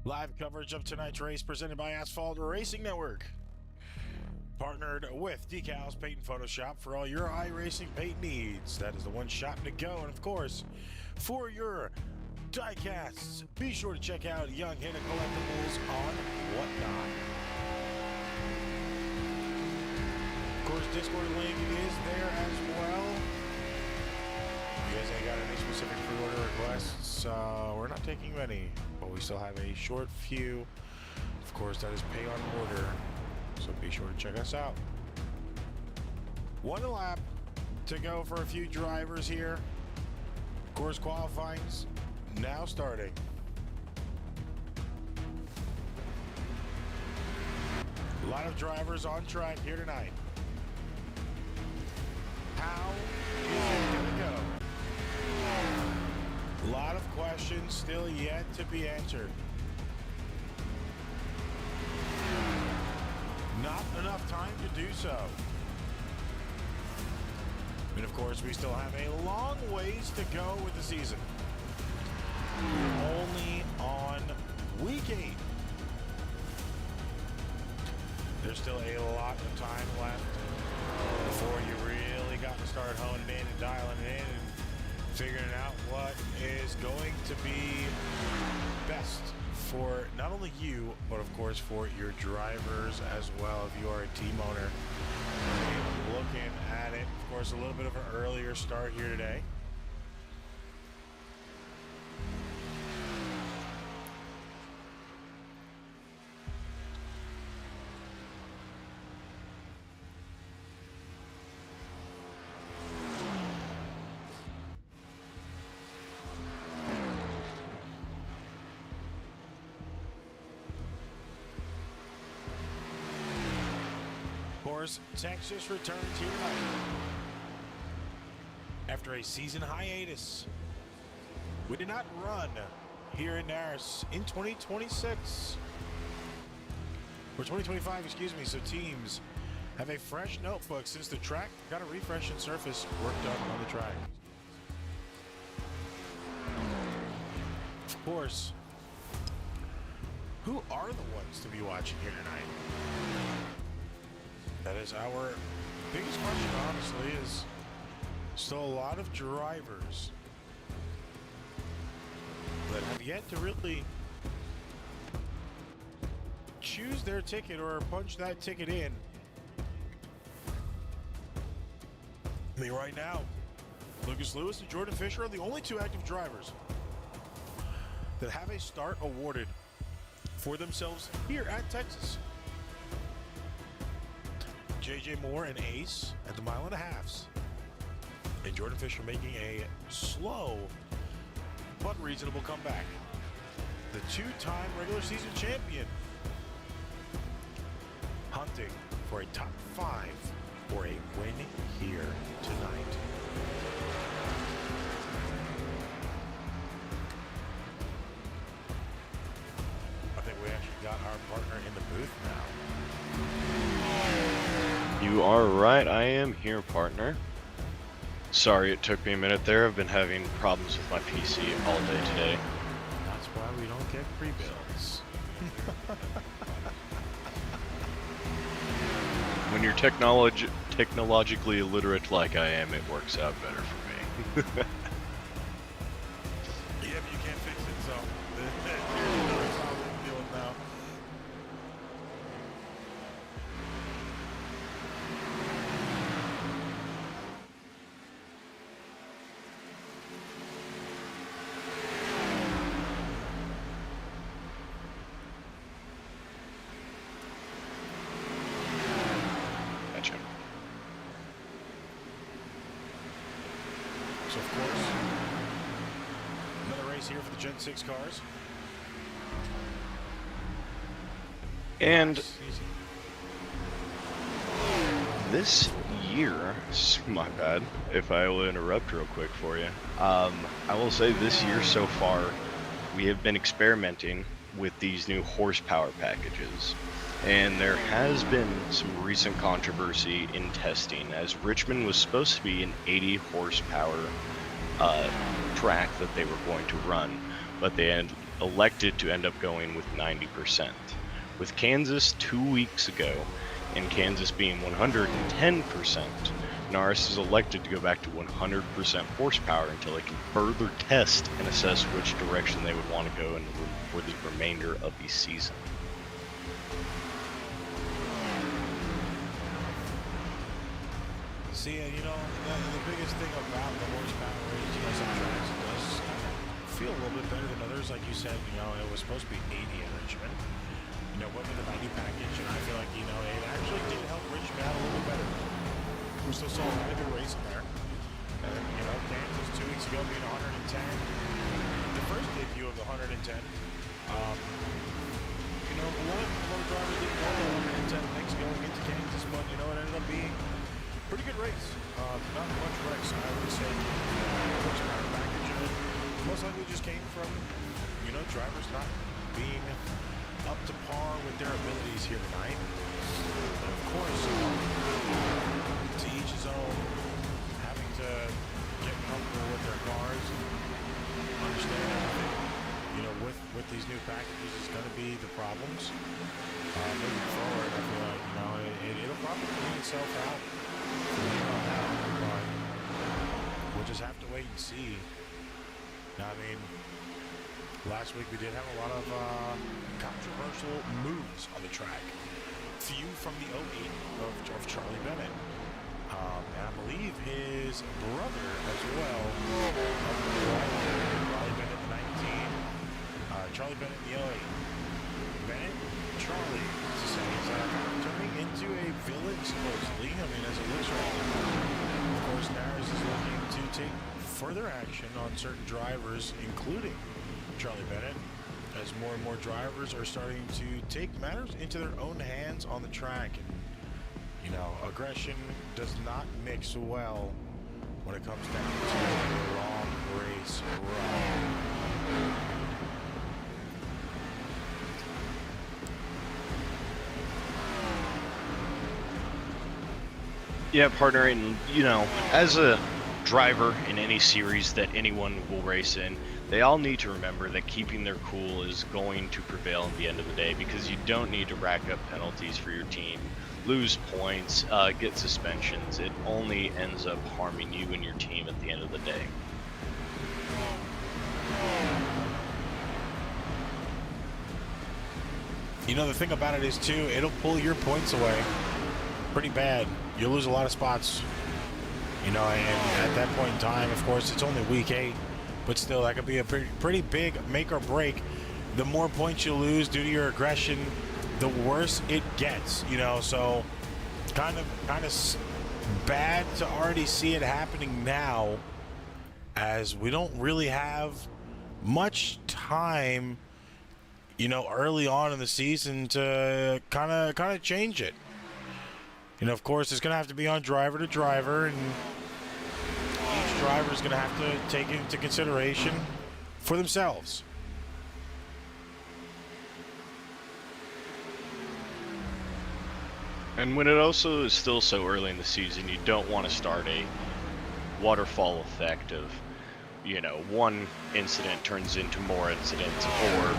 Live coverage of tonight's race presented by Asphalt Racing Network. Partnered with Decals Paint and Photoshop for all your iRacing paint needs. That is the one shop to go. And of course, for your diecasts, be sure to check out Young Hannah Collectibles on Whatnot. Of course, Discord link is there as well. If you guys ain't got any specific pre-order requests, we're not taking many, but we still have a short few. Of course, that is pay on order, so be sure to check us out. One lap to go for a few drivers here. Of course, qualifying's now starting. A lot of drivers on track here tonight. How is it going to go? A lot of questions still yet to be answered. Not enough time to do so. And of course, we still have a long ways to go with the season. We're only on week 8. There's still a lot of time left before you really got to start honing in and dialing it in and figuring out what is going to be best for not only you, but of course for your drivers as well if you are a team owner. Looking at it, of course, a little bit of an earlier start here today. Texas returns here tonight after a season hiatus. We did not run here in Naras in 2026 or 2025, excuse me. So teams have a fresh notebook since the track got a refresh and surface work done on the track. Of course, who are the ones to be watching here tonight? That is our biggest question, honestly, is still a lot of drivers that have yet to really choose their ticket or punch that ticket in. I mean, right now, Lucas Lewis and Jordan Fisher are the only two active drivers that have a start awarded for themselves here at Texas. JJ Moore and Ace at the 1.5 miles. And Jordan Fisher making a slow but reasonable comeback. The two-time regular season champion hunting for a top 5 or a win here tonight. I think we actually got our partner in the booth now. You are right, I am here, partner. Sorry it took me a minute there. I've been having problems with my PC all day today. That's why we don't get pre-builds. When you're technologically illiterate like I am, it works out better for me. Yeah, but you can't fix it, so here's another problem to deal with now. Gotcha. So of course, another race here for the Gen 6 cars. And Nice, easy. this year, my bad, if I will interrupt real quick for you. I will say this year so far, we have been experimenting with these new horsepower packages. And there has been some recent controversy in testing, as Richmond was supposed to be an 80 horsepower track that they were going to run, but they elected to end up going with 90%. With Kansas 2 weeks ago, and Kansas being 110%, Naras is elected to go back to 100% horsepower until they can further test and assess which direction they would want to go for the remainder of the season. See, the biggest thing about the horsepower is, some tracks it does feel a little bit better than others. Like you said, it was supposed to be 80 in Richmond. Went with the 90 package, and I feel like, it actually did help Richmond out a little bit better. We still saw a really good race in there. And, Kansas 2 weeks ago being 110. The first debut of the 110. A lot of drivers didn't go to 110 things going into Kansas, but, it ended up being a pretty good race. Not much wrecks, I would say. Horsepower package, and it most likely just came from, drivers not being up to par with their abilities here tonight. And of course, to each his own, having to get comfortable with their cars and understand everything, with these new packages is going to be the problems. Moving forward, I feel like, it'll probably clean itself out from here on out, but we'll just have to wait and see. Now, last week we did have a lot of controversial moves on the track. Few from the 08 of Charlie Bennett. And I believe his brother as well. Charlie Bennett in the 19. Charlie Bennett in the 08. Bennett, Charlie, to say, is turning into a villain supposedly. As it looks right now. Of course, Naras is looking to take further action on certain drivers, including Charlie Bennett, as more and more drivers are starting to take matters into their own hands on the track. And, aggression does not mix well when it comes down to a long race run. Yeah, partner, and as a driver in any series that anyone will race in, they all need to remember that keeping their cool is going to prevail at the end of the day, because you don't need to rack up penalties for your team, lose points, get suspensions. It only ends up harming you and your team at the end of the day. The thing about it is, too, it'll pull your points away pretty bad. You'll lose a lot of spots. And at that point in time, of course, it's only week 8, but still, that could be a pretty big make or break. The more points you lose due to your aggression, the worse it gets. So kind of bad to already see it happening now, as we don't really have much time, early on in the season to kind of change it. Of course, it's going to have to be on driver to driver, and each driver is going to have to take it into consideration for themselves. And when it also is still so early in the season, you don't want to start a waterfall effect of, one incident turns into more incidents, or,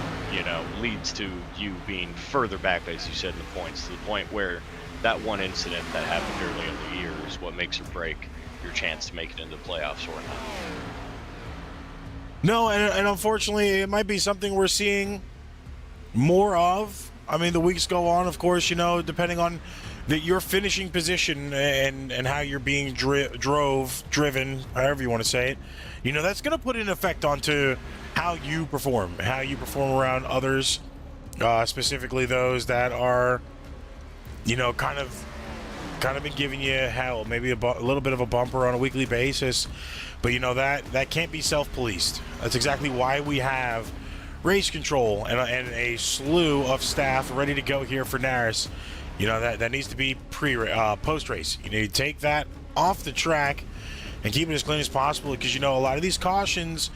leads to you being further back, as you said, in the points, to the point where that one incident that happened early in the year is what makes or break your chance to make it into the playoffs or not. No, and unfortunately, it might be something we're seeing more of. The weeks go on, of course, depending on your finishing position and how you're being driven, however you want to say it. That's going to put an effect onto how you perform around others, specifically those that are, kind of been giving you hell, maybe a little bit of a bumper on a weekly basis. But that can't be self-policed. That's exactly why we have race control and a slew of staff ready to go here for Naras. That needs to be post-race. You take that off the track and keep it as clean as possible, because a lot of these cautions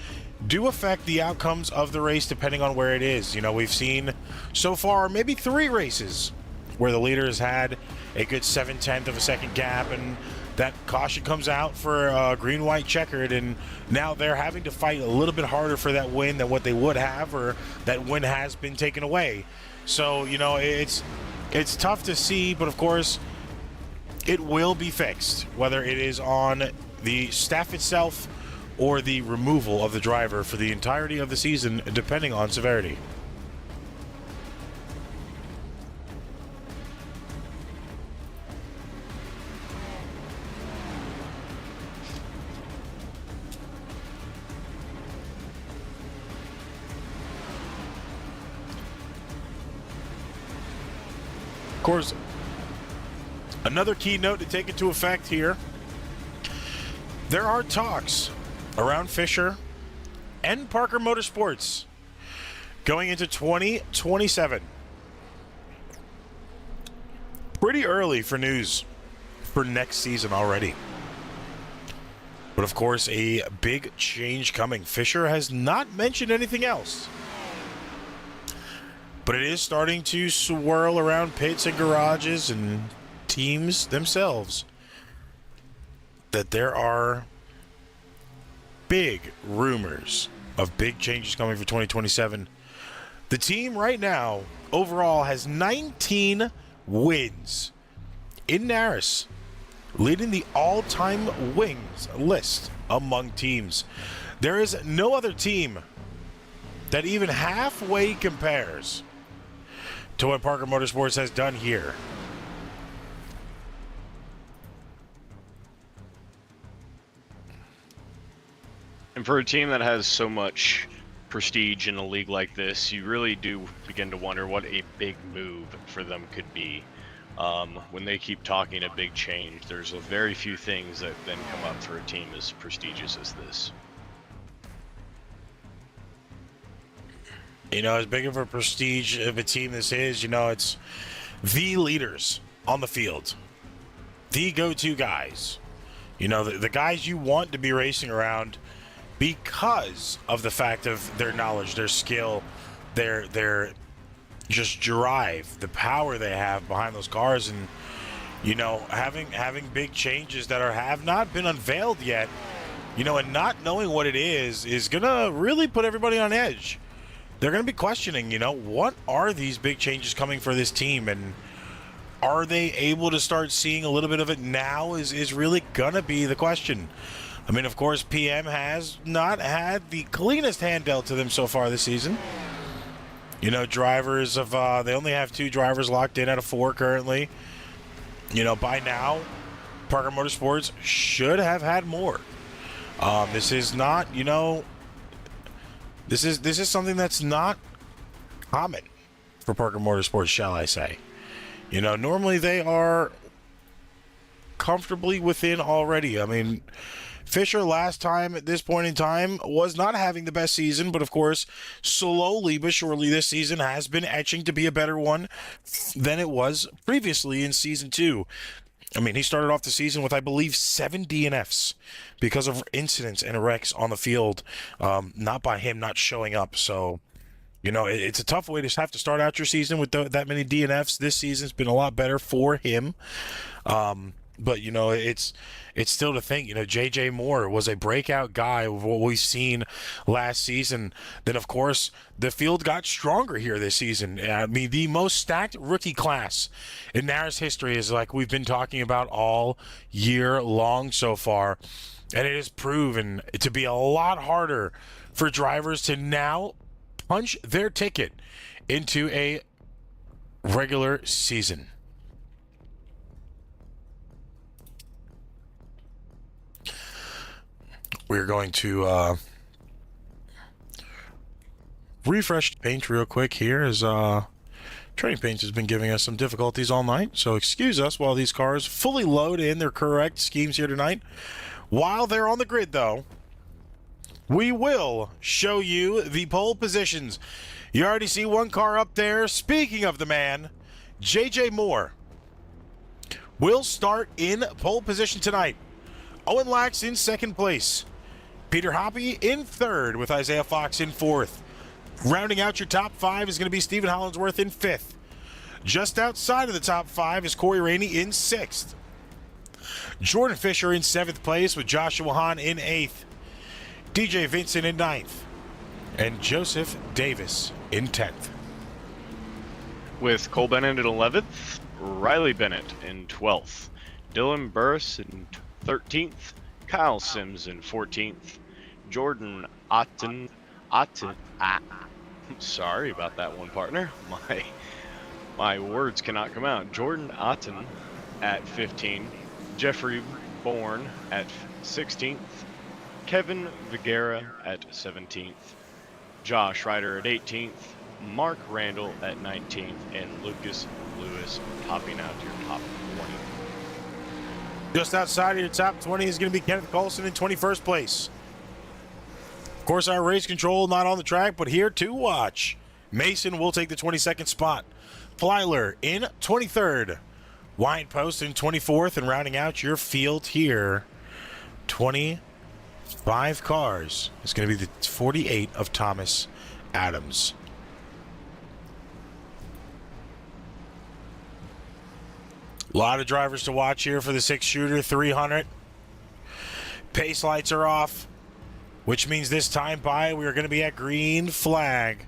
do affect the outcomes of the race depending on where it is. We've seen so far maybe 3 races where the leader has had a good 7/10 of a second gap, and that caution comes out for green-white checkered, and now they're having to fight a little bit harder for that win than what they would have, or that win has been taken away. So, you know, it's tough to see, but of course, it will be fixed, whether it is on the staff itself or the removal of the driver for the entirety of the season, depending on severity. Of course, another key note to take into effect here, there are talks around Fisher and Parker Motorsports going into 2027. Pretty early for news for next season already. But of course, a big change coming. Fisher has not mentioned anything else, but it is starting to swirl around pits and garages and teams themselves that there are big rumors of big changes coming for 2027. The team right now overall has 19 wins in Naras, leading the all-time wins list among teams. There is no other team that even halfway compares to what Parker Motorsports has done here. And for a team that has so much prestige in a league like this, you really do begin to wonder what a big move for them could be. When they keep talking a big change, there's a very few things that then come up for a team as prestigious as this. You know, as big of a prestige of a team this is, you know, it's the leaders on the field, the go-to guys. You know, the guys you want to be racing around because of the fact of their knowledge, their skill, their just drive, the power they have behind those cars, and you know, having big changes that have not been unveiled yet, you know, and not knowing what it is gonna really put everybody on edge. They're gonna be questioning, you know, what are these big changes coming for this team, and are they able to start seeing a little bit of it now is really gonna be the question. I mean, of course, PM has not had the cleanest hand dealt to them so far this season. You know, drivers of they only have 2 drivers locked in out of 4 currently. You know, by now, Parker Motorsports should have had more. This is not, you know, this is something that's not common for Parker Motorsports, shall I say. You know, normally they are comfortably within already. I mean, Fisher last time at this point in time was not having the best season, but of course, slowly but surely this season has been etching to be a better one than it was previously in Season 2. I mean, he started off the season with, I believe, 7 DNFs because of incidents and wrecks on the field, not by him not showing up. So, you know, it's a tough way to have to start out your season with that many DNFs. This season's been a lot better for him. But, you know, it's still to think, you know, J.J. Moore was a breakout guy of what we've seen last season. Then, of course, the field got stronger here this season. I mean, the most stacked rookie class in Naras history is like we've been talking about all year long so far. And it has proven to be a lot harder for drivers to now punch their ticket into a regular season. We're going to refresh the paint real quick here, as Training Paints has been giving us some difficulties all night. So excuse us while these cars fully load in their correct schemes here tonight. While they're on the grid, though, we will show you the pole positions. You already see one car up there. Speaking of the man, J.J. Moore will start in pole position tonight. Owen Lax in second place. Peter Hoppy in third, with Isaiah Fox in fourth. Rounding out your top 5 is going to be Stephen Hollinsworth in 5th. Just outside of the top 5 is Corey Rainey in 6th. Jordan Fisher in 7th place with Joshua Hahn in 8th. DJ Vincent in 9th. And Joseph Davis in 10th. With Cole Bennett in 11th, Riley Bennett in 12th, Dylan Burris in 13th, Kyle Sims in 14th, Jordan Otten, sorry about that one, partner. My words cannot come out. Jordan Otten at 15, Jeffrey Bourne at 16th, Kevin Vigera at 17th, Josh Ryder at 18th, Mark Randall at 19th, and Lucas Lewis topping out your top 20. Just outside of your top 20 is going to be Kenneth Colson in 21st place. Of course, our race control not on the track, but here to watch. Mason will take the 22nd spot. Plyler in 23rd. Wyatt Post in 24th, and rounding out your field here, 25 cars. It's going to be the 48 of Thomas Adams. A lot of drivers to watch here for the 6-shooter 300. Pace lights are off, which means this time by we are going to be at green flag.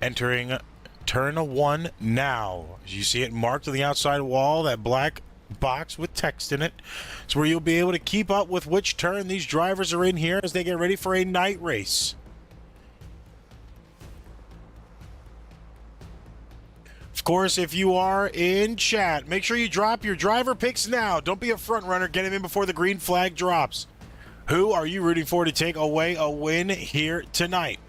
Entering turn 1 now. As you see it marked on the outside wall, that black box with text in it. It's where you'll be able to keep up with which turn these drivers are in here as they get ready for a night race. Of course, if you are in chat, make sure you drop your driver picks now. Don't be a front runner. Get him in before the green flag drops. Who are you rooting for to take away a win here tonight?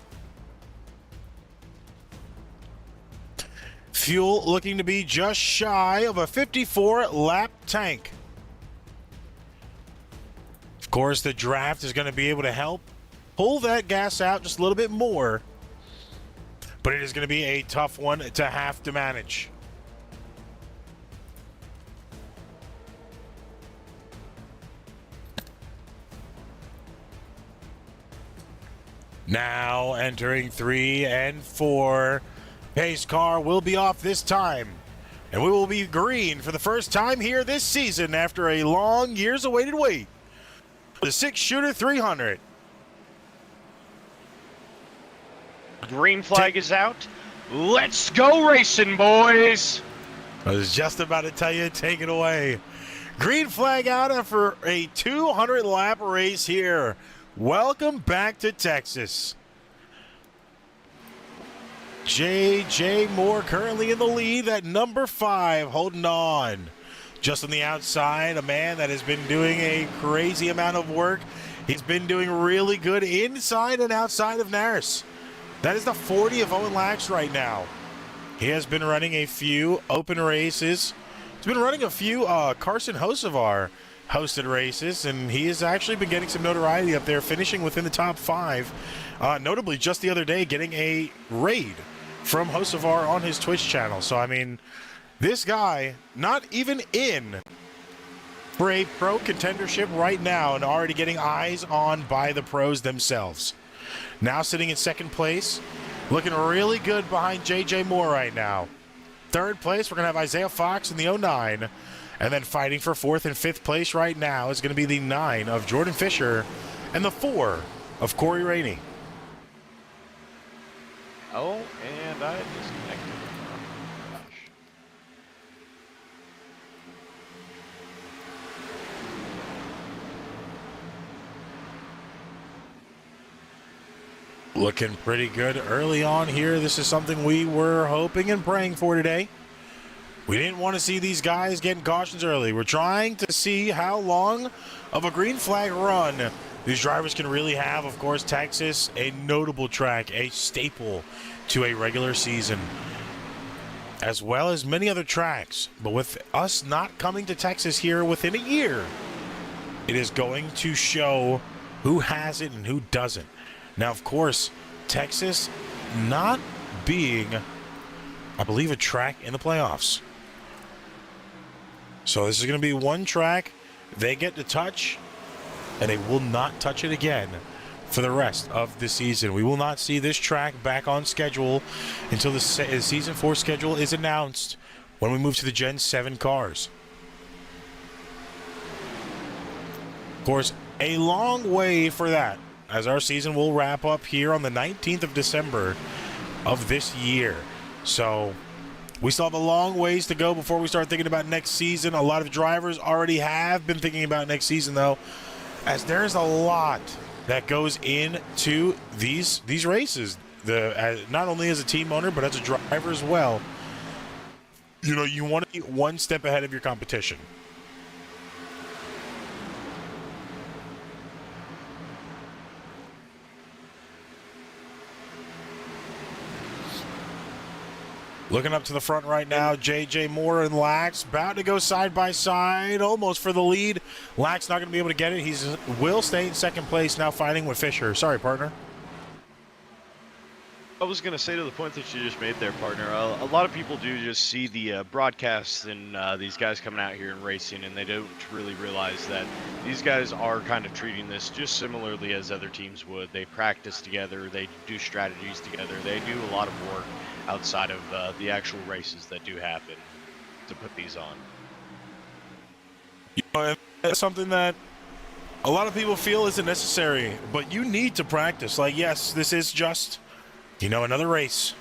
Fuel looking to be just shy of a 54-lap tank. Of course, the draft is going to be able to help pull that gas out just a little bit more. But it is going to be a tough one to have to manage. Now entering 3 and 4. Pace car will be off this time. And we will be green for the first time here this season after a long years awaited wait. The 6-shooter 300. Green flag is out. Let's go racing, boys. I was just about to tell you, take it away. Green flag out after a 200-lap race here. Welcome back to Texas. J.J. Moore currently in the lead at number 5, holding on. Just on the outside, a man that has been doing a crazy amount of work. He's been doing really good inside and outside of Naras. That is the 40 of Owen Lax right now. He has been running a few open races. He's been running a few Carson Hocevar hosted races, and he has actually been getting some notoriety up there, finishing within the top 5. Notably, just the other day, getting a raid from Hocevar on his Twitch channel. So, I mean, this guy, not even in for a pro contendership right now, and already getting eyes on by the pros themselves. Now sitting in 2nd place, looking really good behind J.J. Moore right now. 3rd place, we're going to have Isaiah Fox in the 09. And then fighting for 4th and 5th place right now is going to be the 9 of Jordan Fisher and the 4 of Corey Rainey. Oh, and I disconnected. Gosh. Looking pretty good early on here. This is something we were hoping and praying for today. We didn't want to see these guys getting cautions early. We're trying to see how long of a green flag run these drivers can really have. Of course, Texas, a notable track, a staple to a regular season, as well as many other tracks. But with us not coming to Texas here within a year, it is going to show who has it and who doesn't. Now, of course, Texas not being, I believe, a track in the playoffs. So this is going to be one track they get to touch, and they will not touch it again for the rest of the season. We will not see this track back on schedule until the Season 4 schedule is announced when we move to the Gen 7 cars. Of course, a long way for that, as our season will wrap up here on the 19th of December of this year. So we still have a long ways to go before we start thinking about next season. A lot of drivers already have been thinking about next season, though, as there's a lot that goes into these races. Not only as a team owner, but as a driver as well. You know, you want to be one step ahead of your competition. Looking up to the front right now, JJ Moore and Lax about to go side by side, almost for the lead. Lax not going to be able to get it. He will stay in second place now, fighting with Fisher. Sorry, partner. I was going to say, to the point that you just made there, partner, a lot of people do just see the broadcasts and these guys coming out here and racing, and they don't really realize that these guys are kind of treating this just similarly as other teams would. They practice together, they do strategies together, they do a lot of work outside of the actual races that do happen to put these on. You know, it's something that a lot of people feel isn't necessary, but you need to practice. Like, yes, this is just, you know, another race,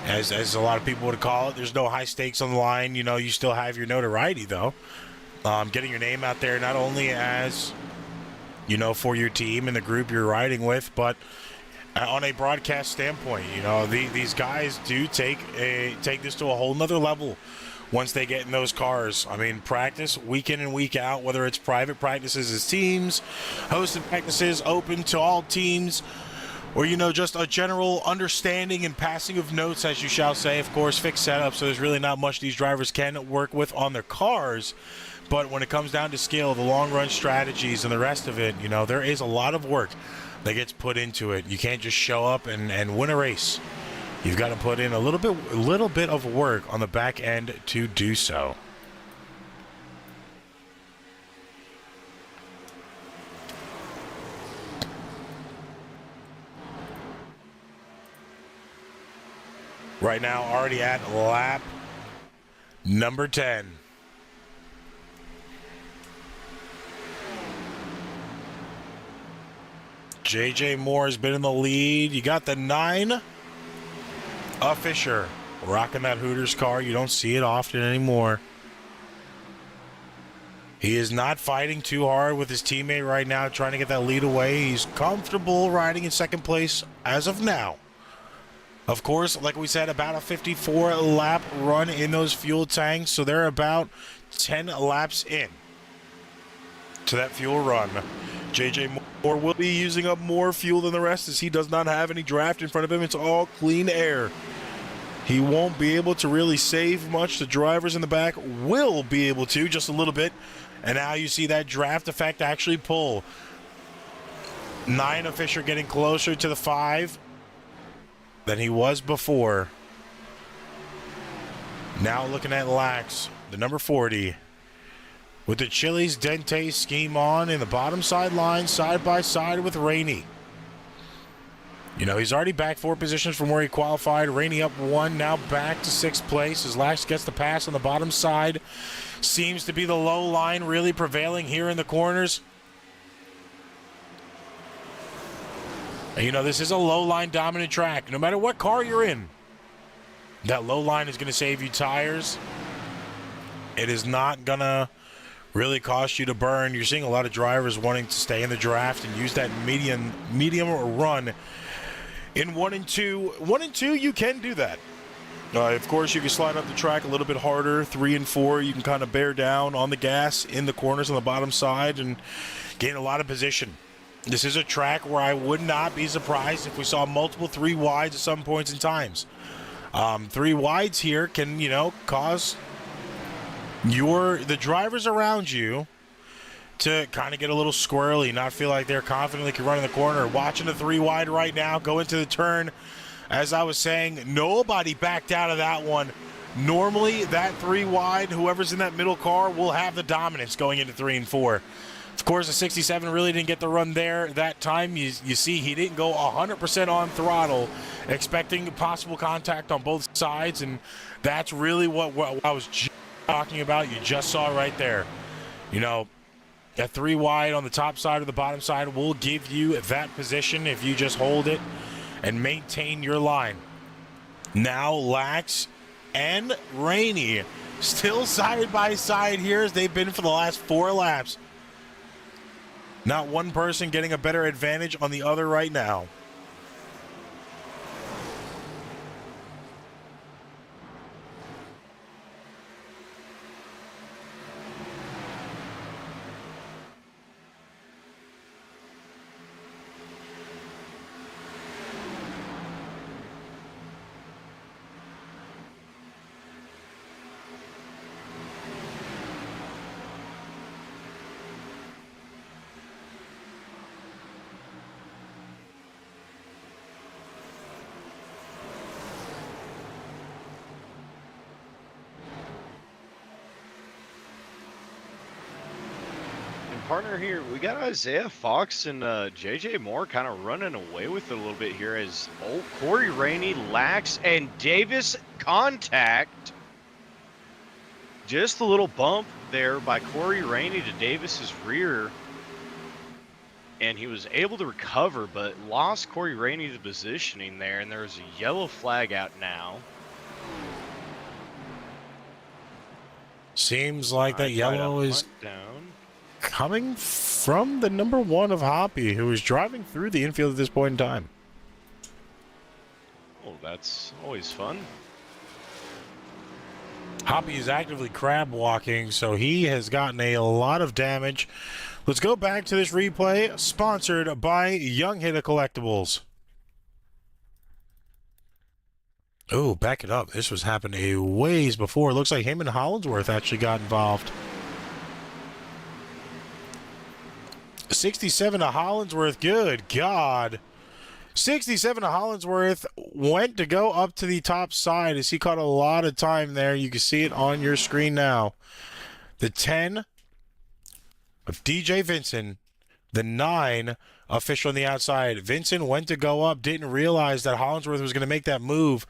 as a lot of people would call it. There's no high stakes on the line. You know, you still have your notoriety, though. Getting your name out there, not only as, you know, for your team and the group you're riding with, but on a broadcast standpoint. You know, these guys do take this to a whole nother level once they get in those cars. I mean, practice week in and week out, whether it's private practices as teams, hosted practices open to all teams, or, you know, just a general understanding and passing of notes, as you shall say. Of course, fixed setup, so there's really not much these drivers can work with on their cars. But when it comes down to skill, the long-run strategies and the rest of it, you know, there is a lot of work that gets put into it. You can't just show up and win a race. You've got to put in a little bit of work on the back end to do so. Right now, already at lap number 10. JJ Moore has been in the lead. You got the 9 of Fisher rocking that Hooters car. You don't see it often anymore. He is not fighting too hard with his teammate right now, trying to get that lead away. He's comfortable riding in second place as of now. Of course, like we said, about a 54-lap run in those fuel tanks, so they're about 10 laps in to that fuel run. JJ Moore will be using up more fuel than the rest, as he does not have any draft in front of him. It's all clean air. He won't be able to really save much. The drivers in the back will be able to, just a little bit. And now you see that draft effect actually pull. 9 of Fisher getting closer to the 5 than he was before. Now looking at Lax, the number 40. With the Chili's Dente scheme on in the bottom side line, side by side with Rainey. You know, he's already back 4 positions from where he qualified. Rainey up 1, now back to 6th place as Lax gets the pass on the bottom side. Seems to be the low line really prevailing here in the corners. And, you know, this is a low line dominant track. No matter what car you're in, that low line is going to save you tires. It is not going to really cost you to burn. You're seeing a lot of drivers wanting to stay in the draft and use that medium run in 1 and 2. 1 and 2, you can do that. Of course, you can slide up the track a little bit harder. 3 and 4, you can kind of bear down on the gas in the corners on the bottom side and gain a lot of position. This is a track where I would not be surprised if we saw multiple 3 wides at some points in times. 3 wides here can, you know, cause the drivers around you to kind of get a little squirrely, not feel like they're confidently can run in the corner. Watching the 3 wide right now go into the turn. As I was saying, nobody backed out of that one. Normally, that 3 wide, whoever's in that middle car will have the dominance going into 3 and 4. Of course, the 67 really didn't get the run there that time. You see he didn't go 100% on throttle, expecting possible contact on both sides, and that's really what I was just talking about. You just saw right there. You know, a 3 wide on the top side or the bottom side will give you that position if you just hold it and maintain your line. Now Lax and Rainey still side by side here as they've been for the last 4 laps. Not one person getting a better advantage on the other right now. Partner here, we got Isaiah Fox and JJ Moore kind of running away with it a little bit here as Corey Rainey, Lax, and Davis contact. Just a little bump there by Corey Rainey to Davis's rear, and he was able to recover, but lost Corey Rainey to positioning there, and there's a yellow flag out now. Seems like that yellow is down. Coming from the number 1 of Hoppy, who is driving through the infield at this point in time. Oh, that's always fun. Hoppy is actively crab walking, so he has gotten a lot of damage. Let's go back to this replay, sponsored by Young Hitter Collectibles. Oh, back it up. This was happening a ways before. It looks like him and Hollinsworth actually got involved. 67 to Hollinsworth. Good God. 67 to Hollinsworth went to go up to the top side as he caught a lot of time there. You can see it on your screen now. The 10 of DJ Vincent. The 9 official on the outside. Vincent went to go up, didn't realize that Hollinsworth was going to make that move.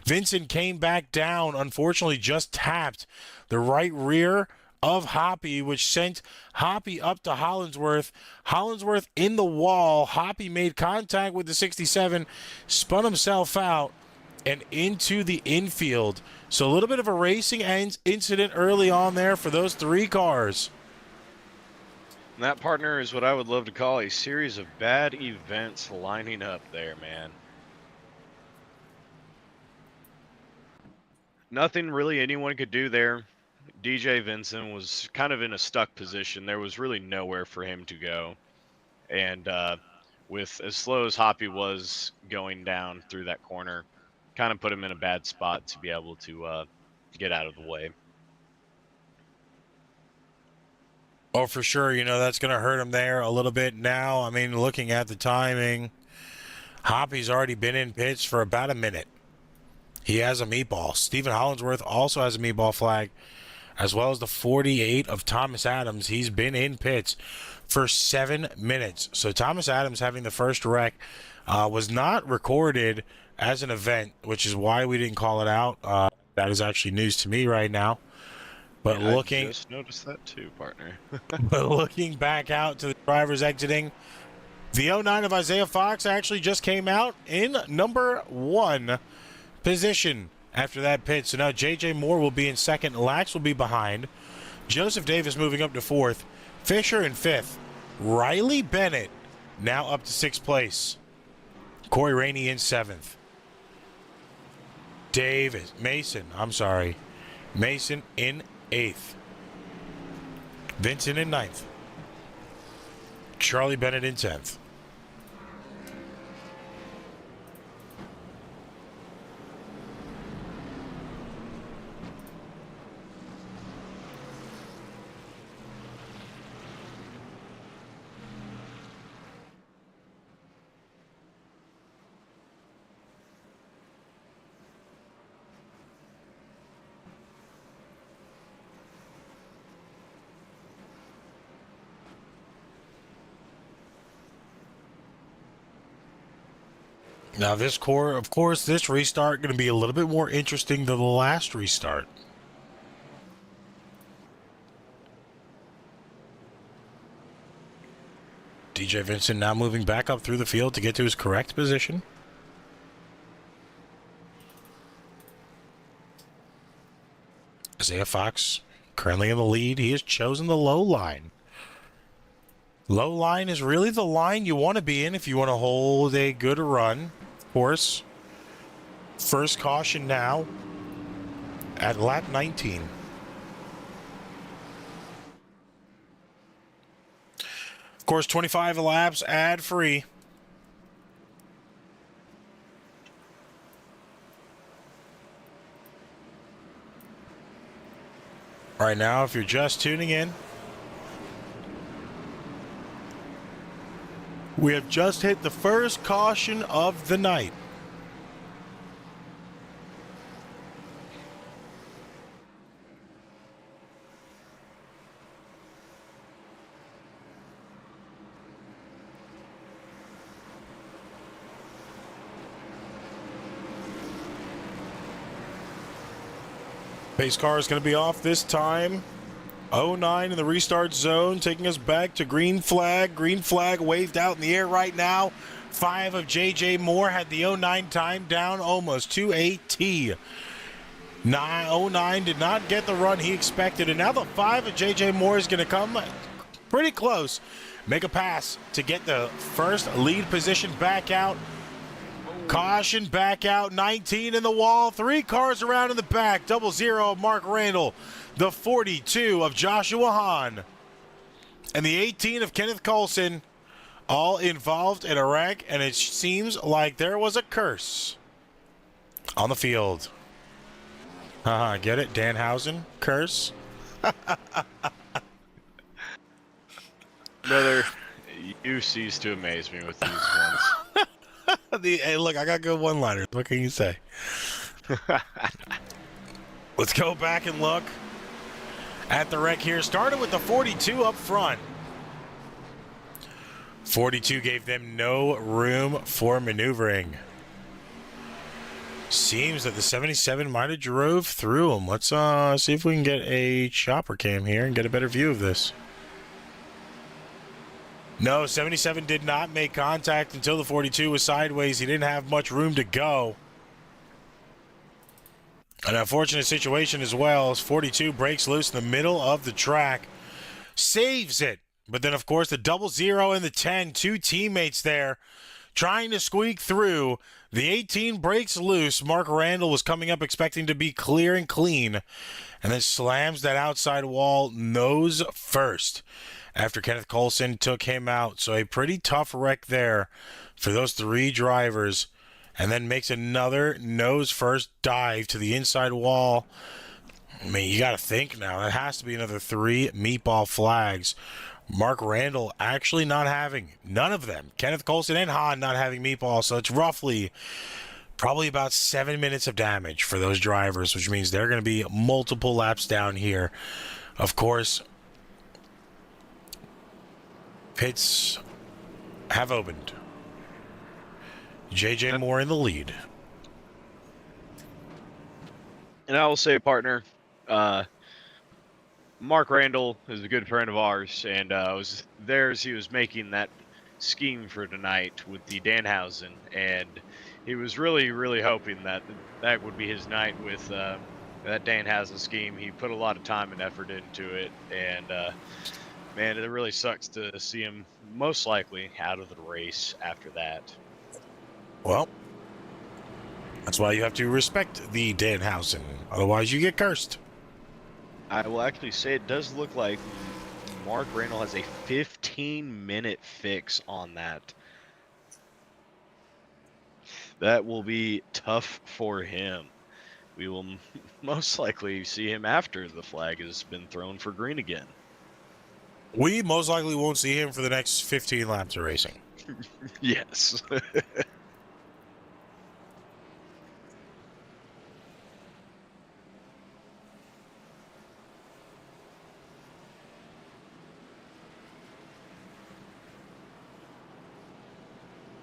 Vincent came back down, unfortunately just tapped the right rear of Hoppy, which sent Hoppy up to Hollinsworth. Hollinsworth in the wall. Hoppy made contact with the 67, spun himself out, and into the infield. So a little bit of a racing incident early on there for those 3 cars. And that, partner, is what I would love to call a series of bad events lining up there, man. Nothing really anyone could do there. DJ Vincent was kind of in a stuck position. There was really nowhere for him to go. And with as slow as Hoppy was going down through that corner, kind of put him in a bad spot to be able to get out of the way. Oh, for sure. You know, that's going to hurt him there a little bit now. I mean, looking at the timing, Hoppy's already been in pits for about a minute. He has a meatball. Stephen Hollinsworth also has a meatball flag, as well as the 48 of Thomas Adams. He's been in pits for 7 minutes. So Thomas Adams having the first wreck was not recorded as an event, which is why we didn't call it out. That is actually news to me right now. But yeah, looking, I just noticed that too, partner. but looking back out to the drivers exiting, the 09 of Isaiah Fox actually just came out in number 1 position after that pit. So now JJ Moore will be in second. Lax will be behind. Joseph Davis moving up to 4th. Fisher in 5th. Riley Bennett now up to 6th place. Corey Rainey in 7th. Mason in 8th. Vincent in 9th. Charlie Bennett in 10th. Now this core, of course, this restart going to be a little bit more interesting than the last restart. DJ Vincent now moving back up through the field to get to his correct position. Isaiah Fox currently in the lead. He has chosen the low line. Low line is really the line you want to be in if you want to hold a good run. Of course, first caution now at lap 19. Of course, 25 laps ad-free. Right now, if you're just tuning in, we have just hit the first caution of the night. Pace car is going to be off this time. 09 in the restart zone, taking us back to green flag. Green flag waved out in the air right now. 5 of J.J. Moore had the 09 time down almost to a T. 09 did not get the run he expected, and now the 5 of J.J. Moore is going to come pretty close. Make a pass to get the first lead position back out. Caution back out, 19 in the wall, 3 cars around in the back, 00 of Mark Randall, the 42 of Joshua Hahn, and the 18 of Kenneth Coulson, all involved in a wreck, and it seems like there was a curse on the field. Get it? Danhausen? Curse? Brother, you cease to amaze me with these ones. Hey, look, I got good one-liners. What can you say? Let's go back and look at the wreck here. Started with the 42 up front. 42 gave them no room for maneuvering. Seems that the 77 might have drove through them. Let's see if we can get a chopper cam here and get a better view of this. No, 77 did not make contact until the 42 was sideways. He didn't have much room to go. An unfortunate situation as well as 42 breaks loose in the middle of the track. Saves it. But then, of course, the 00 and the 10, 2 teammates there trying to squeak through. The 18 breaks loose. Mark Randall was coming up expecting to be clear and clean, and then slams that outside wall nose first after Kenneth Coulson took him out. So a pretty tough wreck there for those 3 drivers, and then makes another nose first dive to the inside wall. I mean, you got to think now. That has to be another 3 meatball flags. Mark Randall actually not having none of them. Kenneth Coulson and Hahn not having meatball. So it's roughly probably about 7 minutes of damage for those drivers, which means they're going to be multiple laps down here. Of course, pits have opened. J.J. Moore in the lead. And I will say, partner, Mark Randall is a good friend of ours, and was there as he was making that scheme for tonight with the Danhausen, and he was really, really hoping that that would be his night with that Danhausen scheme. He put a lot of time and effort into it, and man, it really sucks to see him most likely out of the race after that. Well, that's why you have to respect the Danhausen. Otherwise, you get cursed. I will actually say it does look like Mark Randall has a 15-minute fix on that. That will be tough for him. We will most likely see him after the flag has been thrown for green again. We most likely won't see him for the next 15 laps of racing. Yes.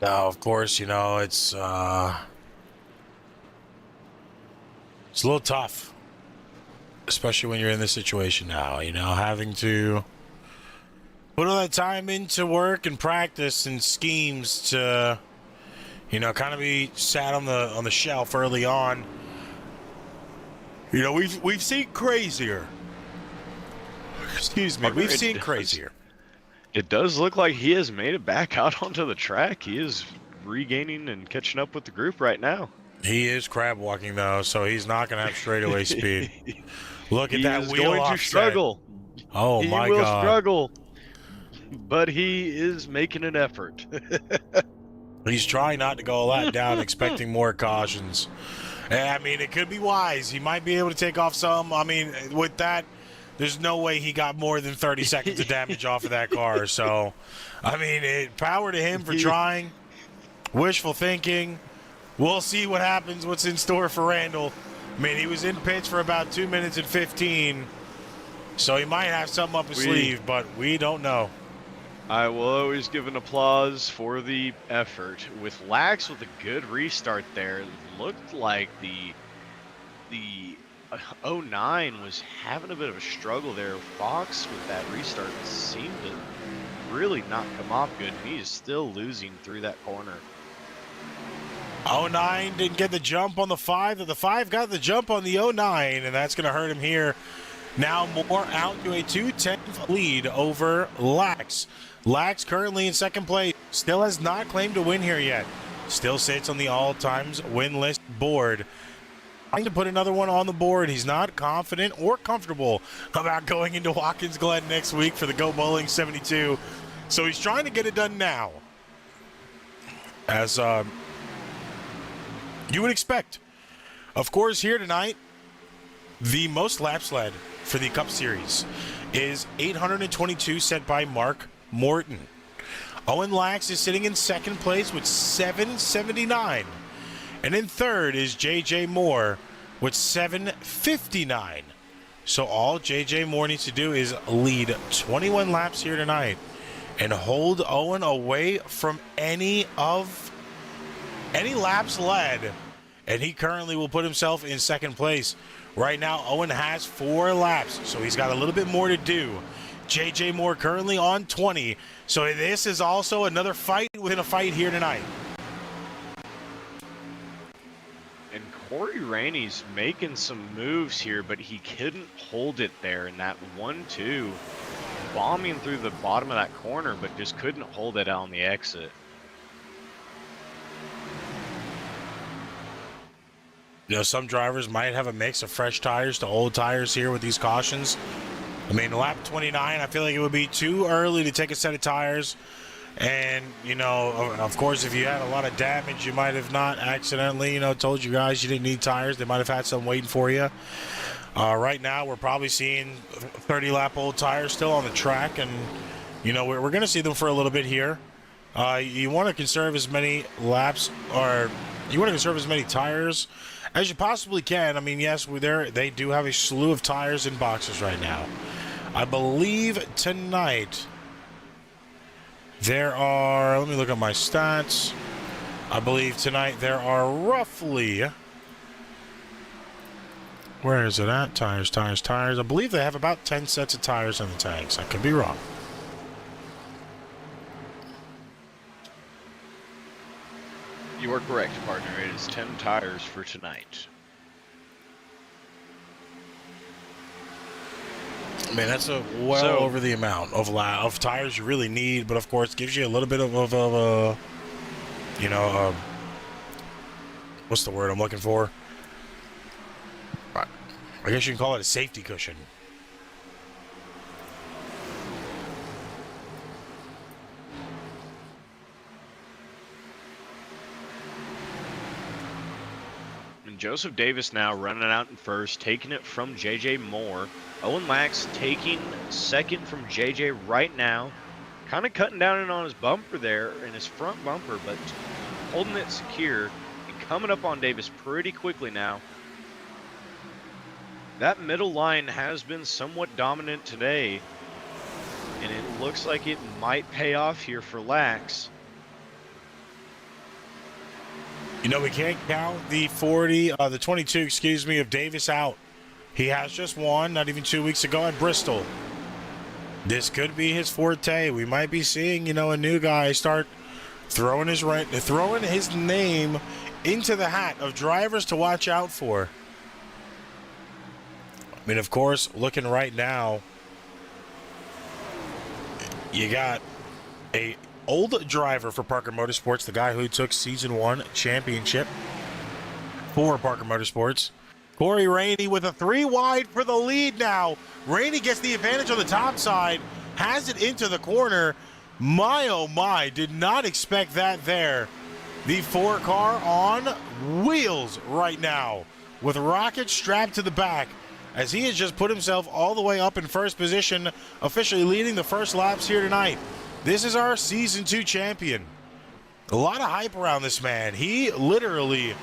Now, of course, it's a little tough, especially when you're in this situation now. Having to put all that time into work and practice and schemes to, kind of be sat on the shelf early on. We've seen crazier. Excuse me, Partner, we've seen crazier. It does look like he has made it back out onto the track. He is regaining and catching up with the group right now. He is crab walking though, so he's not going to have straightaway speed. Look at that wheel He is going offset. to struggle. Oh he my will God! Struggle, but he is making an effort. He's trying not to go a lap down, expecting more cautions. I mean, it could be wise. He might be able to take off some. I mean, with that, there's no way he got more than 30 seconds of damage off of that car. So, I mean, power to him for trying. Wishful thinking. We'll see what happens, what's in store for Randall. I mean, he was in pits for about 2 minutes and 15. So he might have something up his sleeve, but we don't know. I will always give an applause for the effort. With Lax with a good restart there, it looked like the 09 was having a bit of a struggle there. Fox with that restart seemed to really not come off good. He is still losing through that corner. 09 didn't get the jump on the 5. The 5 got the jump on the 09, and that's going to hurt him here. Now Moore out to a 2-10 lead over Lax. Lax currently in second place. Still has not claimed a win here yet. Still sits on the all-times win list board. Trying to put another one on the board. He's not confident or comfortable about going into Watkins Glen next week for the Go Bowling 72. So he's trying to get it done now. As you would expect. Of course, here tonight, the most laps led for the Cup Series is 822, set by Mark Morton. Owen Lax is sitting in second place with 779. And in third is J.J. Moore with 759. So all J.J. Moore needs to do is lead 21 laps here tonight and hold Owen away from any laps led. And he currently will put himself in second place. Right now, Owen has 4 laps, so he's got a little bit more to do. J.J. Moore currently on 20. So this is also another fight within a fight here tonight. And Corey Rainey's making some moves here, but he couldn't hold it there in that 1-2. Bombing through the bottom of that corner, but just couldn't hold it on the exit. Some drivers might have a mix of fresh tires to old tires here with these cautions. I mean, lap 29, I feel like it would be too early to take a set of tires. And, of course, if you had a lot of damage, you might have not accidentally, told you guys you didn't need tires. They might have had some waiting for you. Right now, we're probably seeing 30-lap old tires still on the track. And, we're going to see them for a little bit here. You want to conserve as many laps, or you want to conserve as many tires as you possibly can. I mean, yes, they do have a slew of tires in boxes right now. I believe tonight there are, let me look at my stats. I believe tonight there are roughly, where is it at? Tires. I believe they have about 10 sets of tires in the tanks. I could be wrong. You are correct, partner. It is 10 tires for tonight. Man, that's over the amount of tires you really need, but of course gives you a little bit of what's the word I'm looking for? I guess you can call it a safety cushion. Joseph Davis now running out in first, taking it from J.J. Moore. Owen Lax taking second from J.J. right now. Kind of cutting down in on his bumper there, in his front bumper, but holding it secure and coming up on Davis pretty quickly now. That middle line has been somewhat dominant today, and it looks like it might pay off here for Lax. You know, we can't count the 22, excuse me, of Davis out. He has just won, not even 2 weeks ago at Bristol. This could be his forte. We might be seeing, you know, a new guy start throwing his name into the hat of drivers to watch out for. I mean, of course, looking right now, you got a old driver for Parker Motorsports, the guy who took Season 1 championship for Parker Motorsports. Corey Rainey with a 3 wide for the lead now. Rainey gets the advantage on the top side, has it into the corner. My, oh my, did not expect that there. The 4 car on wheels right now with Rocket strapped to the back as he has just put himself all the way up in first position, officially leading the first laps here tonight. This is our Season 2 champion. A lot of hype around this man. He literally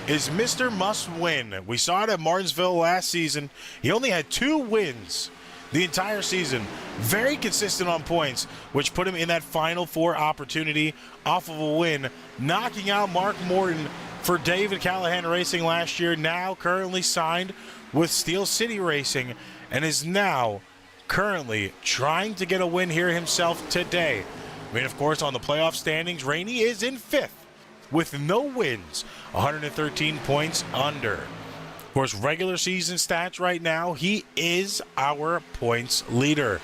is Mr. Must Win. We saw it at Martinsville last season. He only had 2 wins the entire season. Very consistent on points, which put him in that Final 4 opportunity off of a win, knocking out Mark Morton for David Callahan Racing last year, now currently signed with Steel City Racing, and is now currently trying to get a win here himself today. I mean, of course, on the playoff standings, Rainey is in 5th with no wins, 113 points under. Of course, regular season stats right now, he is our points leader.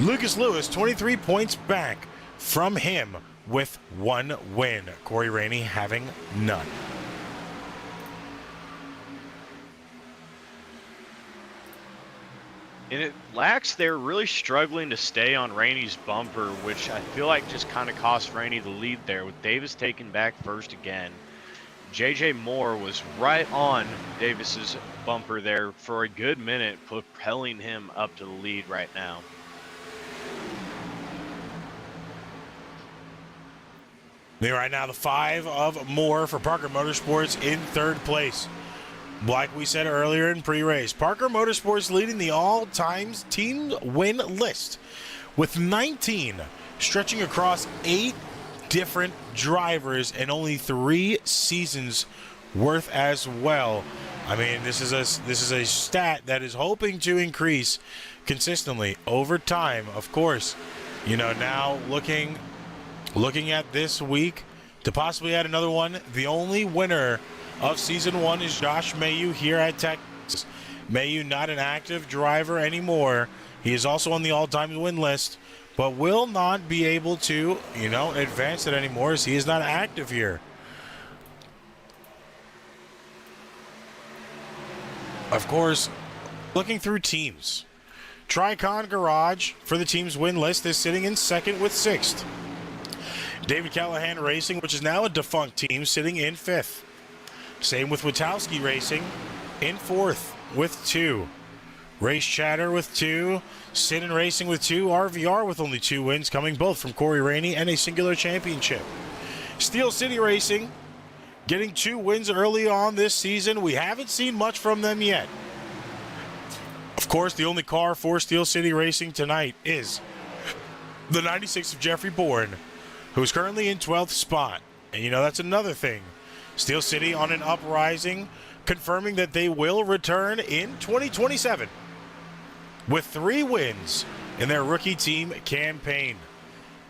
Lucas Lewis, 23 points back from him with 1 win. Corey Rainey having none. And it lacks, they're really struggling to stay on Rainey's bumper, which I feel like just kind of cost Rainey the lead there, with Davis taking back first again. JJ Moore was right on Davis's bumper there for a good minute, propelling him up to the lead right now. Right now, the 5 of Moore for Parker Motorsports in 3rd place. Like we said earlier in pre-race, Parker Motorsports leading the all-time team win list with 19, stretching across 8 different drivers and only 3 seasons worth as well. I mean, this is a stat that is hoping to increase consistently over time. Of course, you know, now looking at this week to possibly add another one. The only winner of Season 1 is Josh Mayu here at Texas. Mayu not an active driver anymore. He is also on the all-time win list, but will not be able to, you know, advance it anymore as he is not active here. Of course, looking through teams, Tricon Garage for the team's win list is sitting in 2nd with 6th. David Callahan Racing, which is now a defunct team, sitting in 5th. Same with Witowski Racing in 4th with 2. Race Chatter with 2. Sin Racing with 2. RVR with only 2 wins, coming both from Corey Rainey and a singular championship. Steel City Racing getting 2 wins early on this season. We haven't seen much from them yet. Of course, the only car for Steel City Racing tonight is the 96 of Jeffrey Bourne, who's currently in 12th spot. And you know, that's another thing. Steel City on an uprising, confirming that they will return in 2027 with 3 wins in their rookie team campaign.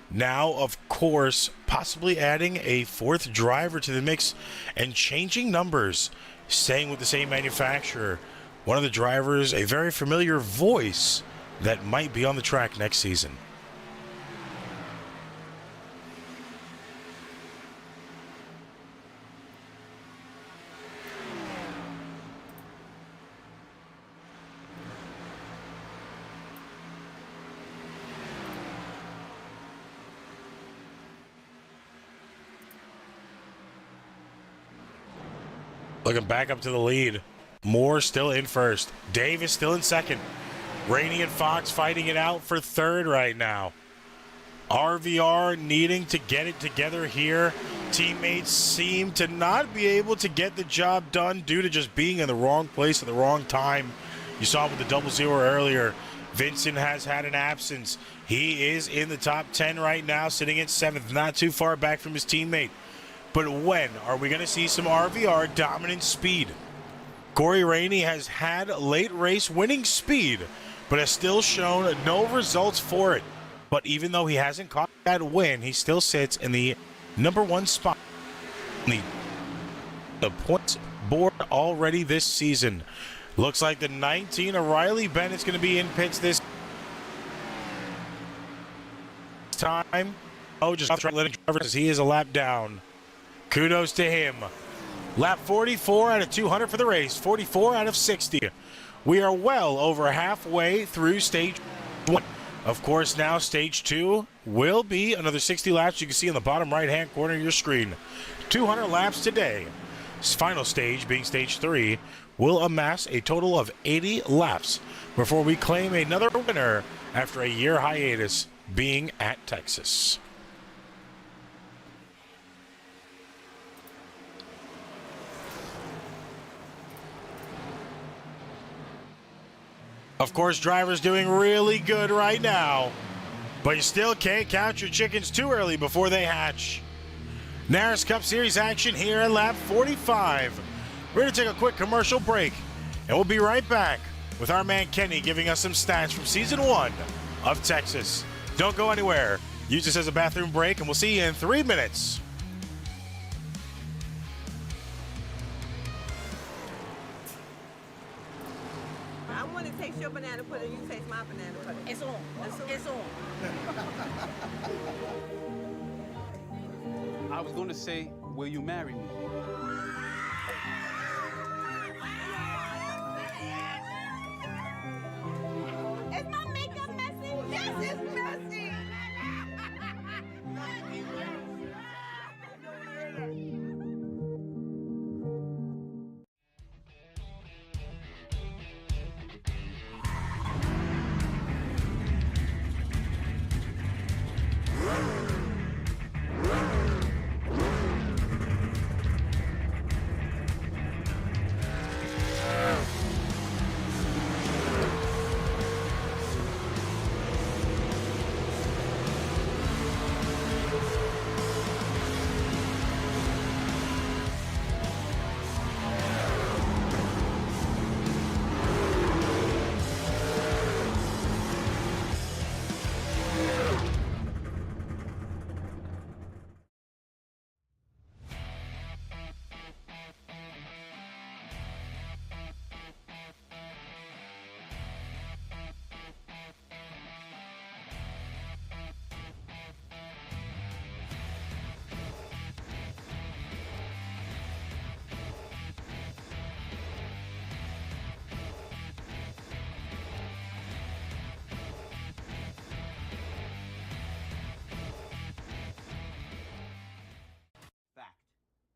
Now, of course, possibly adding a 4th driver to the mix and changing numbers, staying with the same manufacturer. One of the drivers, a very familiar voice that might be on the track next season. Looking back up to the lead. Moore still in 1st. Davis still in 2nd. Rainey and Fox fighting it out for 3rd right now. RVR needing to get it together here. Teammates seem to not be able to get the job done due to just being in the wrong place at the wrong time. You saw with the 00 earlier. Vincent has had an absence. He is in the top 10 right now, sitting at 7th, not too far back from his teammate. But when are we going to see some RVR dominant speed? Corey Rainey has had late race winning speed, but has still shown no results for it. But even though he hasn't caught that win, he still sits in the #1 spot on the points board already this season. Looks like the 19 O'Reilly Bennett's going to be in pits this time. Oh, just letting drivers as he is a lap down. Kudos to him. Lap 44 out of 200 for the race, 44 out of 60. We are well over halfway through stage 1. Of course, now stage 2 will be another 60 laps. You can see in the bottom right-hand corner of your screen. 200 laps today. This final stage, being stage 3, will amass a total of 80 laps before we claim another winner after a year hiatus being at Texas. Of course, drivers doing really good right now, but you still can't count your chickens too early before they hatch. Naras Cup Series action here at lap 45. We're going to take a quick commercial break, and we'll be right back with our man Kenny giving us some stats from Season 1 of Texas. Don't go anywhere. Use this as a bathroom break, and we'll see you in 3 minutes. I want to taste your banana pudding, you taste my banana pudding. It's on. It's on. I was going to say, will you marry me? Is my makeup messy? Yes, it's messy.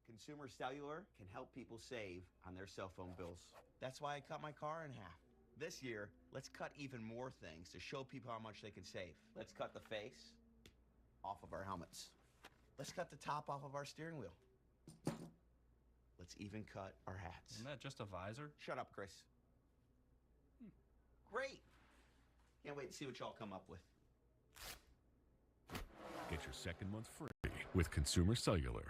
Consumer Cellular can help people save on their cell phone bills. That's why I cut my car in half. This year, let's cut even more things to show people how much they can save. Let's cut the face off of our helmets. Let's cut the top off of our steering wheel. Let's even cut our hats. Isn't that just a visor? Shut up, Chris. Great. Can't wait to see what y'all come up with. Get your second month free with Consumer Cellular.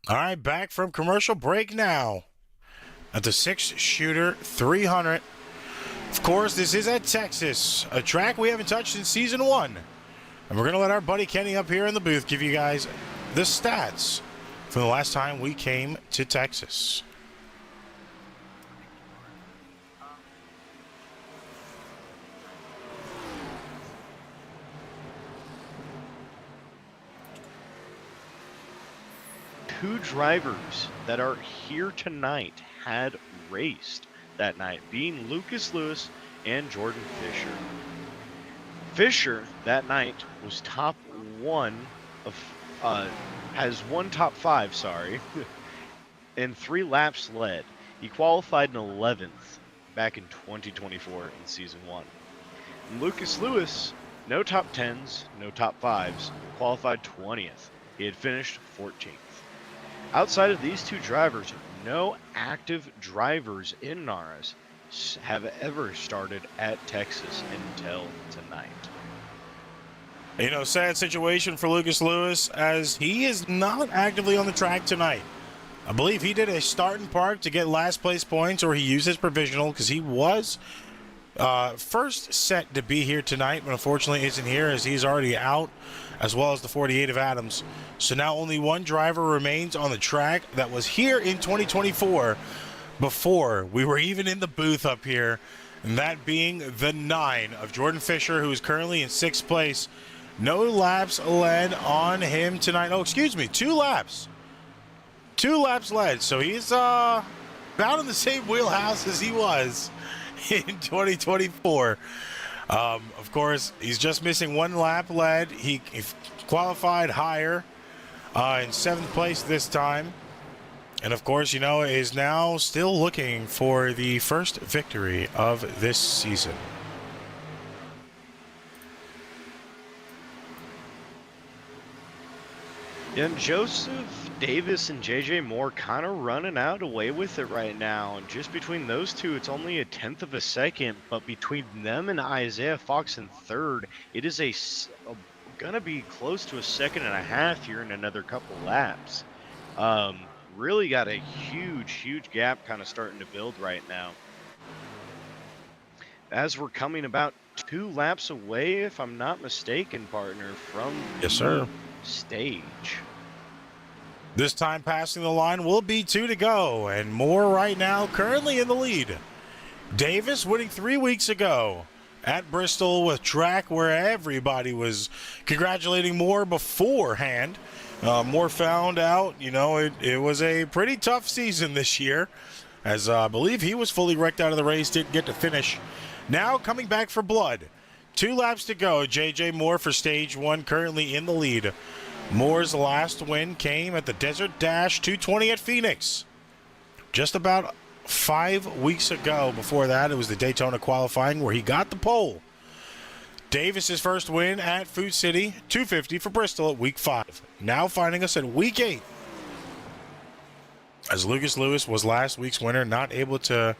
All right, back from commercial break now at the 6-shooter 300. Of course, this is at Texas, a track we haven't touched in Season 1. And we're going to let our buddy Kenny up here in the booth give you guys the stats from the last time we came to Texas. Two drivers that are here tonight had raced that night, being Lucas Lewis and Jordan Fisher. Fisher that night was top one of, has one top five, sorry, and 3 laps led. He qualified in 11th back in 2024 in Season 1. And Lucas Lewis, no top 10s, no top 5s, qualified 20th. He had finished 14th. Outside of these two drivers, no active drivers in Naras have ever started at Texas until tonight. You know, sad situation for Lucas Lewis as he is not actively on the track tonight. I believe he did a start and park to get last place points, or he used his provisional because he was first set to be here tonight, but unfortunately isn't here as he's already out, as well as the 48 of Adams. So now only one driver remains on the track that was here in 2024 before we were even in the booth up here, and that being the 9 of Jordan Fisher, who is currently in 6th place. No laps led on him tonight. Oh, excuse me, 2 laps. 2 laps led, so he's about in the same wheelhouse as he was in 2024. Of course, he's just missing 1 lap led. He qualified higher in 7th place this time. And of course, you know, is now still looking for the first victory of this season. And Joseph Davis and JJ Moore kind of running out away with it right now. And just between those two, it's only a 1/10 of a second. But between them and Isaiah Fox in 3rd, it is gonna be close to a 1.5 seconds here in another couple laps. Really got a huge gap kind of starting to build right now. As we're coming about 2 laps away, if I'm not mistaken, partner, from Yes, sir. Stage. This time passing the line will be 2 to go, and Moore right now currently in the lead. Davis winning 3 weeks ago at Bristol, with track where everybody was congratulating Moore beforehand. Moore found out, you know, it was a pretty tough season this year, as I believe he was fully wrecked out of the race, didn't get to finish. Now coming back for blood. 2 laps to go. JJ Moore for stage 1 currently in the lead. Moore's last win came at the Desert Dash 220 at Phoenix. Just about 5 weeks ago. Before that, it was the Daytona qualifying where he got the pole. Davis's first win at Food City 250 for Bristol at week 5. Now finding us at week 8. As Lucas Lewis was last week's winner, not able to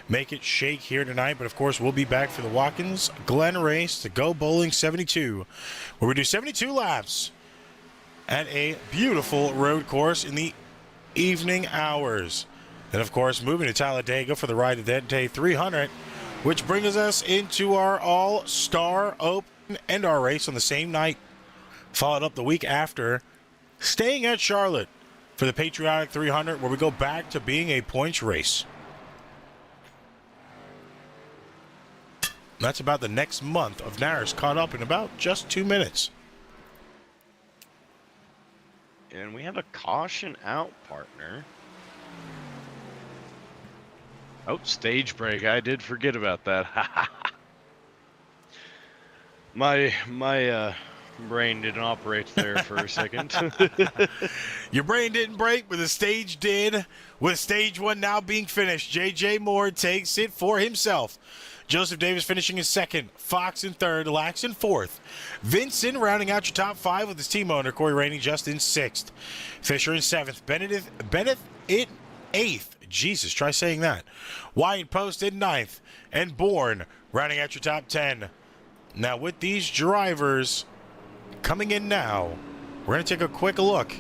make it shake here tonight, but of course we'll be back for the Watkins Glen race to Go Bowling 72, where we do 72 laps at a beautiful road course in the evening hours. And of course moving to Talladega for the Ride of that Day 300, which brings us into our All-Star Open and our race on the same night, followed up the week after, staying at Charlotte for the Patriotic 300, where we go back to being a points race. That's about the next month of Naras caught up in about just 2 minutes. And we have a caution out, partner. Oh, stage break. I did forget about that. My brain didn't operate there for a second. Your brain didn't break, but the stage did. With stage 1 now being finished, JJ Moore takes it for himself. Joseph Davis finishing in 2nd, Fox in 3rd, Lax in 4th. Vincent rounding out your top 5 with his team owner, Corey Rainey, just in 6th. Fisher in 7th, Bennett in 8th. Jesus, try saying that. Wyatt Post in 9th, and Bourne rounding out your top 10. Now with these drivers coming in now, we're going to take a quick look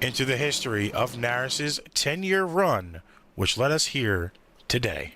into the history of Naras' 10-year run, which led us here today.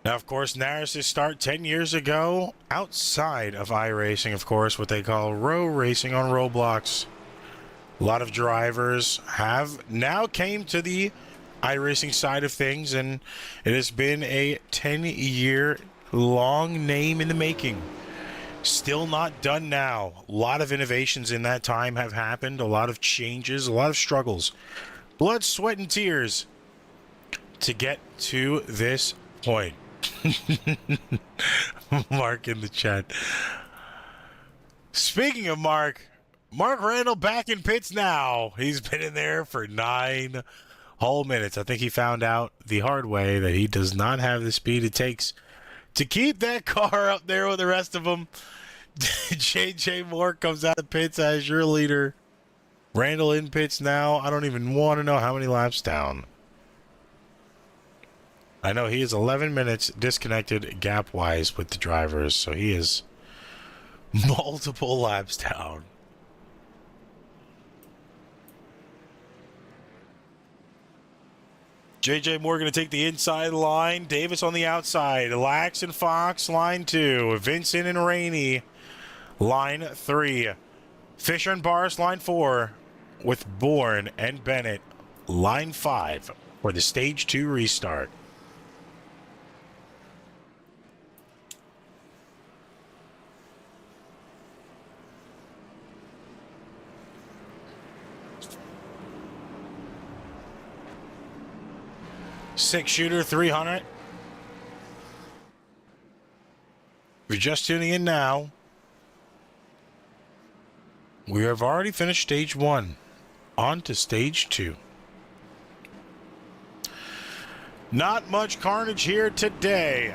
Now, of course, Naras' start 10 years ago outside of iRacing, of course, what they call row racing on Roblox. A lot of drivers have now came to the iRacing side of things, and it has been a 10-year long name in the making. Still not done now. A lot of innovations in that time have happened, a lot of changes, a lot of struggles. Blood, sweat, and tears to get to this point. Mark in the chat. Speaking of Mark Randall back in pits now. He's been in there for 9 whole minutes. I think he found out the hard way that he does not have the speed it takes to keep that car up there with the rest of them. JJ Moore comes out of pits as your leader. Randall in pits now. I don't even want to know how many laps down. I know he is 11 minutes disconnected gap-wise with the drivers, so he is multiple laps down. JJ Moore going to take the inside line. Davis on the outside. Lax and Fox, line 2. Vincent and Rainey, line 3. Fisher and Barris, line 4. With Bourne and Bennett, line 5 for the Stage 2 restart. Six-shooter, 300. If you're just tuning in now, we have already finished Stage 1. On to Stage 2. Not much carnage here today.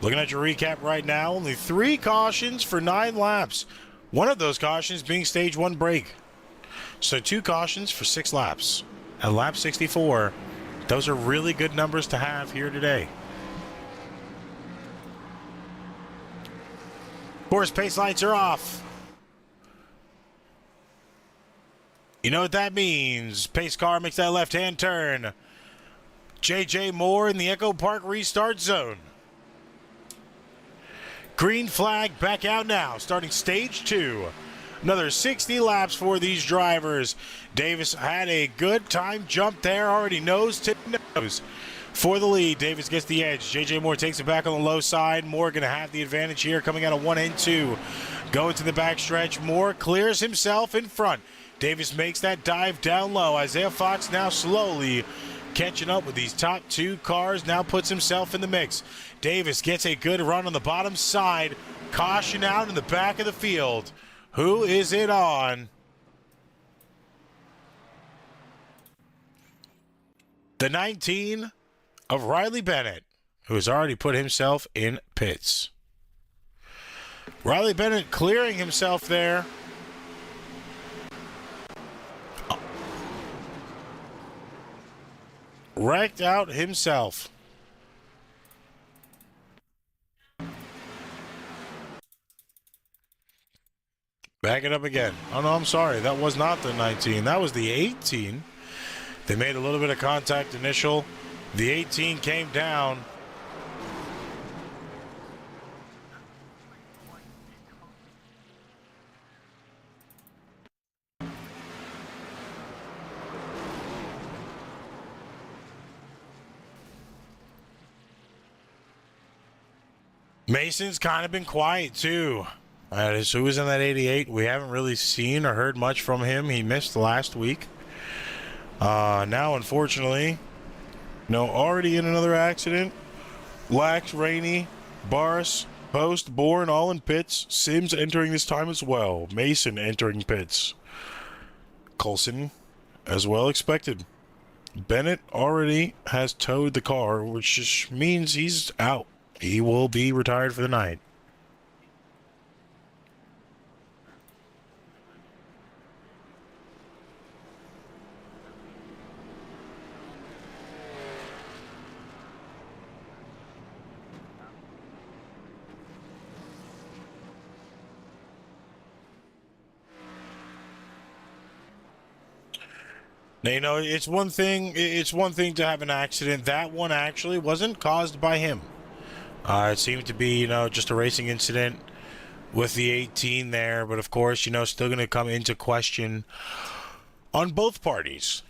Looking at your recap right now, only 3 cautions for 9 laps. One of those cautions being Stage 1 break. So 2 cautions for 6 laps. At lap 64, those are really good numbers to have here today. Of course, pace lights are off. You know what that means. Pace car makes that left-hand turn. JJ Moore in the Echo Park restart zone. Green flag back out now, starting Stage 2. Another 60 laps for these drivers. Davis had a good time jump there, already nose to nose for the lead. Davis gets the edge. JJ Moore takes it back on the low side. Moore going to have the advantage here coming out of 1 and 2. Going to the backstretch. Moore clears himself in front. Davis makes that dive down low. Isaiah Fox now slowly catching up with these top 2 cars. Now puts himself in the mix. Davis gets a good run on the bottom side. Caution out in the back of the field. Who is it on? The 19 of Riley Bennett, who has already put himself in pits. Riley Bennett clearing himself there. Wrecked out himself. Back it up again. Oh, no, I'm sorry. That was not the 19. That was the 18. They made a little bit of contact initial. The 18 came down. Mason's kind of been quiet, too. So who's in that 88? We haven't really seen or heard much from him. He missed last week. Now, unfortunately, already in another accident. Lax, Rainey, Boris, Post, Bourne, all in pits. Sims entering this time as well. Mason entering pits. Coulson, as well expected. Bennett already has towed the car, which just means he's out. He will be retired for the night. Now, it's one thing to have an accident. That one actually wasn't caused by him. It seemed to be, just a racing incident with the 18 there. But, of course, still going to come into question on both parties.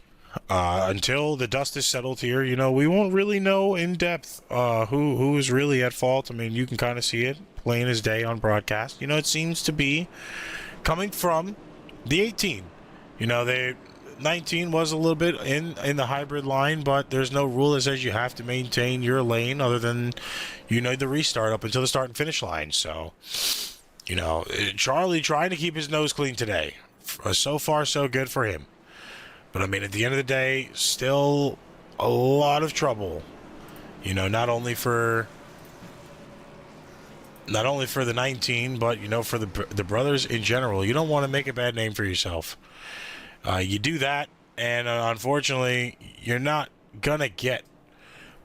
Until the dust is settled here, we won't really know in depth who is really at fault. I mean, you can kind of see it plain as day on broadcast. It seems to be coming from the 18. 19 was a little bit in the hybrid line, but there's no rule that says you have to maintain your lane other than, the restart up until the start and finish line. So, Charlie trying to keep his nose clean today. So far, so good for him. But, I mean, at the end of the day, still a lot of trouble. Not only for the 19, but, for the brothers in general. You don't want to make a bad name for yourself. You do that, and unfortunately, you're not going to get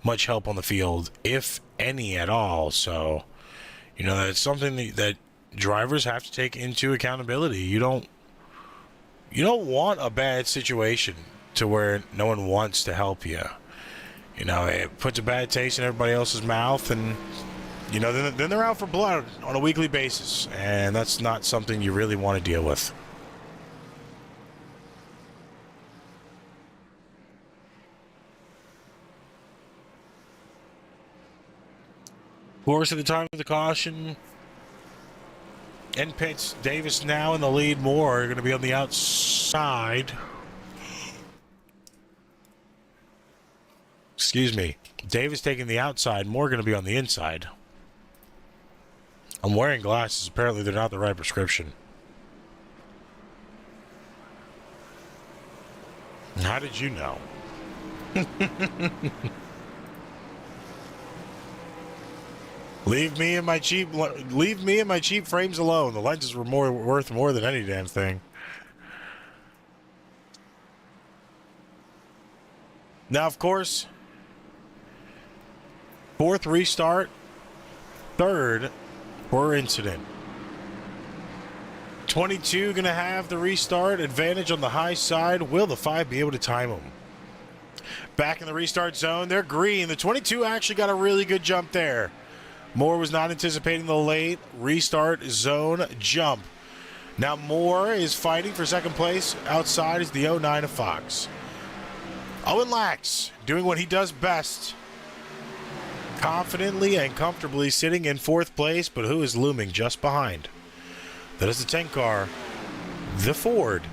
much help on the field, if any at all. So, that's something that drivers have to take into accountability. You don't want a bad situation to where no one wants to help you. It puts a bad taste in everybody else's mouth, and, then they're out for blood on a weekly basis, and that's not something you really want to deal with. Of course, at the time of the caution, in pits, Davis now in the lead. Moore are going to be on the outside. Excuse me. Davis taking the outside. Moore going to be on the inside. I'm wearing glasses. Apparently, they're not the right prescription. How did you know? Leave me and my cheap frames alone. The lenses were worth more than any damn thing. Now, of course, fourth restart, third for incident. 22 going to have the restart advantage on the high side. Will the 5 be able to time them? Back in the restart zone, they're green. The 22 actually got a really good jump there. Moore was not anticipating the late restart zone jump. Now Moore is fighting for second place. Outside is the 09 of Fox. Owen Lax doing what he does best. Confidently and comfortably sitting in fourth place, but who is looming just behind? That is the 10 car, the Ford.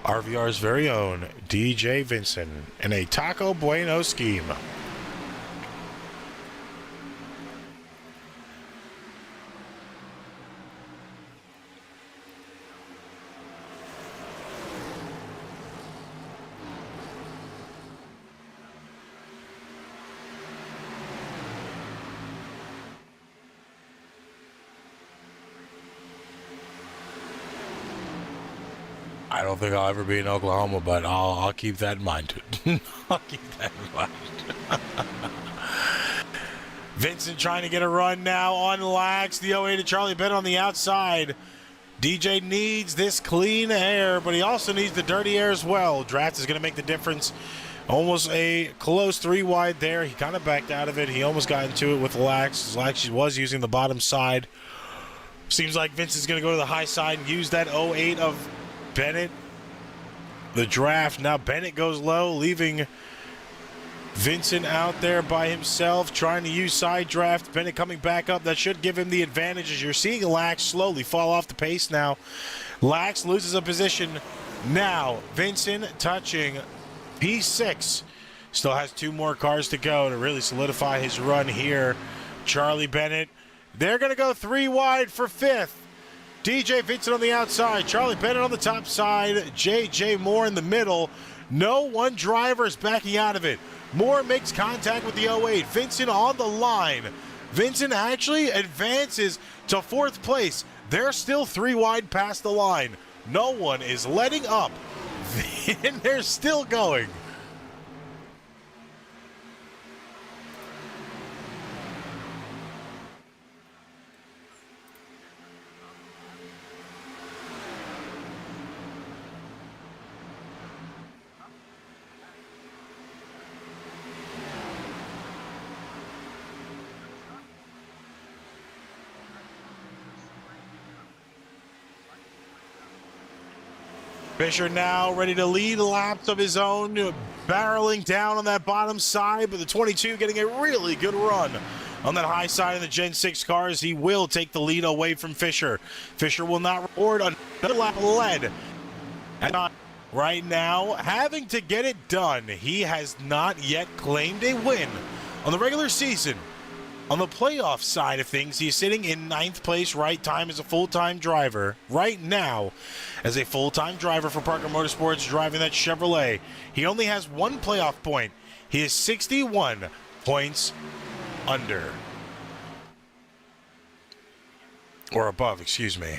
RVR's very own DJ Vincent in a Taco Bueno scheme. I don't think I'll ever be in Oklahoma, but I'll keep that in mind. I'll keep that in mind. Vincent trying to get a run now on Lax. The 08 to Charlie Bennett on the outside. DJ needs this clean air, but he also needs the dirty air as well. Draft is going to make the difference. Almost a close 3 wide there. He kind of backed out of it. He almost got into it with Lax. Lax was using the bottom side. Seems like Vince is going to go to the high side and use that 08 of Bennett. The draft. Now Bennett goes low, leaving Vincent out there by himself, trying to use side draft. Bennett coming back up. That should give him the advantage as you're seeing Lax slowly fall off the pace now. Lax loses a position. Now Vincent touching P6. Still has 2 more cars to go to really solidify his run here. Charlie Bennett. They're going to go 3 wide for 5th. DJ Vincent on the outside. Charlie Bennett on the top side. JJ Moore in the middle. No one driver is backing out of it. Moore makes contact with the 08. Vincent on the line. Vincent actually advances to 4th place. They're still 3 wide past the line. No one is letting up. And they're still going. Fisher now ready to lead laps of his own, barreling down on that bottom side, but the 22 getting a really good run on that high side of the Gen 6 cars. He will take the lead away from Fisher. Fisher will not record another lap led. And right now, having to get it done, he has not yet claimed a win on the regular season. On the playoff side of things, he's sitting in 9th place right time as a full-time driver. Right now, as a full-time driver for Parker Motorsports, driving that Chevrolet. He only has 1 playoff point. He is 61 points under. Or above, excuse me.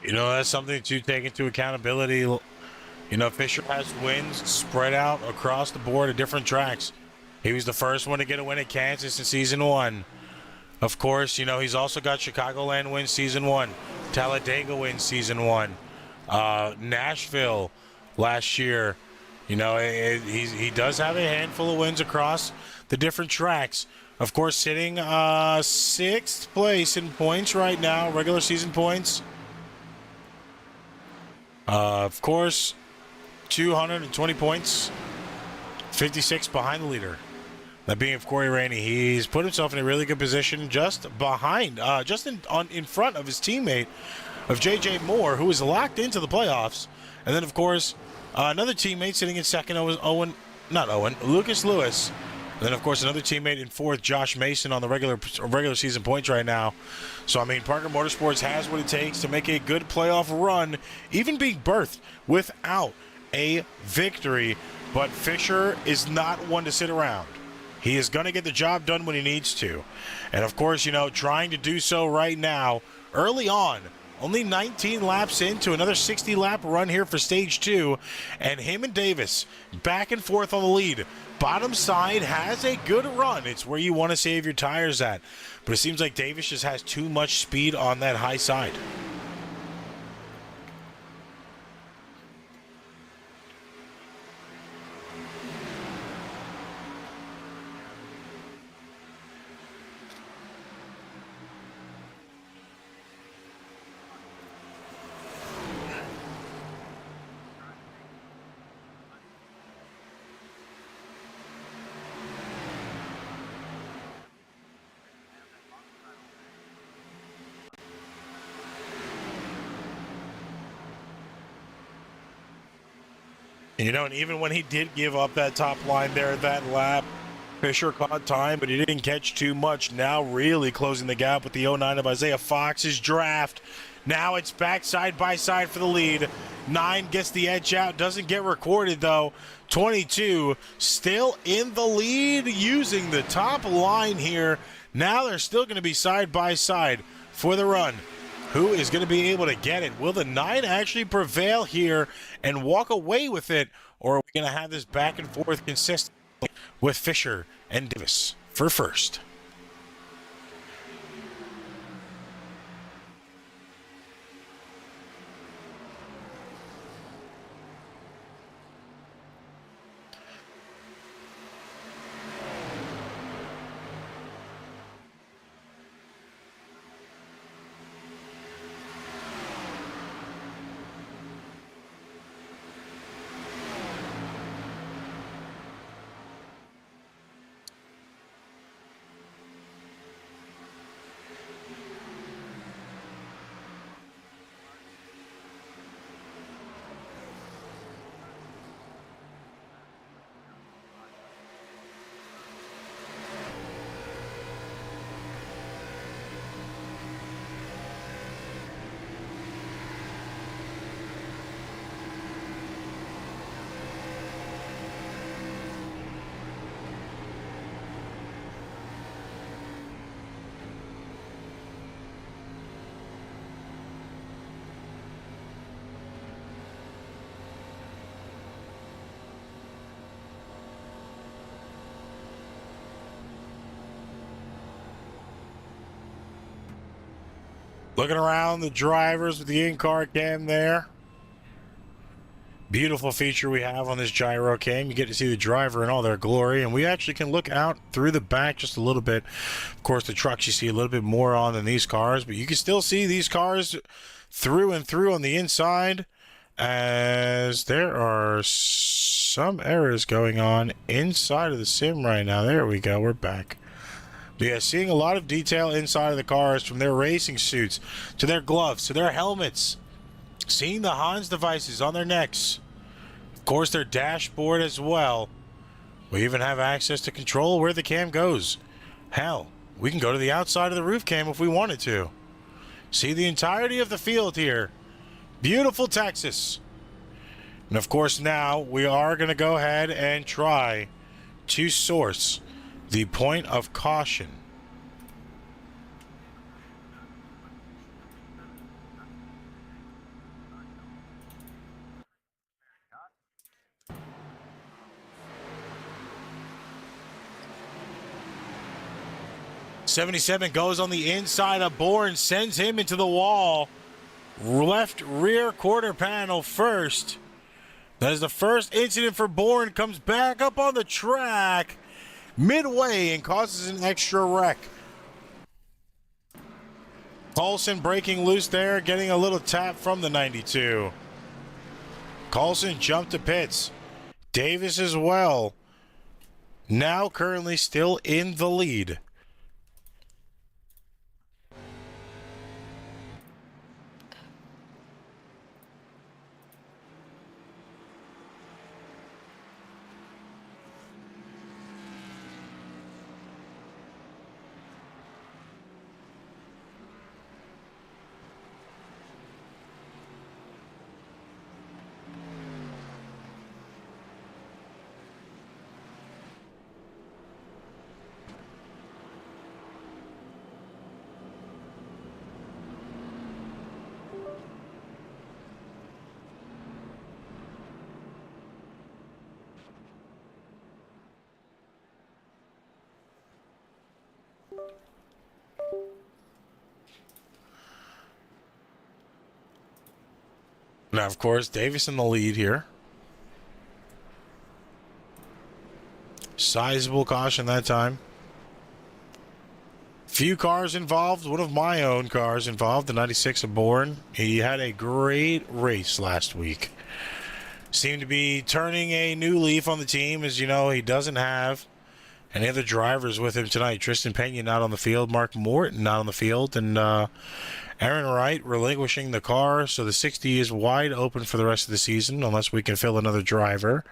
You know, that's something to take into accountability. You know, Fisher has wins spread out across the board at different tracks. He was the first one to get a win at Kansas in Season 1. Of course, you know, he's also got Chicagoland win Season 1. Talladega win Season 1. Nashville last year. You know, he does have a handful of wins across the different tracks. Of course, sitting 6th place in points right now, regular season points. Of course, 220 points, 56 behind the leader. That being of Corey Rainey. He's put himself in a really good position just behind, in front of his teammate of JJ Moore, who is locked into the playoffs. And then, of course, another teammate sitting in second, Lucas Lewis. And then, of course, another teammate in 4th, Josh Mason, on the regular season points right now. So, I mean, Parker Motorsports has what it takes to make a good playoff run, even being birthed without a victory. But Fisher is not one to sit around. He is going to get the job done when he needs to. And, of course, you know, trying to do so right now, early on, only 19 laps into another 60-lap run here for Stage 2. And him and Davis back and forth on the lead. Bottom side has a good run. It's where you want to save your tires at. But it seems like Davis just has too much speed on that high side. You know, and even when he did give up that top line there at that lap, Fisher caught time, but he didn't catch too much. Now really closing the gap with the 09 of Isaiah Fox's draft. Now it's back side by side for the lead. 9 gets the edge out, doesn't get recorded though. 22 still in the lead using the top line here. Now they're still going to be side by side for the run. Who is going to be able to get it? Will the 9 actually prevail here and walk away with it? Or are we going to have this back and forth consistently with Fisher and Davis for first? Looking around the drivers with the in-car cam there. Beautiful feature we have on this gyro cam. You get to see the driver in all their glory, and we actually can look out through the back just a little bit. Of course, the trucks you see a little bit more on than these cars, but you can still see these cars through and through on the inside, as there are some errors going on inside of the sim right now. There we go. We're back. But yeah, seeing a lot of detail inside of the cars, from their racing suits to their gloves to their helmets. Seeing the Hans devices on their necks. Of course, their dashboard as well. We even have access to control where the cam goes. Hell, we can go to the outside of the roof cam if we wanted to. See the entirety of the field here. Beautiful Texas. And of course, now we are going to go ahead and try to source the point of caution. '77 goes on the inside of Bourne, sends him into the wall. Left rear quarter panel first. That is the first incident for Bourne. Comes back up on the track midway and causes an extra wreck. Coulson breaking loose there, getting a little tap from the 92. Coulson jumped to pits. Davis as well. Now currently still in the lead. Now, of course, Davis in the lead here. Sizable caution that time. Few cars involved. One of my own cars involved, the 96 of Bourne. He had a great race last week. Seemed to be turning a new leaf on the team, as you know, he doesn't have any other drivers with him tonight. Tristan Pena not on the field. Mark Morton not on the field. And Aaron Wright relinquishing the car. So the 60 is wide open for the rest of the season, unless we can fill another driver.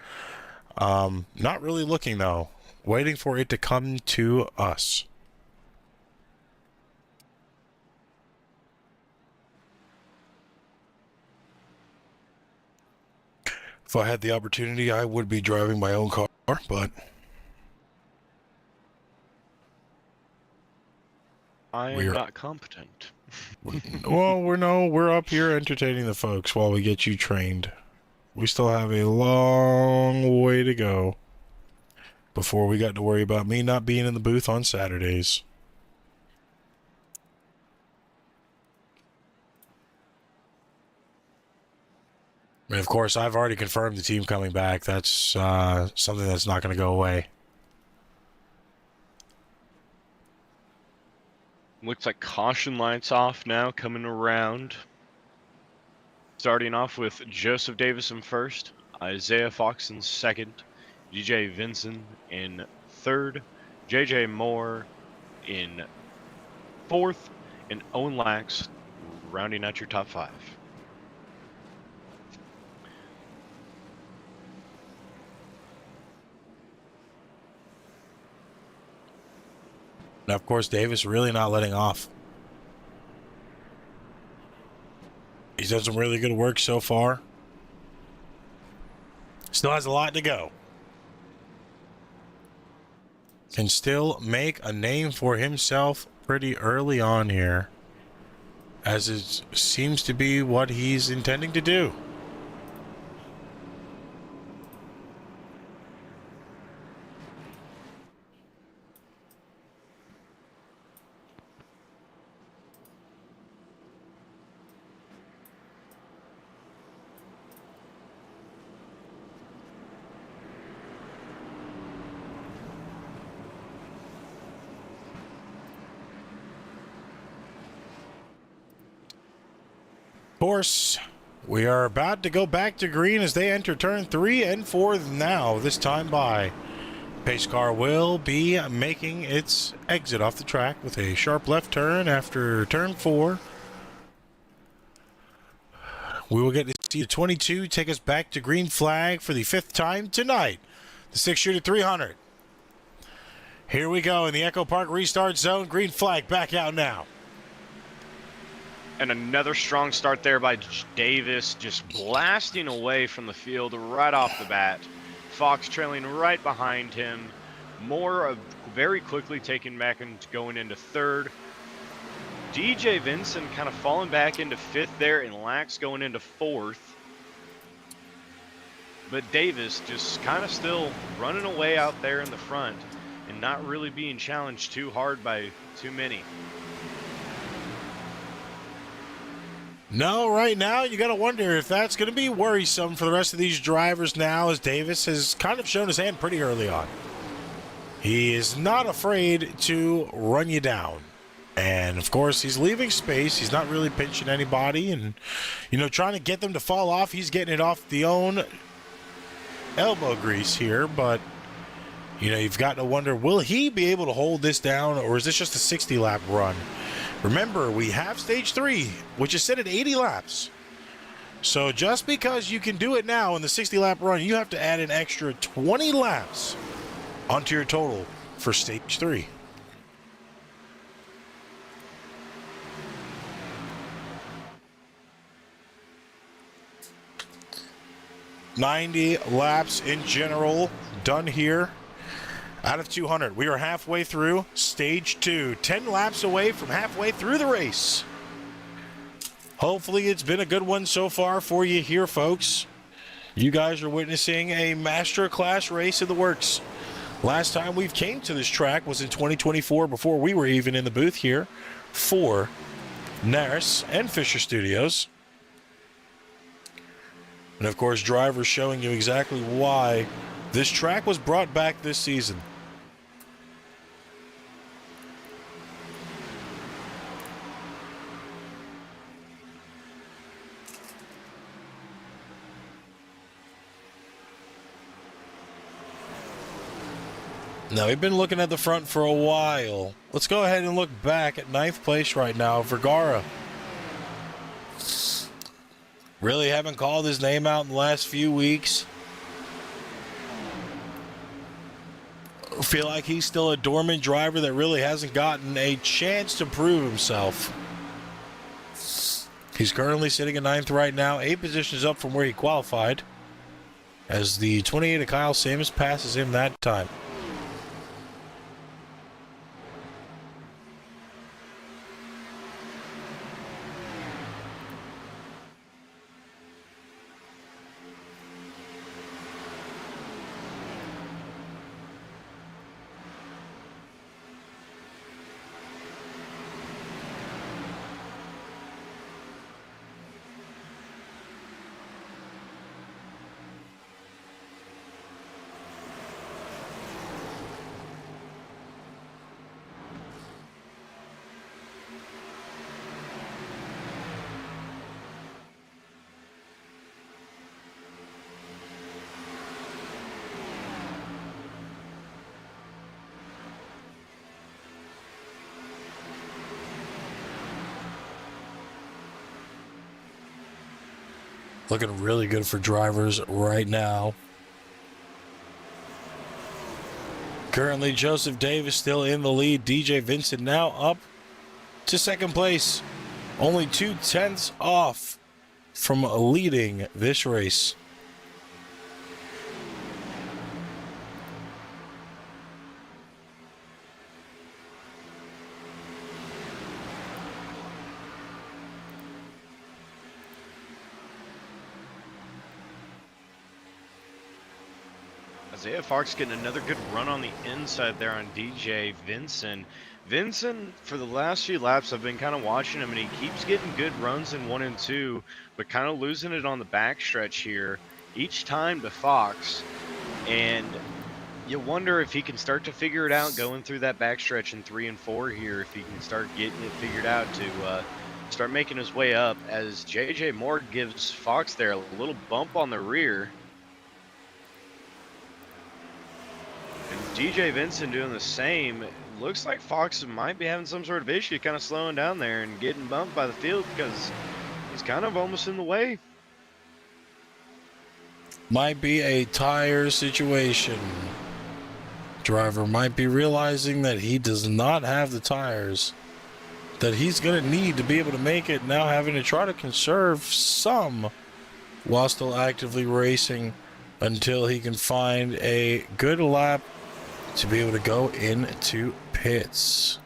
Not really looking, though. waiting for it to come to us. If I had the opportunity, I would be driving my own car, but I am We're- not competent. well, we're up here entertaining the folks while we get you trained. We still have a long way to go before we got to worry about me not being in the booth on Saturdays. And of course, I've already confirmed the team coming back. That's something that's not going to go away. Looks like caution lights off now, coming around. Starting off with Joseph Davis in first, Isaiah Fox in second, DJ Vinson in third, JJ Moore in fourth, and Owen Lax rounding out your top five. Now, of course, Davis really not letting off. He's done some really good work so far. Still has a lot to go. Can still make a name for himself pretty early on here, as it seems to be what he's intending to do. Course, we are about to go back to green as they enter turn 3 and 4 now, this time by. Pace car will be making its exit off the track with a sharp left turn after turn 4. We will get to see the 22 take us back to green flag for the 5th time tonight. The 6-shooter 300. Here we go in the Echo Park restart zone. Green flag back out now. And another strong start there by Davis, just blasting away from the field right off the bat. Fox trailing right behind him. Moore very quickly taken back and going into third. DJ Vinson kind of falling back into 5th there, and Lax going into 4th. But Davis just kind of still running away out there in the front and not really being challenged too hard by too many. No, right now you got to wonder if that's going to be worrisome for the rest of these drivers now, as Davis has kind of shown his hand pretty early on. He is not afraid to run you down. And, of course, he's leaving space. He's not really pinching anybody and, trying to get them to fall off. He's getting it off the own elbow grease here, but, you've got to wonder, will he be able to hold this down, or is this just a 60-lap run? Remember, we have stage 3, which is set at 80 laps. So just because you can do it now in the 60-lap run, you have to add an extra 20 laps onto your total for stage 3. $90 laps in general done here. Out of 200, we are halfway through stage 2. 10 laps away from halfway through the race. Hopefully it's been a good one so far for you here, folks. You guys are witnessing a masterclass race in the works. Last time we've came to this track was in 2024, before we were even in the booth here for Naras and Fisher Studios. And of course, drivers showing you exactly why this track was brought back this season. Now, we've been looking at the front for a while. Let's go ahead and look back at 9th place right now, Vergara. Really haven't called his name out in the last few weeks. feel like he's still a dormant driver that really hasn't gotten a chance to prove himself. He's currently sitting in 9th right now, 8 positions up from where he qualified, as the 28 of Kyle Sims passes him that time. Looking really good for drivers right now. Currently, Joseph Davis still in the lead. DJ Vincent now up to 2nd place. Only 0.2 off from leading this race. Isaiah Fox getting another good run on the inside there on DJ Vincent. Vincent, for the last few laps, I've been kind of watching him, and he keeps getting good runs in 1 and 2, but kind of losing it on the backstretch here each time to Fox. And you wonder if he can start to figure it out going through that backstretch in 3 and 4 here, if he can start getting it figured out to start making his way up, as JJ Moore gives Fox there a little bump on the rear. DJ Vincent doing the same. It looks like Fox might be having some sort of issue kind of slowing down there and getting bumped by the field because he's kind of almost in the way. Might be a tire situation. Driver might be realizing that he does not have the tires that he's going to need to be able to make it, now having to try to conserve some while still actively racing until he can find a good lap to be able to go into pits.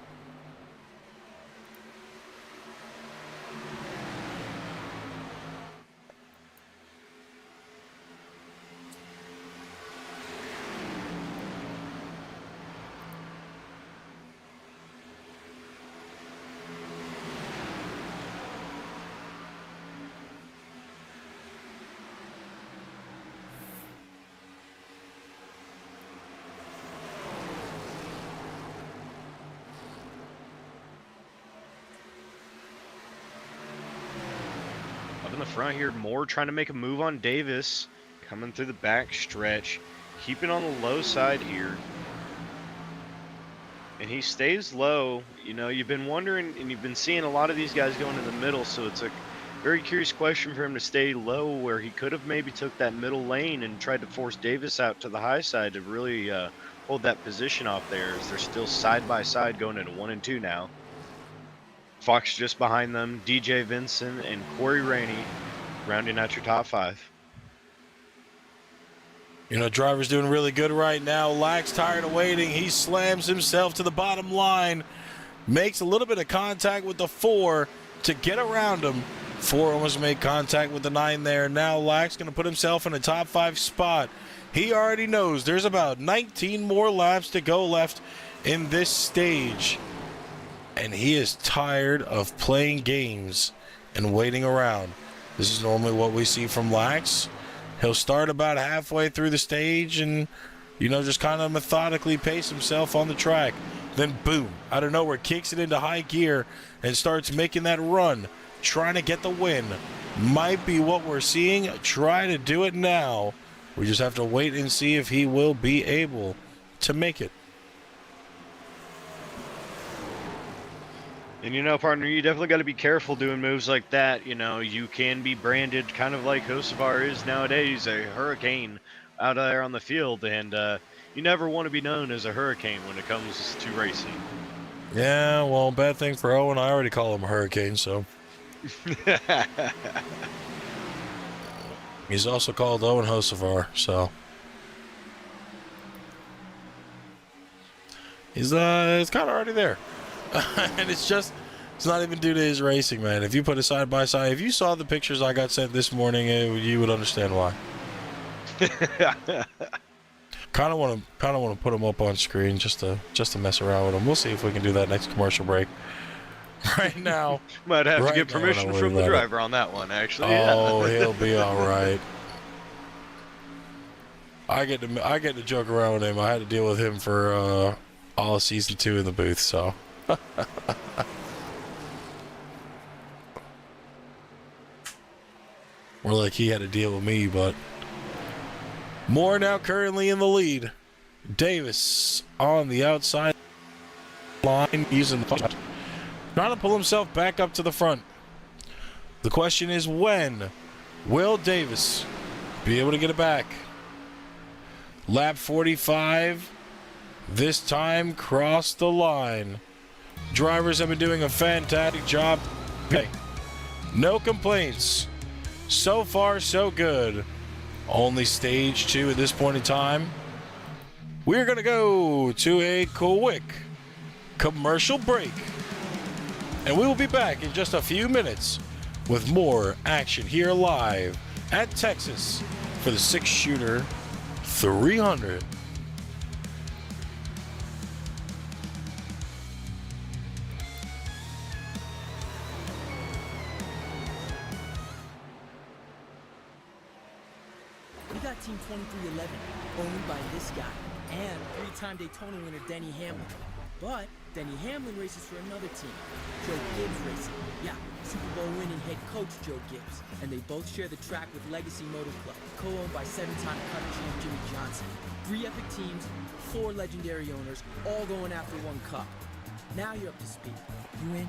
In the front here, Moore trying to make a move on Davis, coming through the back stretch, keeping on the low side here, and he stays low. You know, you've been wondering, and you've been seeing a lot of these guys going in the middle, so it's a very curious question for him to stay low, where he could have maybe took that middle lane and tried to force Davis out to the high side to really hold that position off there, as they're still side by side going into 1 and 2 now. Fox just behind them, DJ Vincent and Corey Rainey rounding out your top 5. You know, driver's doing really good right now. Lack's tired of waiting. He slams himself to the bottom line, makes a little bit of contact with the 4 to get around him. 4 almost made contact with the 9 there. Now Lack's going to put himself in a top 5 spot. He already knows there's about 19 more laps to go left in this stage. And he is tired of playing games and waiting around. This is normally what we see from Lax. He'll start about halfway through the stage and, you know, just kind of methodically pace himself on the track. Then boom, out of nowhere, kicks it into high gear and starts making that run, trying to get the win. Might be what we're seeing. Try to do it now. We just have to wait and see if he will be able to make it. And you know, partner, you definitely got to be careful doing moves like that. You know, you can be branded kind of like Hocevar is nowadays, a hurricane out there on the field, and you never want to be known as a hurricane when it comes to racing. Yeah, well, bad thing for Owen. I already call him a hurricane, so. He's also called Owen Hocevar, so. He's it's kind of already there. And it's not even due to his racing, man. If you put it side by side, if you saw the pictures I got sent this morning, you would understand why. Kind of want to put them up on screen just to mess around with them. We'll see if we can do that next commercial break. Right now, might have to get permission from the driver on that one. Actually, oh, he'll be all right. I get to joke around with him. I had to deal with him for all of season 2 in the booth, so. More like he had to deal with me, but. Moore now currently in the lead. Davis on the outside line using the trying to pull himself back up to the front. The question is, when will Davis be able to get it back? Lap 45. This time crossed the line. Drivers have been doing a fantastic job. Hey, no complaints. So far, so good. Only stage 2 at this point in time. We're going to go to a quick commercial break. And we will be back in just a few minutes with more action here live at Texas for the 6-shooter 300. We got Team 2311, owned by this guy, and 3-time Daytona winner Denny Hamlin. But Denny Hamlin races for another team, Joe Gibbs Racing. Yeah, Super Bowl winning head coach Joe Gibbs. And they both share the track with Legacy Motor Club, co-owned by 7-time Cup champ Jimmy Johnson. 3 epic teams, 4 legendary owners, all going after 1 cup. Now you're up to speed. You in?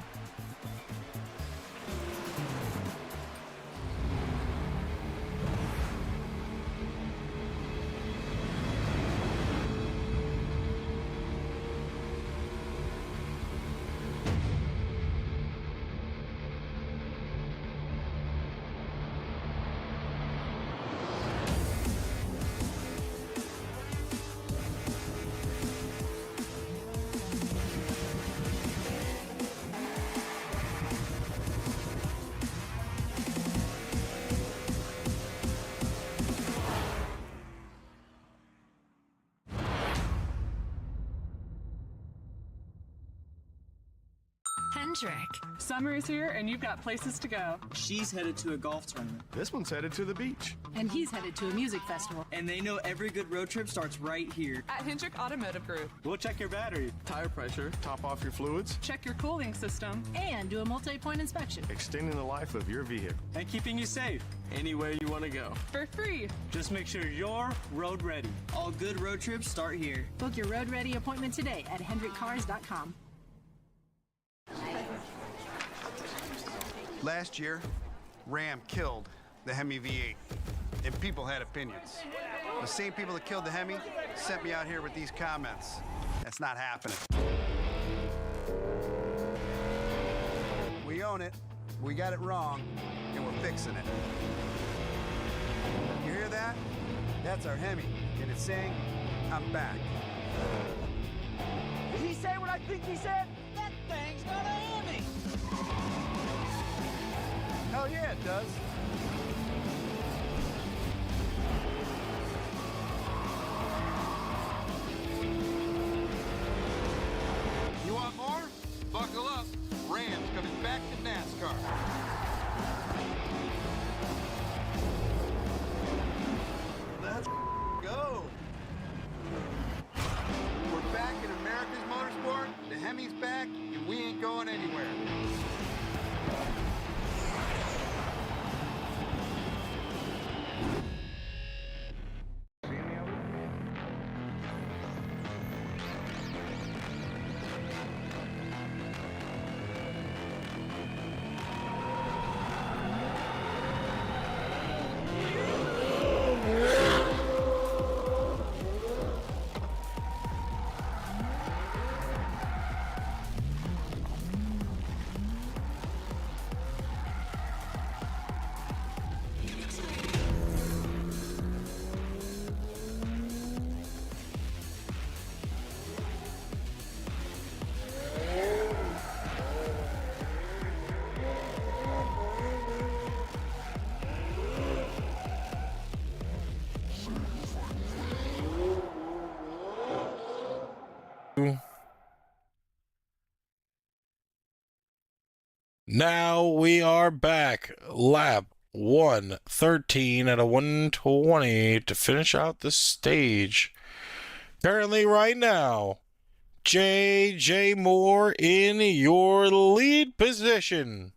Hendrick. Summer is here and you've got places to go. She's headed to a golf tournament. This one's headed to the beach. And he's headed to a music festival. And they know every good road trip starts right here. At Hendrick Automotive Group. We'll check your battery, tire pressure, top off your fluids, Check your cooling system. And do a multi-point inspection. extending the life of your vehicle. And keeping you safe anywhere you want to go. For free. Just make sure you're road ready. All good road trips start here. Book your road ready appointment today at hendrickcars.com. Last year, Ram killed the Hemi V8, and people had opinions. The same people that killed the Hemi sent me out here with these comments. That's not happening. We own it, we got it wrong, and we're fixing it. You hear that? That's our Hemi, and it's saying, I'm back. Did he say what I think he said? That thing's got a Hemi! Hell yeah, it does. You want more? Buckle up. Ram's coming back to NASCAR. Let's go. We're back in America's motorsport. The Hemi's back, and we ain't going anywhere. Now we are back. Lap 113 at a 120 to finish out the stage. Currently, right now, J.J. Moore in your lead position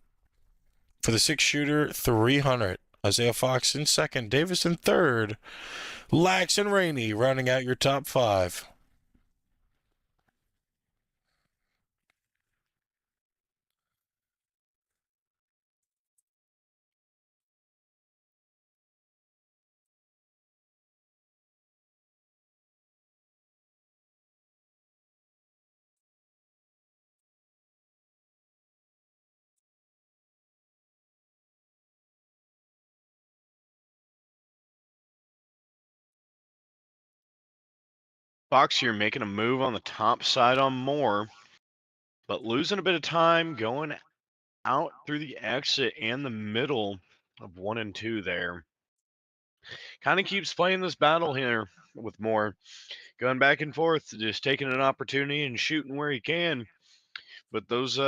for the 6-shooter 300. Isaiah Fox in second. Davis in third. Lax and Rainey rounding out your top 5. Fox here making a move on the top side on Moore, but losing a bit of time going out through the exit and the middle of 1 and 2 there. Kind of keeps playing this battle here with Moore, going back and forth, just taking an opportunity and shooting where he can. But those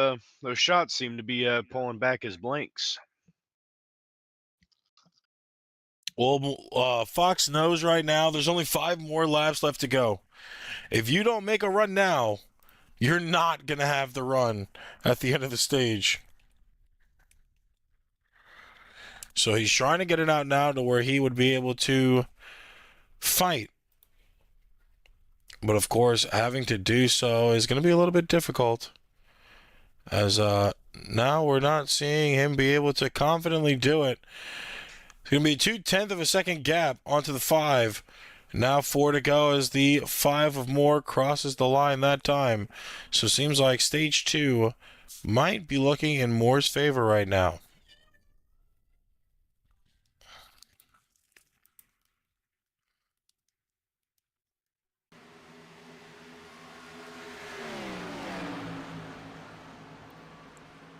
shots seem to be pulling back his blanks. Well, Fox knows right now there's only 5 more laps left to go. If you don't make a run now, you're not going to have the run at the end of the stage. So he's trying to get it out now to where he would be able to fight. But of course, having to do so is going to be a little bit difficult. As now we're not seeing him be able to confidently do it. It's going to be 0.2 of a second gap onto the 5. Now 4 to go as the 5 of Moore crosses the line that time. So it seems like stage 2 might be looking in Moore's favor right now.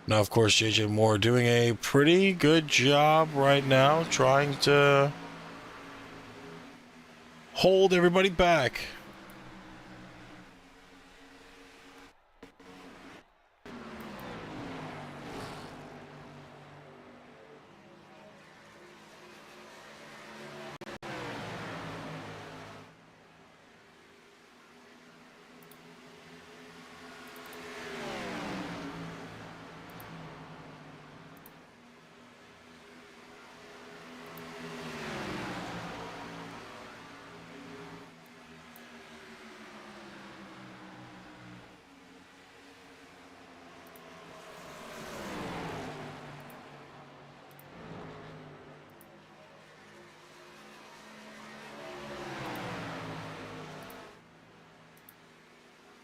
Now, of course, J.J. Moore doing a pretty good job right now trying to hold everybody back.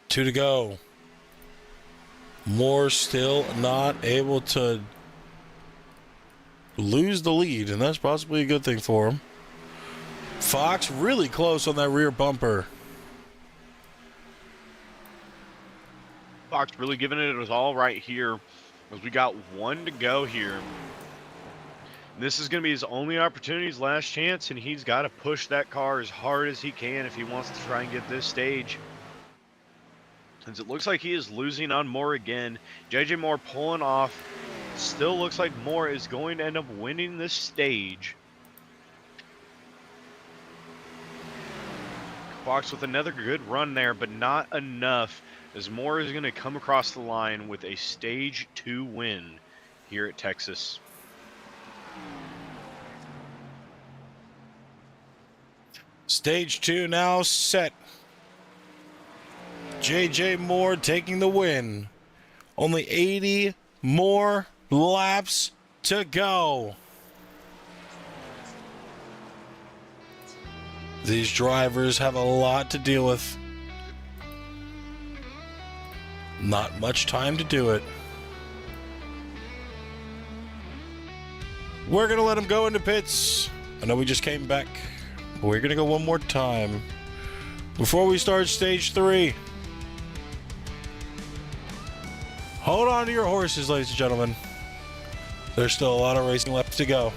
Two to go. Moore still not able to lose the lead, and that's possibly a good thing for him. Fox really close on that rear bumper. Fox really giving it his all right here as we got 1 to go here. And this is going to be his only opportunity, his last chance, and he's got to push that car as hard as he can if he wants to try and get this stage. Since it looks like he is losing on Moore again, J.J. Moore pulling off. Still looks like Moore is going to end up winning this stage. Fox with another good run there, but not enough, as Moore is going to come across the line with a stage 2 win here at Texas. Stage 2 now set. J.J. Moore taking the win. Only 80 more laps to go. These drivers have a lot to deal with. Not much time to do it. We're going to let them go into pits. I know we just came back, but we're going to go one more time before we start stage 3. Hold on to your horses, ladies and gentlemen. There's still a lot of racing left to go.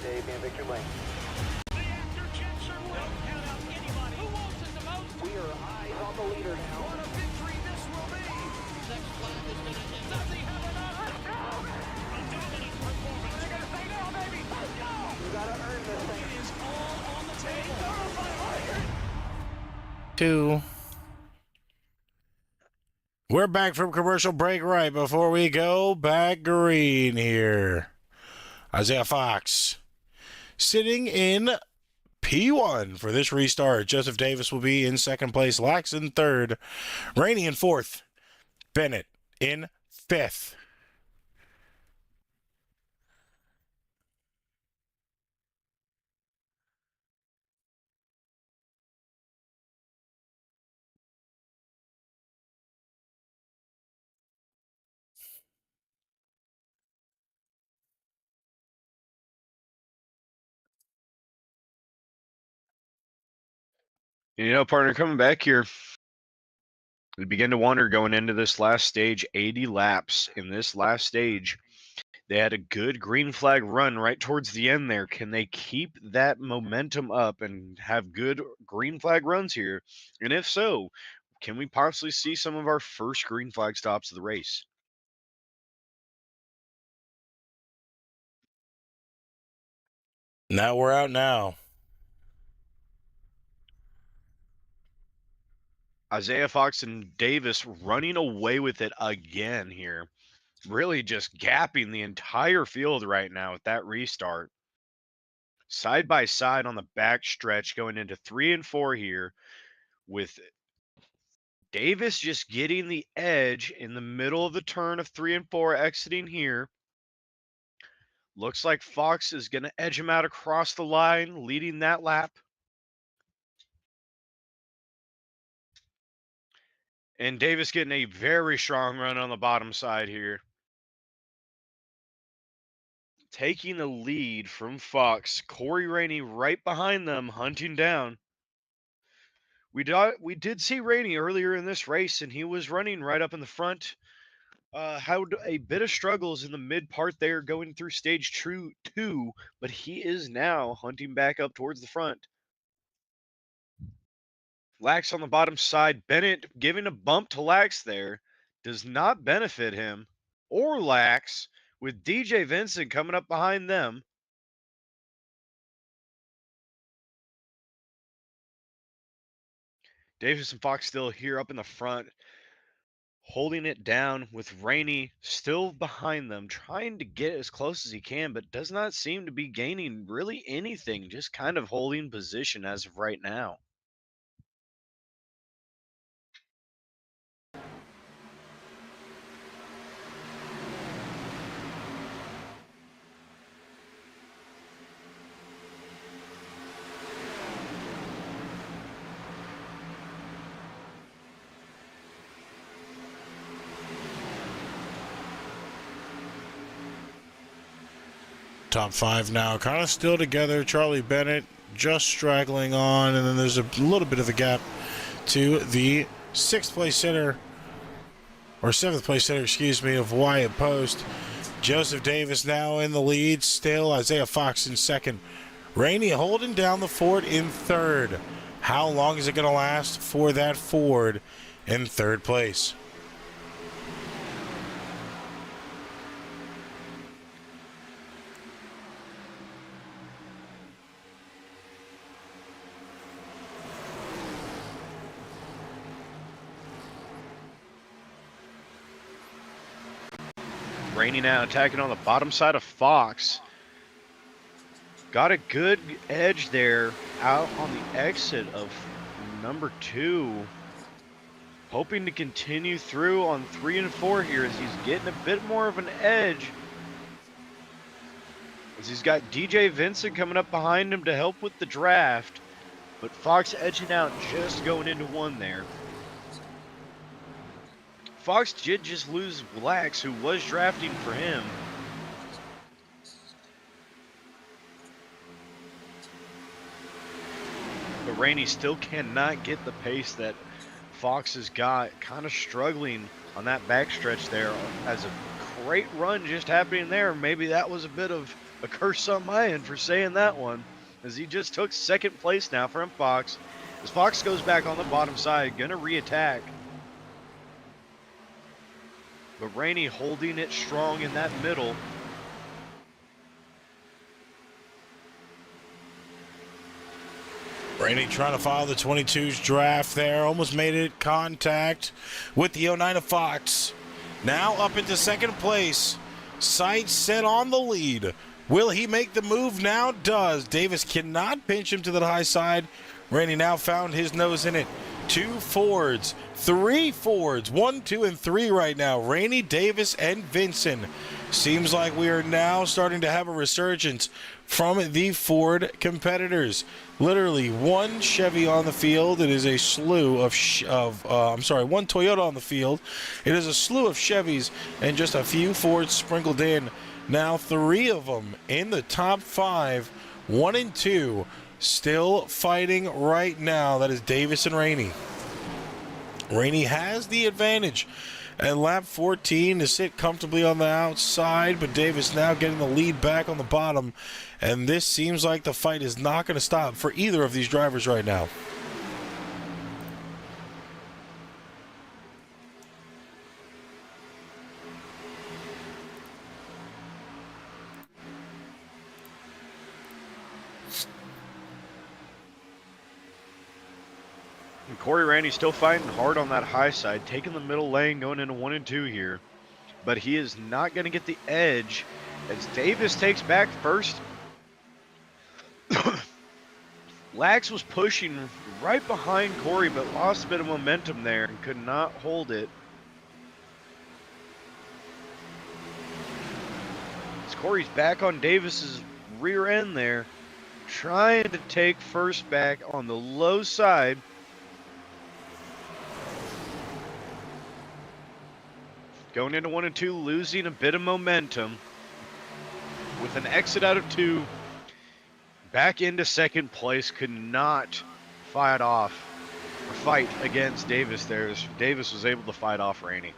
Stay in victory lane. We are eyes on the leader now. What a victory this will be! Next flag is going to hit. Does he have enough? Let's go! A dominant performance. They're going to say no, baby. Let's go! You got to earn this thing. It is all on the table. Two. We're back from commercial break right before we go back green here. Isaiah Fox sitting in P1 for this restart. Joseph Davis will be in second place. Lax in third. Rainey in fourth. Bennett in fifth. You know, partner, coming back here, we begin to wonder going into this last stage, 80 laps in this last stage. They had a good green flag run right towards the end there. Can they keep that momentum up and have good green flag runs here? And if so, can we possibly see some of our first green flag stops of the race? Now we're out now. Isaiah Fox and Davis running away with it again here. Really just gapping the entire field right now with that restart. Side by side on the back stretch going into 3 and 4 here, with Davis just getting the edge in the middle of the turn of 3 and 4, exiting here. Looks like Fox is going to edge him out across the line, leading that lap. And Davis getting a very strong run on the bottom side here. Taking the lead from Fox. Corey Rainey right behind them, hunting down. We did see Rainey earlier in this race, and he was running right up in the front. Had a bit of struggles in the mid part there going through stage 2, but he is now hunting back up towards the front. Lax on the bottom side. Bennett giving a bump to Lax there. Does not benefit him or Lax, with DJ Vincent coming up behind them. Davis and Fox still here up in the front, holding it down, with Rainey still behind them, trying to get as close as he can, but does not seem to be gaining really anything, just kind of holding position as of right now. Top five now, kind of still together. Charlie Bennett just straggling on, and then there's a little bit of a gap to the seventh place hitter, excuse me, of Wyatt Post. Joseph Davis now in the lead, still Isaiah Fox in second. Rainey holding down the Ford in third. How long is it going to last for that Ford in third place? Rainey now attacking on the bottom side of Fox. Got a good edge there out on the exit of number 2. Hoping to continue through on 3 and 4 here as he's getting a bit more of an edge. As he's got DJ Vincent coming up behind him to help with the draft. But Fox edging out, just going into 1 there. Fox did just lose Lax, who was drafting for him. But Rainey still cannot get the pace that Fox has got. Kind of struggling on that backstretch there, as a great run just happening there. Maybe that was a bit of a curse on my end for saying that one, as he just took second place now from Fox. As Fox goes back on the bottom side, gonna re-attack. But Rainey holding it strong in that middle. Rainey trying to follow the 22's draft there. Almost made it contact with the 09 of Fox. Now up into second place. Sights set on the lead. Will he make the move now? Does. Davis cannot pinch him to the high side. Rainey now found his nose in it. 2 Fords, 3 Fords, 1, 2, and 3 right now. Rainey, Davis, and Vincent. Seems like we are now starting to have a resurgence from the Ford competitors. Literally one Chevy on the field. It is a slew of, one Toyota on the field. It is a slew of Chevys and just a few Fords sprinkled in. Now 3 of them in the top 5, 1 and 2. Still fighting right now. That is Davis and Rainey. Rainey has the advantage at lap 14 to sit comfortably on the outside, but Davis now getting the lead back on the bottom, and this seems like the fight is not going to stop for either of these drivers right now. And Corey Rainey still fighting hard on that high side, taking the middle lane, going into 1 and 2 here. But he is not going to get the edge as Davis takes back first. Lax was pushing right behind Corey, but lost a bit of momentum there and could not hold it. As Corey's back on Davis's rear end there, trying to take first back on the low side. Going into 1 and 2, losing a bit of momentum. With an exit out of 2, back into second place, could not fight against Davis there. Davis was able to fight off Rainey.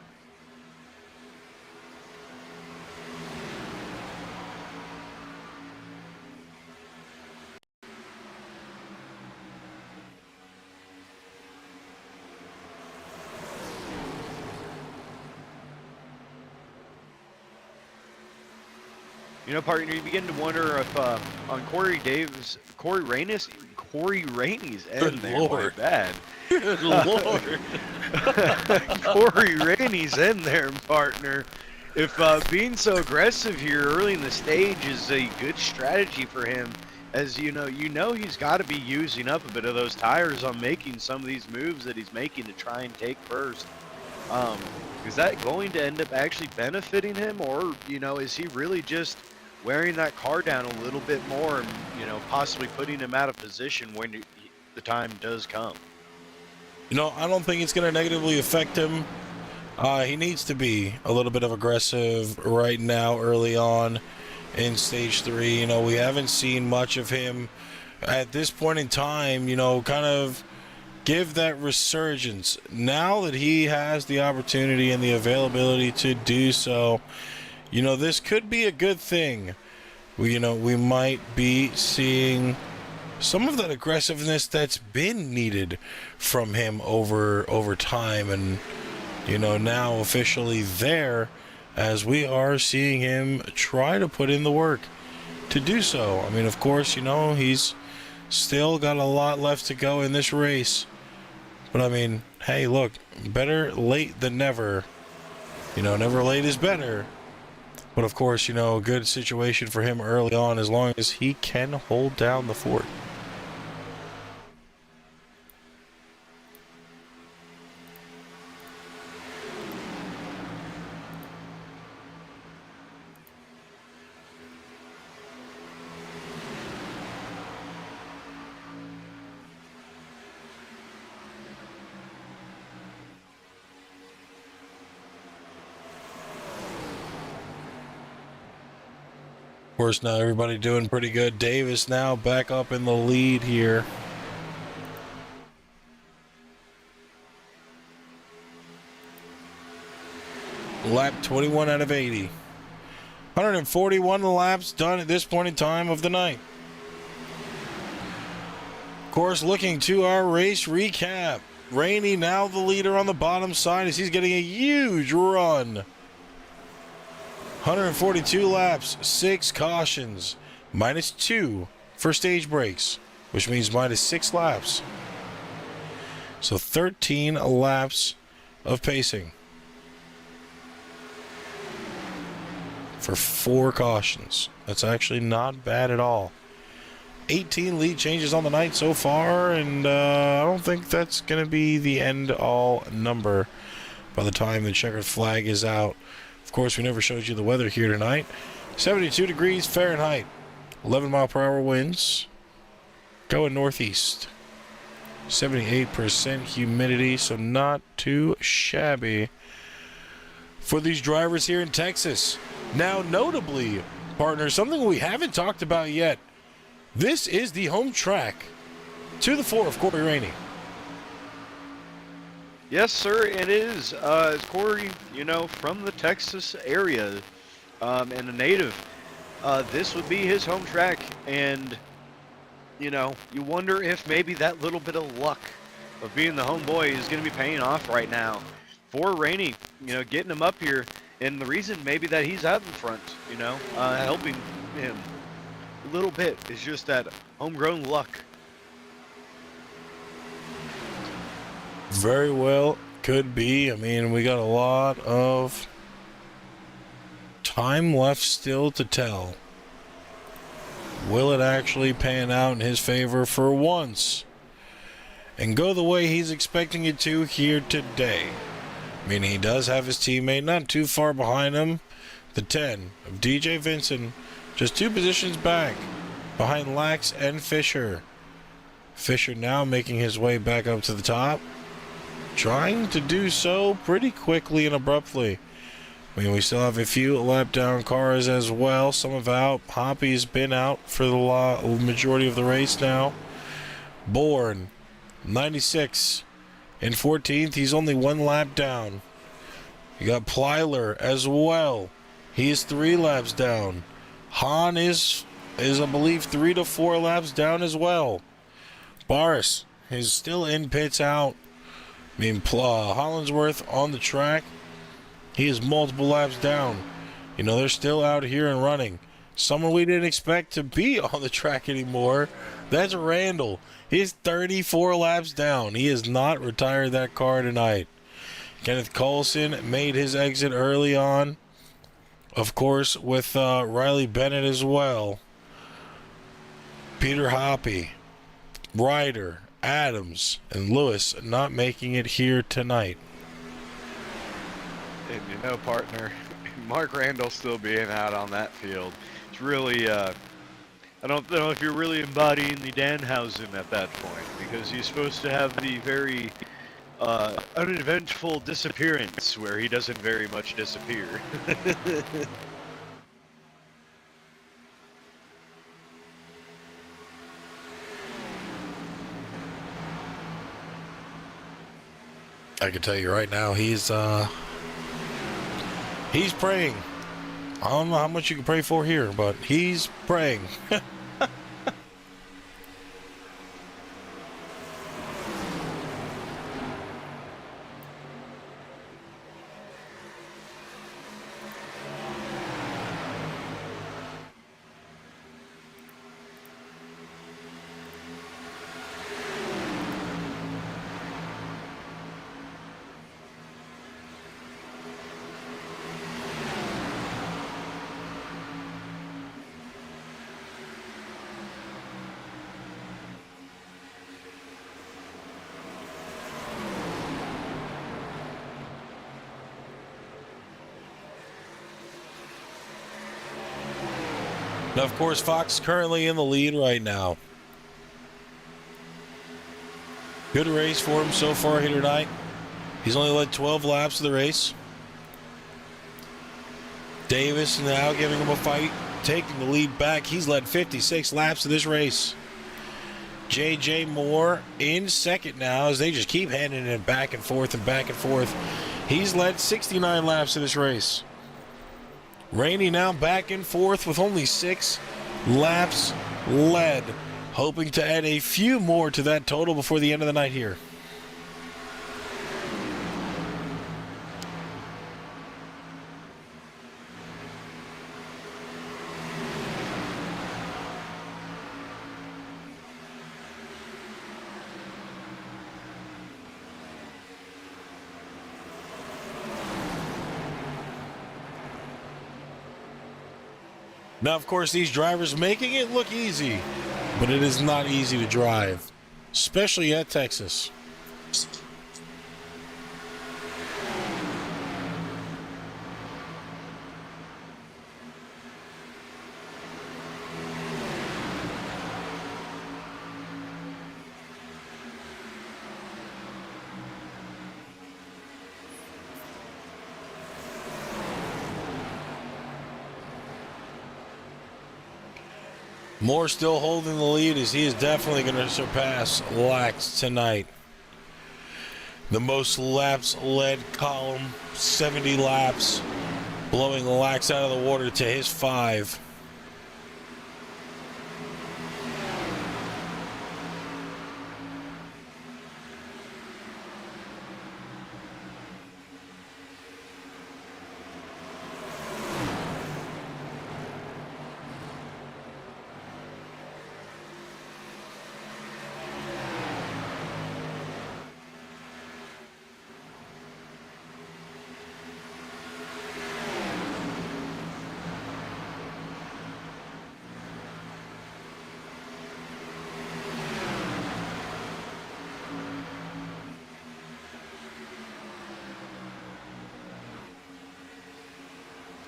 You know, partner, you begin to wonder if on Corey Rainey's end Good there, Lord. my bad. Good Lord. Corey Rainey's end there, partner. If being so aggressive here early in the stage is a good strategy for him, as you know he's got to be using up a bit of those tires on making some of these moves that he's making to try and take first. Is that going to end up actually benefiting him, or is he really just wearing that car down a little bit more and possibly putting him out of position when the time does come? I don't think it's going to negatively affect him. He needs to be a little bit of aggressive right now early on in stage 3. We haven't seen much of him at this point in time, kind of give that resurgence. Now that he has the opportunity and the availability to do so, this could be a good thing. We might be seeing some of that aggressiveness that's been needed from him over time, and now officially there, as we are seeing him try to put in the work to do so. I mean, of course, he's still got a lot left to go in this race, but I mean, hey, look, better late than never. Never late is better. But of course, a good situation for him early on, as long as he can hold down the fort. Of course, now everybody doing pretty good. Davis now back up in the lead here. Lap 21 out of 80. 141 laps done at this point in time of the night. Of course, looking to our race recap. Rainey now the leader on the bottom side as he's getting a huge run. 142 laps, 6 cautions, -2 for stage breaks, which means -6 laps. So 13 laps of pacing for 4 cautions. That's actually not bad at all. 18 lead changes on the night so far, and I don't think that's going to be the end-all number by the time the checkered flag is out. Of course, we never showed you the weather here tonight. 72 degrees Fahrenheit, 11-mile-per-hour winds, going northeast. 78% humidity, so not too shabby for these drivers here in Texas. Now, notably, partner, something we haven't talked about yet. This is the home track to the 4 of Corey Rainey. Yes, sir, it is. Corey, from the Texas area and a native, this would be his home track. And, you wonder if maybe that little bit of luck of being the homeboy is going to be paying off right now for Rainey, getting him up here. And the reason maybe that he's out in front, helping him a little bit is just that homegrown luck. Very well could be. I mean, we got a lot of time left still to tell. Will it actually pan out in his favor for once and go the way he's expecting it to here today? I mean, he does have his teammate not too far behind him, the 10 of DJ Vincent, just 2 positions back behind Lax and Fisher. Fisher now making his way back up to the top, trying to do so pretty quickly and abruptly. I mean, we still have a few lap down cars as well. Some have out. Hoppy's been out for the majority of the race now. Bourne, 96 in 14th. He's only 1 lap down. You got Plyler as well. He is 3 laps down. Hahn is I believe 3 to 4 laps down as well. Boris is still in pits out. I mean, Hollinsworth on the track. He is multiple laps down. They're still out here and running. Someone we didn't expect to be on the track anymore. That's Randall. He's 34 laps down. He has not retired that car tonight. Kenneth Coulson made his exit early on. Of course, with Riley Bennett as well. Peter Hoppy, Ryder, Adams, and Lewis not making it here tonight. And partner, Mark Randall still being out on that field. It's really, I don't know if you're really embodying the Danhausen at that point, because he's supposed to have the very uneventful disappearance where he doesn't very much disappear. I can tell you right now, he's praying. I don't know how much you can pray for here, but he's praying. Now, of course, Fox currently in the lead right now. Good race for him so far here tonight. He's only led 12 laps of the race. Davis now giving him a fight, taking the lead back. He's led 56 laps of this race. J.J. Moore in second now as they just keep handing it back and forth and back and forth. He's led 69 laps of this race. Rainey now back and forth with only 6 laps led. Hoping to add a few more to that total before the end of the night here. Now, of course, these drivers making it look easy, but it is not easy to drive, especially at Texas. Moore still holding the lead as he is definitely going to surpass Lax tonight. The most laps led column, 70 laps, blowing Lax out of the water to his 5.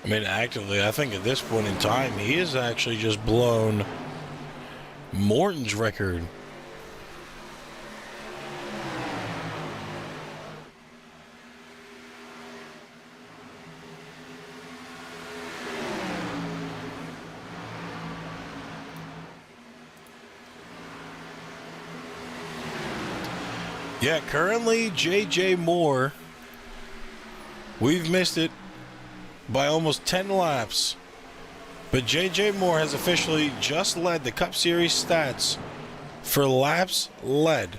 I mean, actively, I think at this point in time, he has actually just blown Morton's record. Yeah, currently, J.J. Moore, we've missed it by almost 10 laps. But J.J. Moore has officially just led the Cup Series stats for laps led.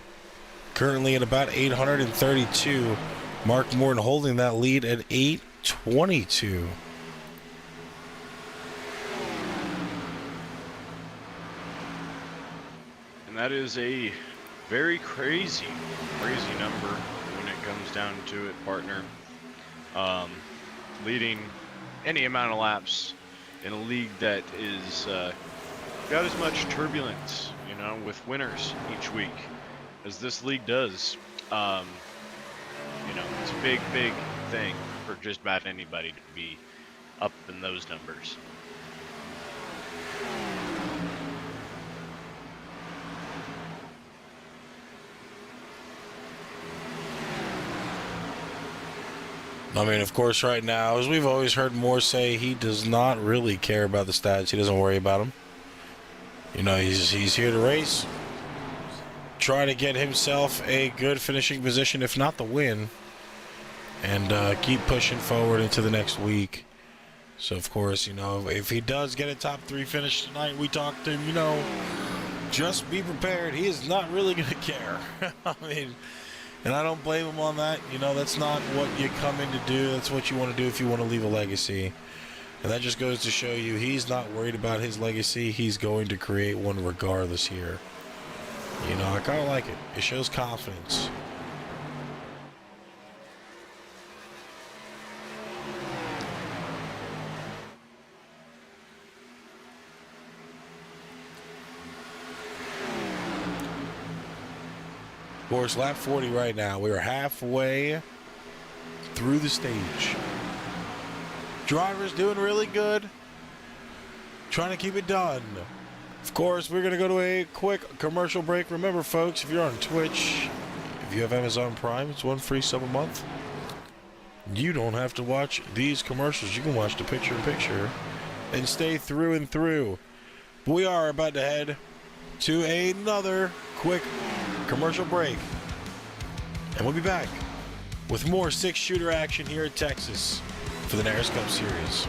Currently at about 832. Mark Morton holding that lead at 822. And that is a very crazy number when it comes down to it, partner. Leading any amount of laps in a league that is got as much turbulence, you know, with winners each week as this league does. You know, it's a big thing for just about anybody to be up in those numbers. I mean, of course, right now, as we've always heard Moore say, he does not really care about the stats. He doesn't worry about them. You know, he's here to race, try to get himself a good finishing position, if not the win, and keep pushing forward into the next week. So, of course, you know, if he does get a top 3 finish tonight, we talked to him, you know, just be prepared. He is not really going to care. I mean, and I don't blame him on that. You know, that's not what you come in to do. That's what you want to do if you want to leave a legacy. And that just goes to show you he's not worried about his legacy. He's going to create one regardless here. You know, I kind of like it. It shows confidence. Of course, lap 40 right now. We are halfway through the stage. Drivers doing really good. Trying to keep it done. Of course, we're going to go to a quick commercial break. Remember, folks, if you're on Twitch, if you have Amazon Prime, it's 1 free sub a month. You don't have to watch these commercials. You can watch the picture-in-picture and stay through and through. But we are about to head to another quick commercial break. And we'll be back with more 6-shooter action here at Texas for the Naras Cup Series.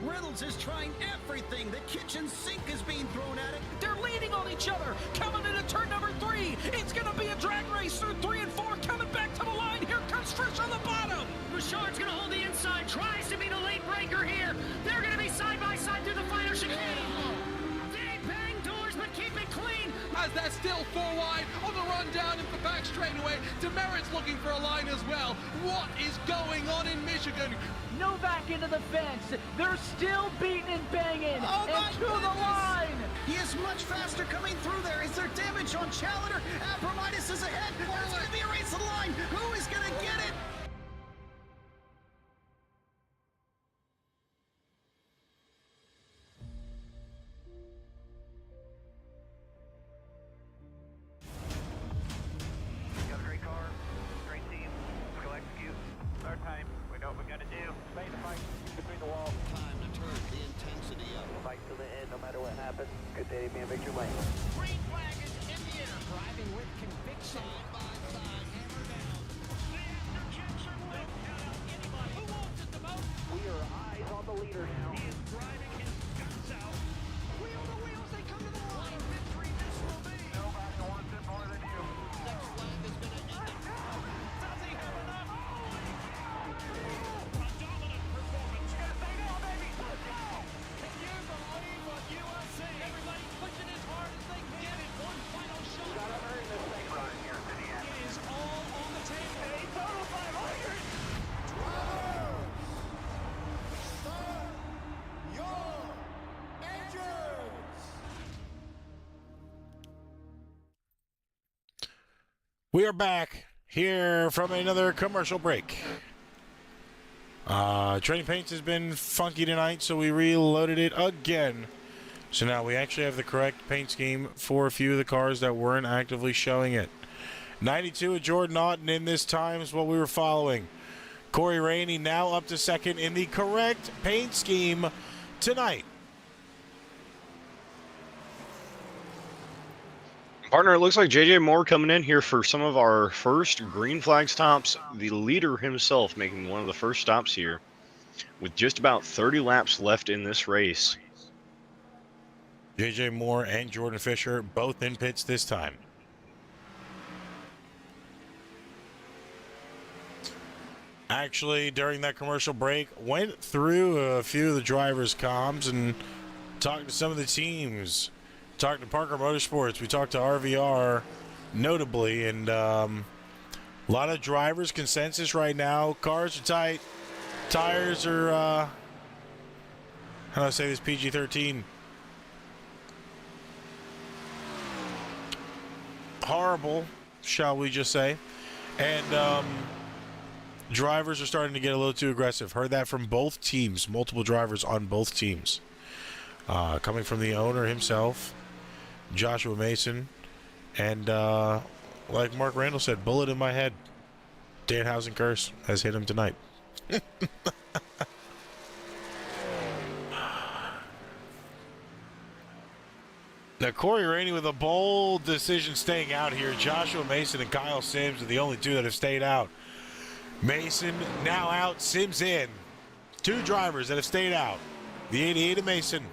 Reynolds is trying everything. The kitchen sink is being thrown at it. They're leaning on each other. Coming into turn number 3. It's going to be a drag race through 3 and 4. Coming back to the line. Here comes Frisch on the bottom. Richard's going to hold the inside. Tries to be the late breaker here. They're going to be side by side through the final chicane. They bang doors, but keep it clean. As they're still 4 wide on the run down into the back straightaway. Demerit's looking for a line as well. What is going on in Michigan? Novak into the fence. They're still beating and banging. And to the line. He is much faster coming through there. Is there damage on Challenger? Abramitis is ahead. There's going to be a race to the line. Who is going to get it? You have a great car, great team. Go execute. Start time. We know what we got to do. Stay in the fight between the walls. Time to turn the intensity up. Fight to the end, no matter what happens. Good day to be in victory lane. Green flag is in the air. Driving with conviction. Side by side, hammer down. The after-Jensen will count out anybody. Who wants it the most? We are eyes on the leader now. He is driving his guts out. Wheel to wheels, they come to the line. Victory this will be. Nobody wants it more than you. Next flag is going to end it. Does he have enough? A dominant performance. You're gonna say no, baby. Let's go. Can you believe what you are seeing? Everybody pushing as hard as they can. Get it. One final shot. Gotta earn this thing right here to the end. It is all on the table. A total 500. We are back here from another commercial break. Training paints has been funky tonight, so we reloaded it again. So now we actually have the correct paint scheme for a few of the cars that weren't actively showing it. 92 of Jordan Naughton in this time is what we were following. Corey Rainey now up to second in the correct paint scheme tonight. Partner, it looks like JJ Moore coming in here for some of our first green flag stops. The leader himself making one of the first stops here with just about 30 laps left in this race. JJ Moore and Jordan Fisher both in pits this time. Actually, during that commercial break, went through a few of the drivers' comms and talked to some of the teams. Talked to Parker Motorsports. We talked to RVR, notably, and a lot of drivers' consensus right now. Cars are tight. Tires are, how do I say this, PG-13. Horrible, shall we just say. And drivers are starting to get a little too aggressive. Heard that from both teams, multiple drivers on both teams. Coming from the owner himself, Joshua Mason, and like Mark Randall said, bullet in my head. Danhausen curse has hit him tonight. Now, Corey Rainey with a bold decision staying out here. Joshua Mason and Kyle Sims are the only two that have stayed out. Mason now out, Sims in. Two drivers that have stayed out. The 88 of Mason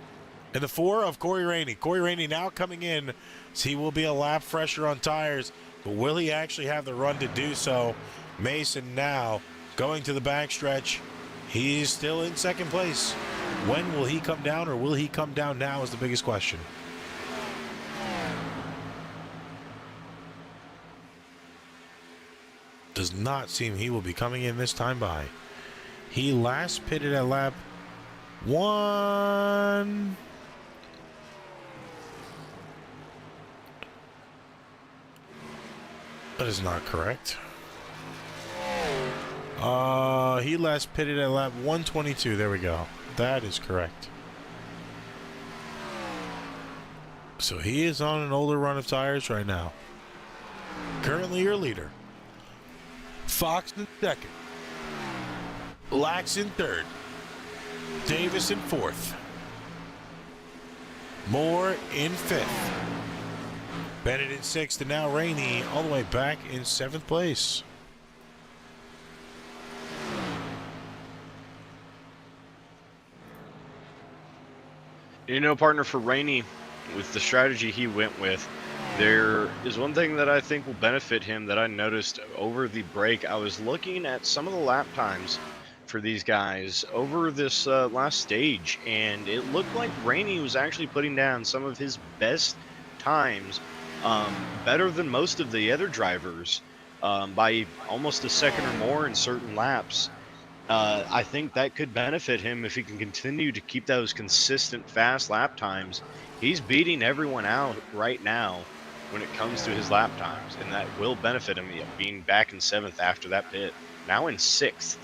and the 4 of Corey Rainey. Corey Rainey now coming in. So he will be a lap fresher on tires, but will he actually have the run to do so? Mason now going to the backstretch. He's still in second place. When will he come down, or will he come down now is the biggest question. Does not seem he will be coming in this time by. He last pitted at lap 1. That is not correct. He last pitted at lap 122. There we go. That is correct. So he is on an older run of tires right now. Currently your leader. Fox in second. Lax in third. Davis in fourth. Moore in fifth. Bennett in sixth, and now Rainey all the way back in seventh place. You know, partner, for Rainey, with the strategy he went with, there is one thing that I think will benefit him that I noticed over the break. I was looking at some of the lap times for these guys over this last stage, and it looked like Rainey was actually putting down some of his best times, better than most of the other drivers, by almost a second or more in certain laps. I think that could benefit him if he can continue to keep those consistent fast lap times. He's beating everyone out right now when it comes to his lap times, and that will benefit him, being back in 7th after that pit. Now in 6th.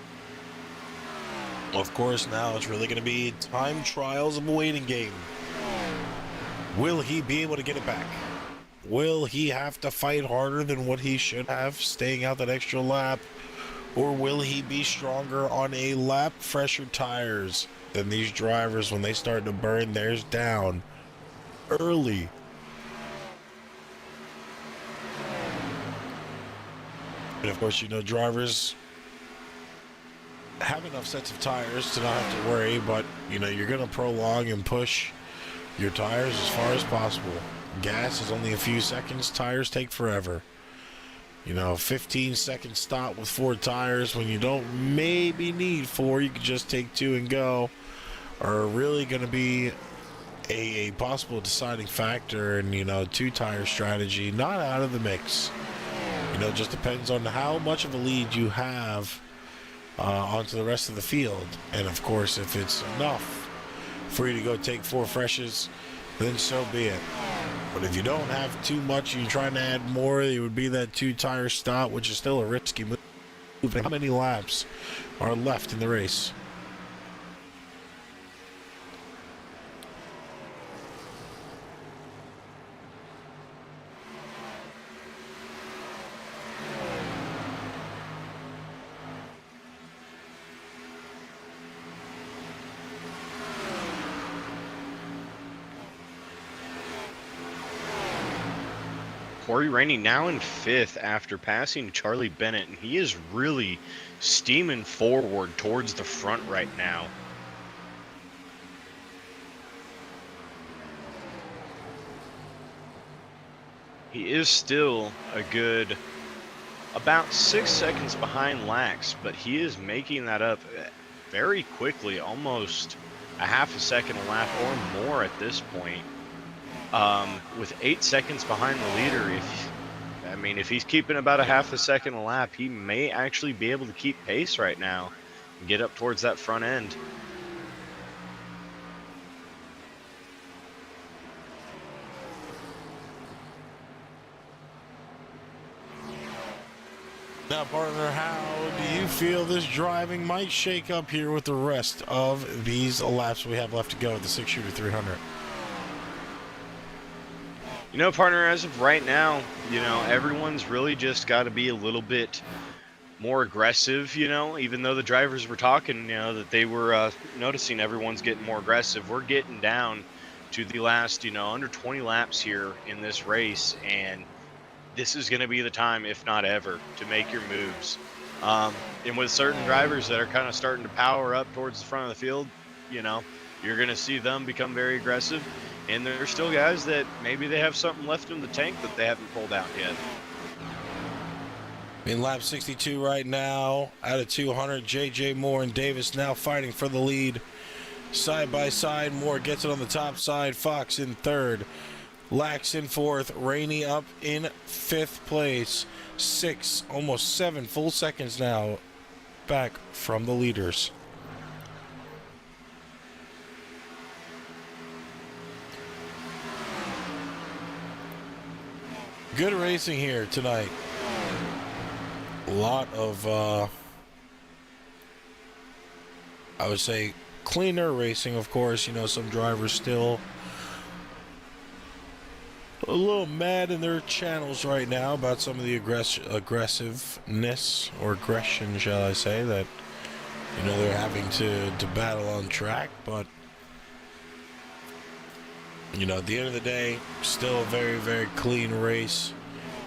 Of course, now it's really going to be time trials of a waiting game. Will he be able to get it back? Will he have to fight harder than what he should have, staying out that extra lap? Or will he be stronger on a lap fresher tires than these drivers when they start to burn theirs down early? And of course, you know, drivers have enough sets of tires to not have to worry, but you know, you're going to prolong and push your tires as far as possible. Gas is only a few seconds, tires take forever. You know, 15-second stop with 4 tires when you don't maybe need 4, you can just take 2 and go, are really going to be a possible deciding factor. And, you know, 2-tire strategy, not out of the mix. You know, it just depends on how much of a lead you have onto the rest of the field. And, of course, if it's enough for you to go take 4 freshes, then so be it. But if you don't have too much and you're trying to add more, it would be that 2-tire stop, which is still a risky move. How many laps are left in the race? Corey Rainey now in 5th after passing Charlie Bennett, and he is really steaming forward towards the front right now. He is still a good about 6 seconds behind Lax, but he is making that up very quickly, almost a half a second a lap or more at this point. With 8 seconds behind the leader, if he's keeping about a half a second a lap, he may actually be able to keep pace right now and get up towards that front end. Now, partner, how do you feel this driving might shake up here with the rest of these laps we have left to go at the 6-shooter 300? You know, partner, as of right now, you know, everyone's really just got to be a little bit more aggressive, you know, even though the drivers were talking, you know, that they were noticing everyone's getting more aggressive. We're getting down to the last, you know, under 20 laps here in this race, and this is going to be the time, if not ever, to make your moves. And with certain drivers that are kind of starting to power up towards the front of the field, you know, you're going to see them become very aggressive. And there's still guys that maybe they have something left in the tank that they haven't pulled out yet. In lap 62 right now, out of 200, J.J. Moore and Davis now fighting for the lead. Side by side, Moore gets it on the top side, Fox in 3rd. Lax in 4th, Rainey up in 5th place. 6, almost 7 full seconds now back from the leaders. Good racing here tonight. A lot of, I would say, cleaner racing, of course. You know, some drivers still a little mad in their channels right now about some of the aggressiveness, or aggression, shall I say, that, you know, they're having to battle on track. But, you know, at the end of the day, still a very, very clean race.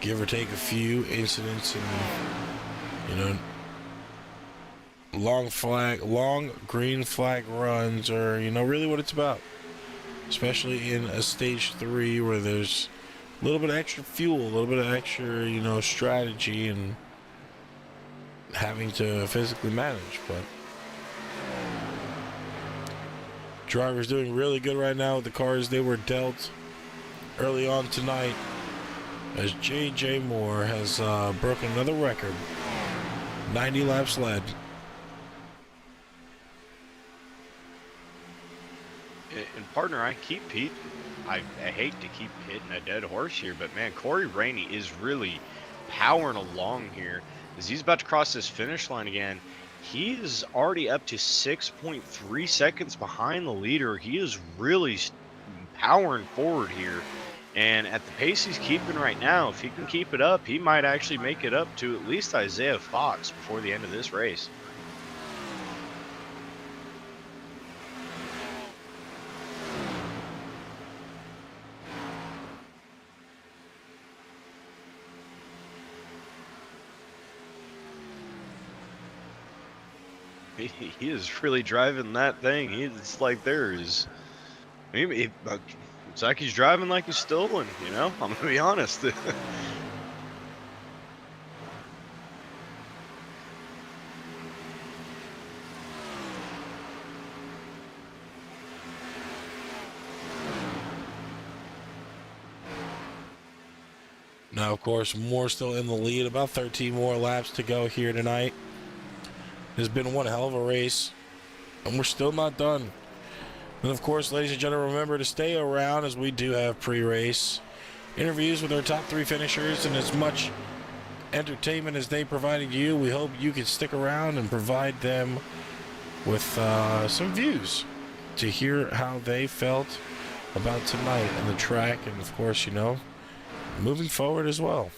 Give or take a few incidents and, you know, long green flag runs are, you know, really what it's about. especially in a stage 3 where there's a little bit of extra fuel, a little bit of extra, strategy and having to physically manage. But drivers doing really good right now with the cars they were dealt early on tonight, as J.J. Moore has broken another record, 90 laps led. And partner, I hate to keep hitting a dead horse here, but man, Corey Rainey is really powering along here as he's about to cross this finish line again. He is already up to 6.3 seconds behind the leader. He is really powering forward here. And at the pace he's keeping right now, if he can keep it up, he might actually make it up to at least Isaiah Fox before the end of this race. He is really driving that thing. It's like it's like he's driving like he's stolen, I'm going to be honest. Now, of course, Moore still in the lead. About 13 more laps to go here tonight. It's been one hell of a race, and we're still not done. And of course, ladies and gentlemen, remember to stay around as we do have pre-race interviews with our top 3 finishers, and as much entertainment as they provided you, we hope you can stick around and provide them with some views to hear how they felt about tonight and the track, and of course, moving forward as well.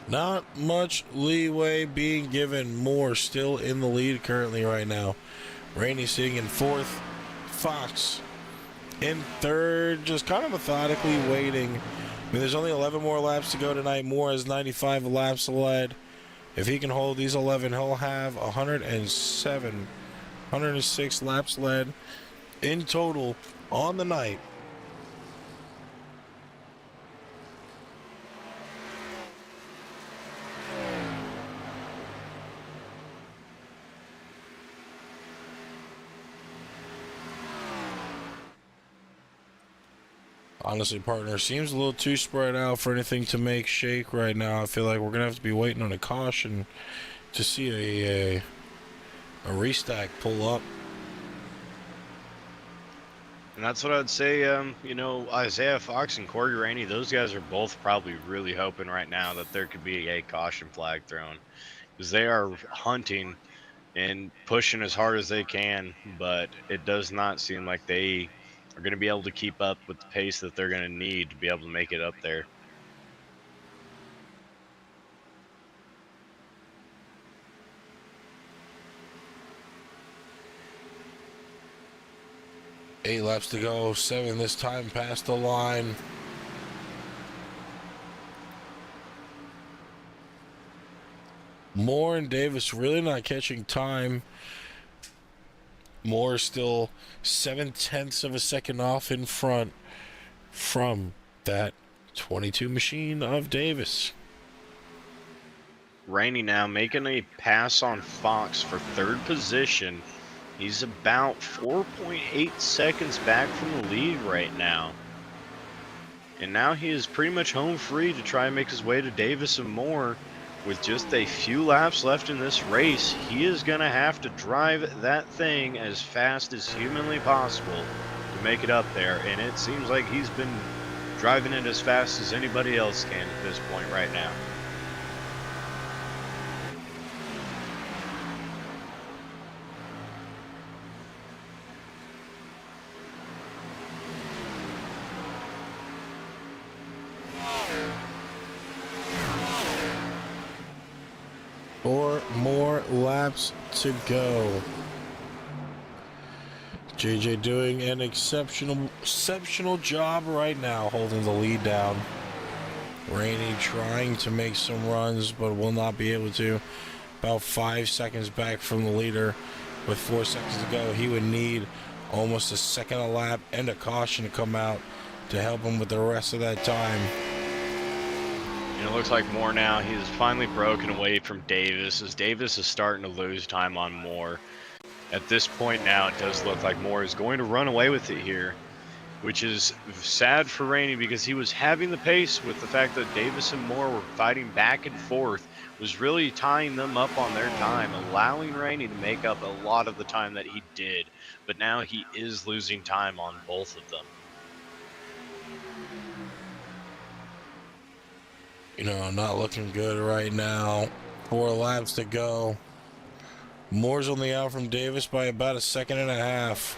Not much leeway being given. Moore still in the lead currently right now. Rainey sitting in 4th. Fox in 3rd, just kind of methodically waiting. I mean, there's only 11 more laps to go tonight. Moore has 95 laps led. If he can hold these 11, he'll have 106 laps led in total on the night. Honestly, partner, seems a little too spread out for anything to make shake right now. I feel like we're going to have to be waiting on a caution to see a restack pull up. And that's what I'd say, Isaiah Fox and Corey Rainey, those guys are both probably really hoping right now that there could be a caution flag thrown, because they are hunting and pushing as hard as they can, but it does not seem like they are going to be able to keep up with the pace that they're going to need to be able to make it up there. Eight laps to go, 7 this time past the line. Moore and Davis really not catching time. Moore still 0.7 of a second off in front from that 22 machine of Davis. Rainey now making a pass on Fox for 3rd position. He's about 4.8 seconds back from the lead right now. And now he is pretty much home free to try and make his way to Davis and Moore. With just a few laps left in this race, he is going to have to drive that thing as fast as humanly possible to make it up there. And it seems like he's been driving it as fast as anybody else can at this point right now. Four more laps to go. JJ doing an exceptional job right now, holding the lead down. Rainey trying to make some runs, but will not be able to. About 5 seconds back from the leader. With 4 seconds to go, he would need almost a second a lap and a caution to come out to help him with the rest of that time. And it looks like Moore now, he has finally broken away from Davis, as Davis is starting to lose time on Moore. At this point now, it does look like Moore is going to run away with it here, which is sad for Rainey because he was having the pace with the fact that Davis and Moore were fighting back and forth, was really tying them up on their time, allowing Rainey to make up a lot of the time that he did. But now he is losing time on both of them. You know, not looking good right now. 4 laps to go. Moore's only out from Davis by about a second and a half.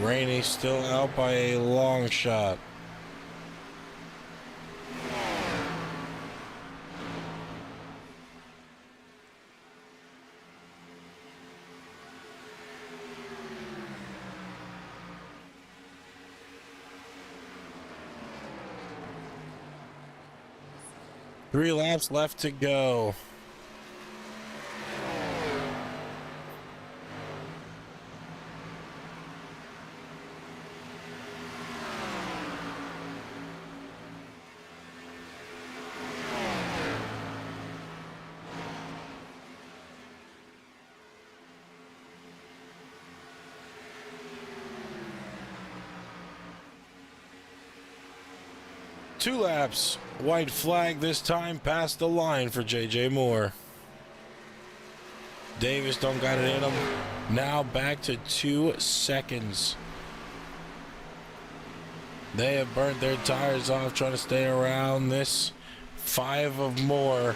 Rainey still out by a long shot. Three laps left to go. Two laps. White flag this time past the line for JJ Moore. Davis don't got it in him. Now back to 2 seconds. They have burnt their tires off trying to stay around this. 5 of Moore.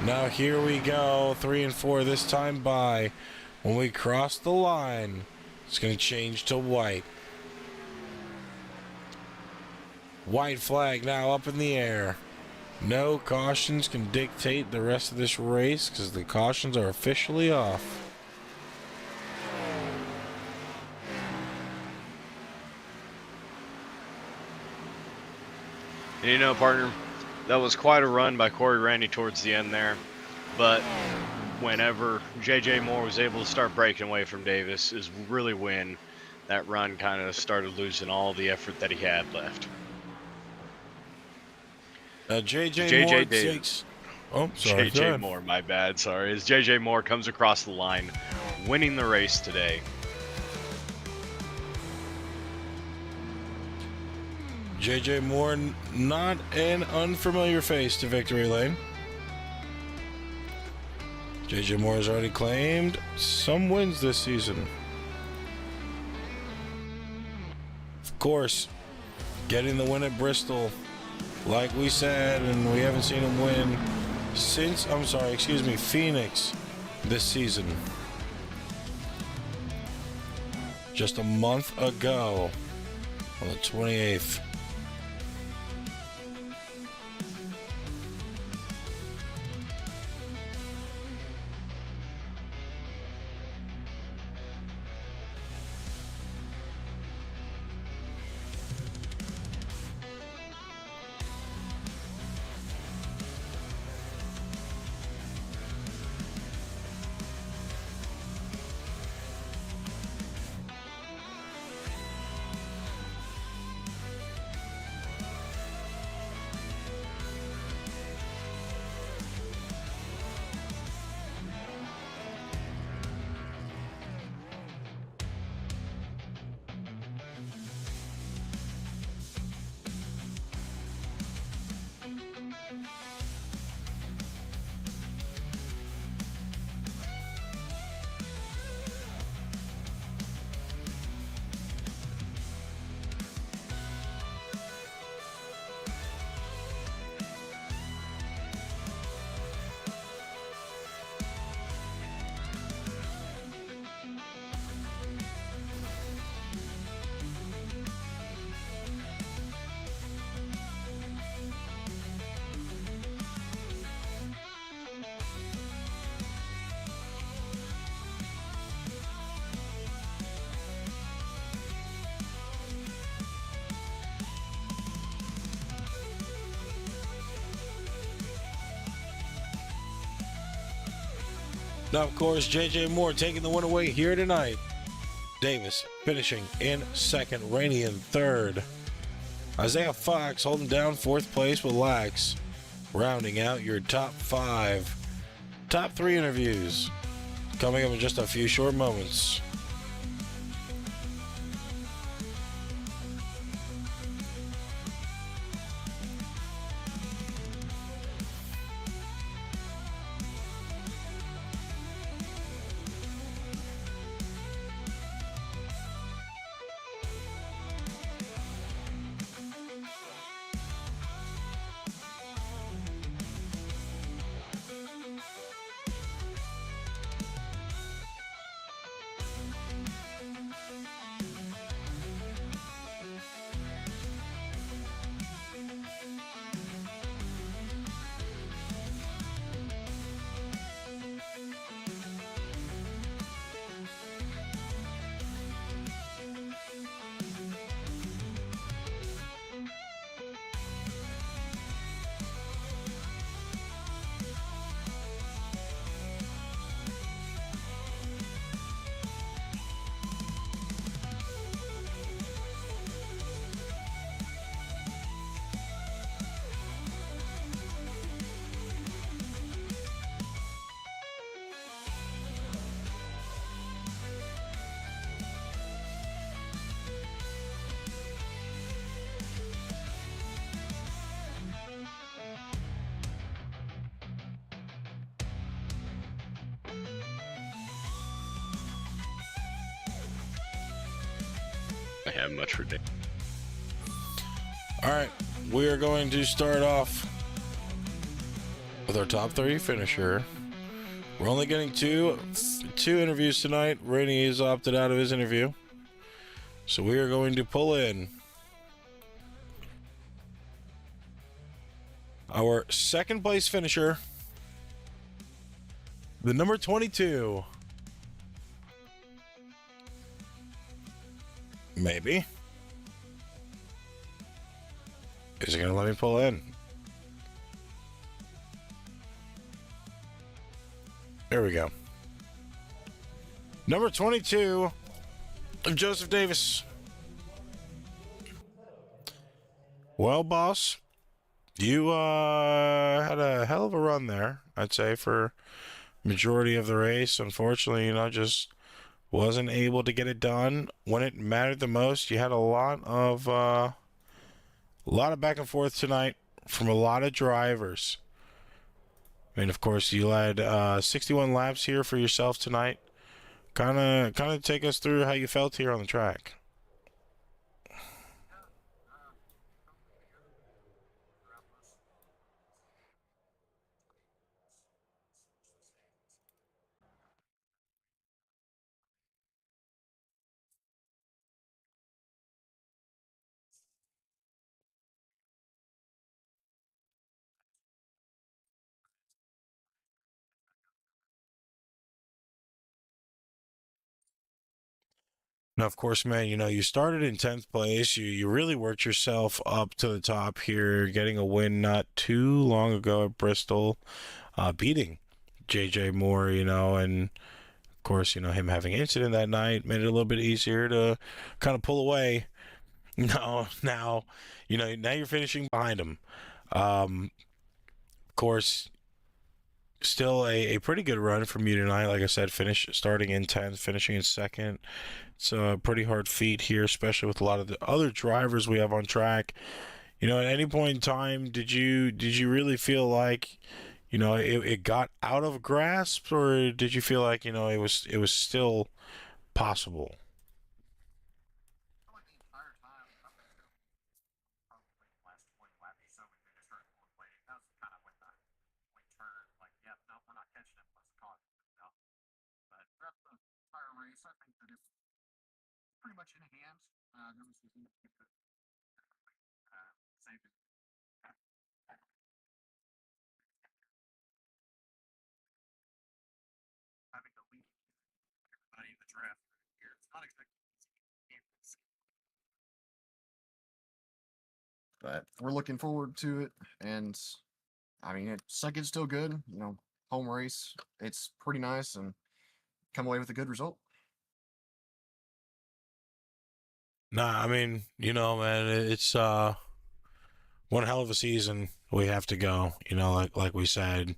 Now here we go. 3 and 4 this time by. When we cross the line, it's going to change to white. White flag now up in the air. No cautions can dictate the rest of this race because the cautions are officially off. And you know, partner, that was quite a run by Corey Randy towards the end there. But whenever JJ Moore was able to start breaking away from Davis is really when that run kind of started losing all the effort that he had left. JJ Moore takes... Oh, sorry. JJ Moore, my bad, sorry. As JJ Moore comes across the line, winning the race today. JJ Moore, not an unfamiliar face to victory lane. JJ Moore has already claimed some wins this season. Of course, getting the win at Bristol, like we said, and we haven't seen him win since, Phoenix this season. Just a month ago, on the 28th. Now, of course, J.J. Moore taking the win away here tonight. Davis finishing in second, Rainey in third. Isaiah Fox holding down fourth place with Lax. Rounding out your top 5. Top 3 interviews coming up in just a few short moments. I have much for day. All right, we are going to start off with our top 3 finisher. We're only getting two interviews tonight. Rainey has opted out of his interview. So we are going to pull in our second place finisher, the number 22. Maybe. Is it going to let me pull in? There we go. Number 22, Joseph Davis. Well, boss, you had a hell of a run there, I'd say, for majority of the race. Unfortunately, just wasn't able to get it done when it mattered the most. You had a lot of back and forth tonight from a lot of drivers. I mean, of course, you led 61 laps here for yourself tonight. Kind of take us through how you felt here on the track. Now, of course, man, you started in 10th place. You really worked yourself up to the top here, getting a win not too long ago at Bristol, beating J.J. Moore, and of course, him having an incident that night made it a little bit easier to kind of pull away. No, now you're finishing behind him. Of course, still a pretty good run from you tonight. Like I said, starting in 10th, finishing in second. It's a pretty hard feat here, especially with a lot of the other drivers we have on track. At any point in time, did you really feel like, it got out of grasp, or did you feel like, it was still possible? Pretty much in hand. There was just save it. Having to lead everybody in the draft here. It's not expected. But we're looking forward to it, and I mean, second's still good. home race. It's pretty nice and come away with a good result. Nah, I mean, man, it's one hell of a season. We have to go. Like we said,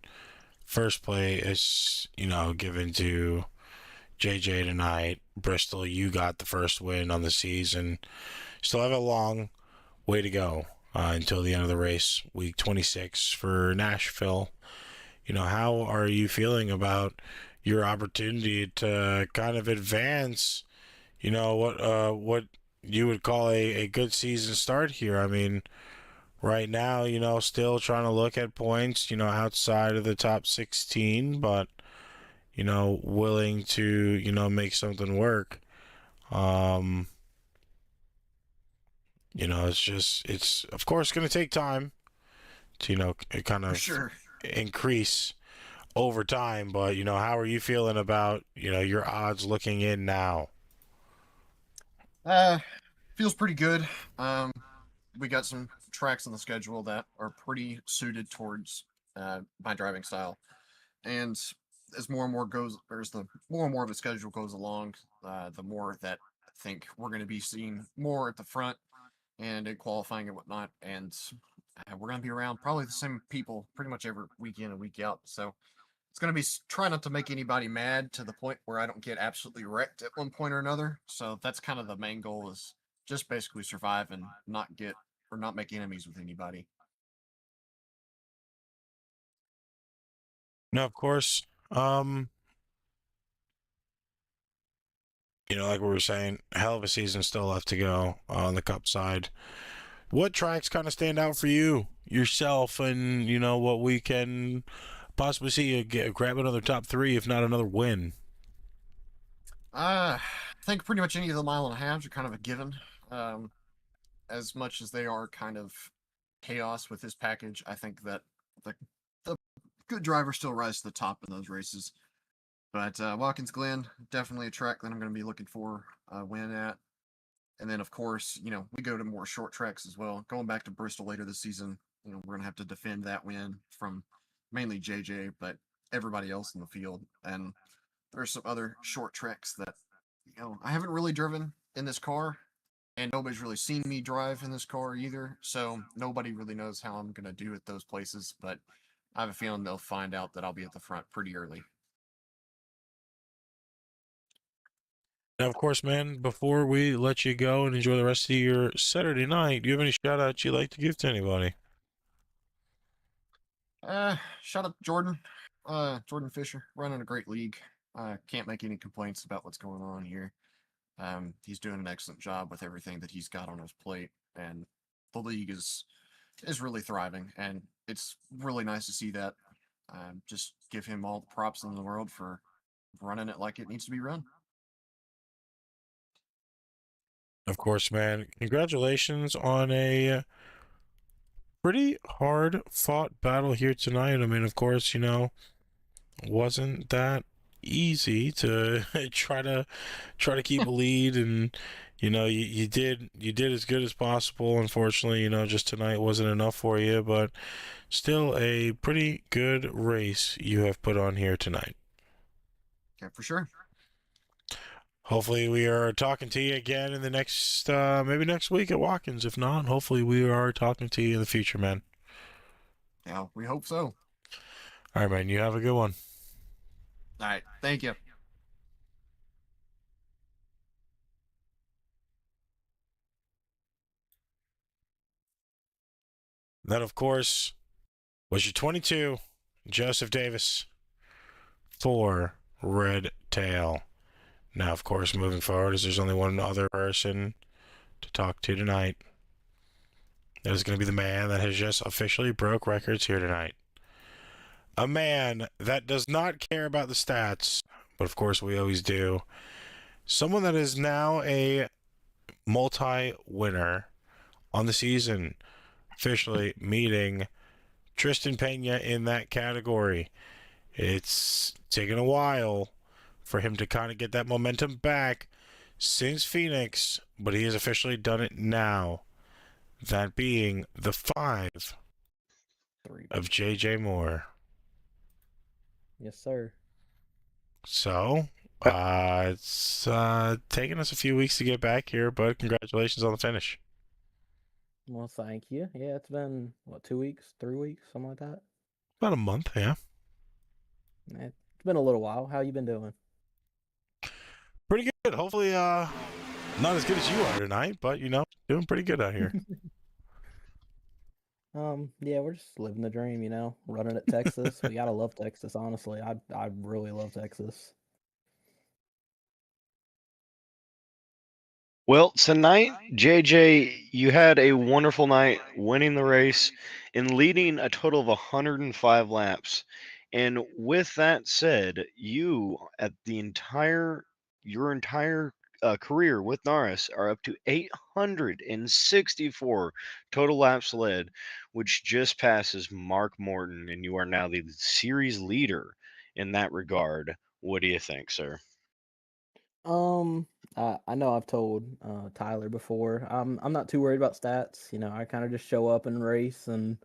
first play is given to JJ tonight. Bristol, you got the first win on the season. Still have a long way to go until the end of the race, week 26 for Nashville. How are you feeling about your opportunity to kind of advance? What you would call a good season start here. I mean, right now, still trying to look at points, outside of the top 16, but willing to, make something work. It's of course going to take time to, kind of Sure. increase over time, but, how are you feeling about, your odds looking in now? Feels pretty good. We got some tracks on the schedule that are pretty suited towards my driving style, and as more and more goes, or as the more and more of the schedule goes along, the more that I think we're going to be seeing more at the front and in qualifying and whatnot, and we're going to be around probably the same people pretty much every week in and week out. So it's going to be try not to make anybody mad to the point where I don't get absolutely wrecked at one point or another. So that's kind of the main goal, is just basically survive and not get or not make enemies with anybody. Now, of course, like we were saying, hell of a season still left to go on the Cup side. What tracks kind of stand out for you yourself, and what we can possibly see you grab another top 3, if not another win? I think pretty much any of the mile and a halves are kind of a given. As much as they are kind of chaos with this package, I think that the good driver still rise to the top in those races. But Watkins Glen, definitely a track that I'm going to be looking for a win at. And then, of course, we go to more short tracks as well. Going back to Bristol later this season, we're going to have to defend that win from mainly JJ, but everybody else in the field. And there's some other short tracks that, I haven't really driven in this car, and nobody's really seen me drive in this car either. So nobody really knows how I'm going to do at those places, but I have a feeling they'll find out that I'll be at the front pretty early. Now, of course, man, before we let you go and enjoy the rest of your Saturday night, do you have any shout outs you'd like to give to anybody? Shout out to Jordan. Jordan Fisher, running a great league. Can't make any complaints about what's going on here. He's doing an excellent job with everything that he's got on his plate, and the league is really thriving, and it's really nice to see that. Just give him all the props in the world for running it like it needs to be run. Of course, man. Congratulations on a pretty hard fought battle here tonight. I mean, of course, wasn't that easy to try to keep a lead, and you did as good as possible. Unfortunately, just tonight wasn't enough for you, but still a pretty good race you have put on here tonight. Yeah, for sure. Hopefully we are talking to you again in the next, maybe next week at Watkins. If not, hopefully we are talking to you in the future, man. Yeah, we hope so. All right, man. You have a good one. All right. Thank you. That, of course, was your 22, Joseph Davis, for Red Tail. Now, of course, moving forward, as there's only one other person to talk to tonight. That is going to be the man that has just officially broke records here tonight. A man that does not care about the stats, but of course we always do. Someone that is now a multi-winner on the season, officially meeting Tristan Pena in that category. It's taken a while for him to kind of get that momentum back since Phoenix, but he has officially done it now. That being the 5 of JJ Moore. Yes, sir. So, it's taken us a few weeks to get back here, but congratulations on the finish. Well, thank you. Yeah, it's been what, 2 weeks, 3 weeks, something like that. About a month, yeah. It's been a little while. How you been doing? Pretty good. Hopefully, not as good as you are tonight, but doing pretty good out here. Yeah, we're just living the dream, running at Texas. We gotta love Texas, honestly. I really love Texas. Well, tonight, JJ, you had a wonderful night winning the race and leading a total of 105 laps. And with that said, you at your entire career with Naras are up to 864 total laps led, which just passes Mark Morton, and you are now the series leader in that regard. What do you think, sir? Um, I know I've told Tyler before. I'm not too worried about stats. I kind of just show up and race, and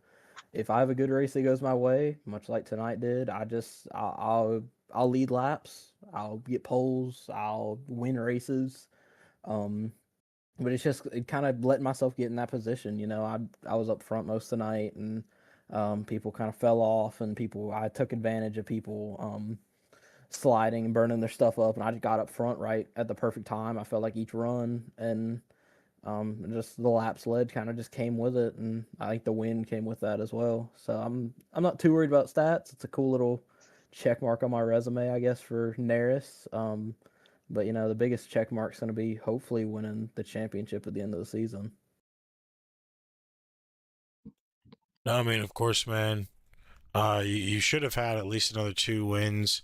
if I have a good race that goes my way, much like tonight did, I'll lead laps, I'll get poles, I'll win races. Um, but it's just kind of letting myself get in that position. I was up front most of the night, and people kind of fell off, and I took advantage of people sliding and burning their stuff up, and I just got up front right at the perfect time. I felt like each run, and just the laps led kind of just came with it, and I think the win came with that as well. So I'm not too worried about stats. It's a cool little check mark on my resume, I guess, for Naris. But the biggest check mark's going to be hopefully winning the championship at the end of the season. No, I mean, of course, man. You should have had at least another 2 wins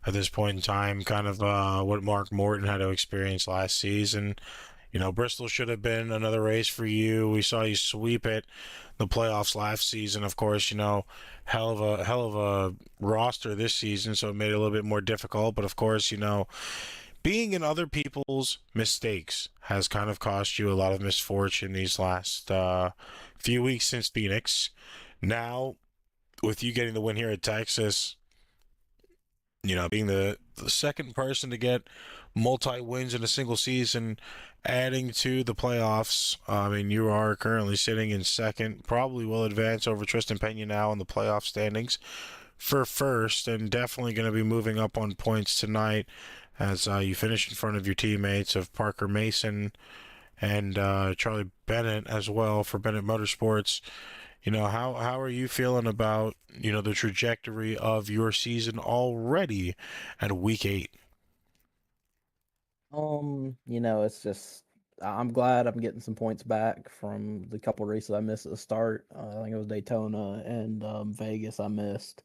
at this point in time. Kind of what Mark Morton had to experience last season. Bristol should have been another race for you. We saw you sweep it the playoffs last season. Of course, hell of a roster this season, so it made it a little bit more difficult. But of course, being in other people's mistakes has kind of cost you a lot of misfortune these last few weeks since Phoenix. Now, with you getting the win here at Texas, being the second person to get multi wins in a single season, adding to the playoffs. I mean, you are currently sitting in second, probably will advance over Tristan Pena now in the playoff standings for first, and definitely going to be moving up on points tonight as you finish in front of your teammates of Parker Mason and Charlie Bennett as well for Bennett Motorsports. How are you feeling about, the trajectory of your season already at week 8? It's just I'm glad I'm getting some points back from the couple races I missed at the start. I think it was Daytona and Vegas I missed.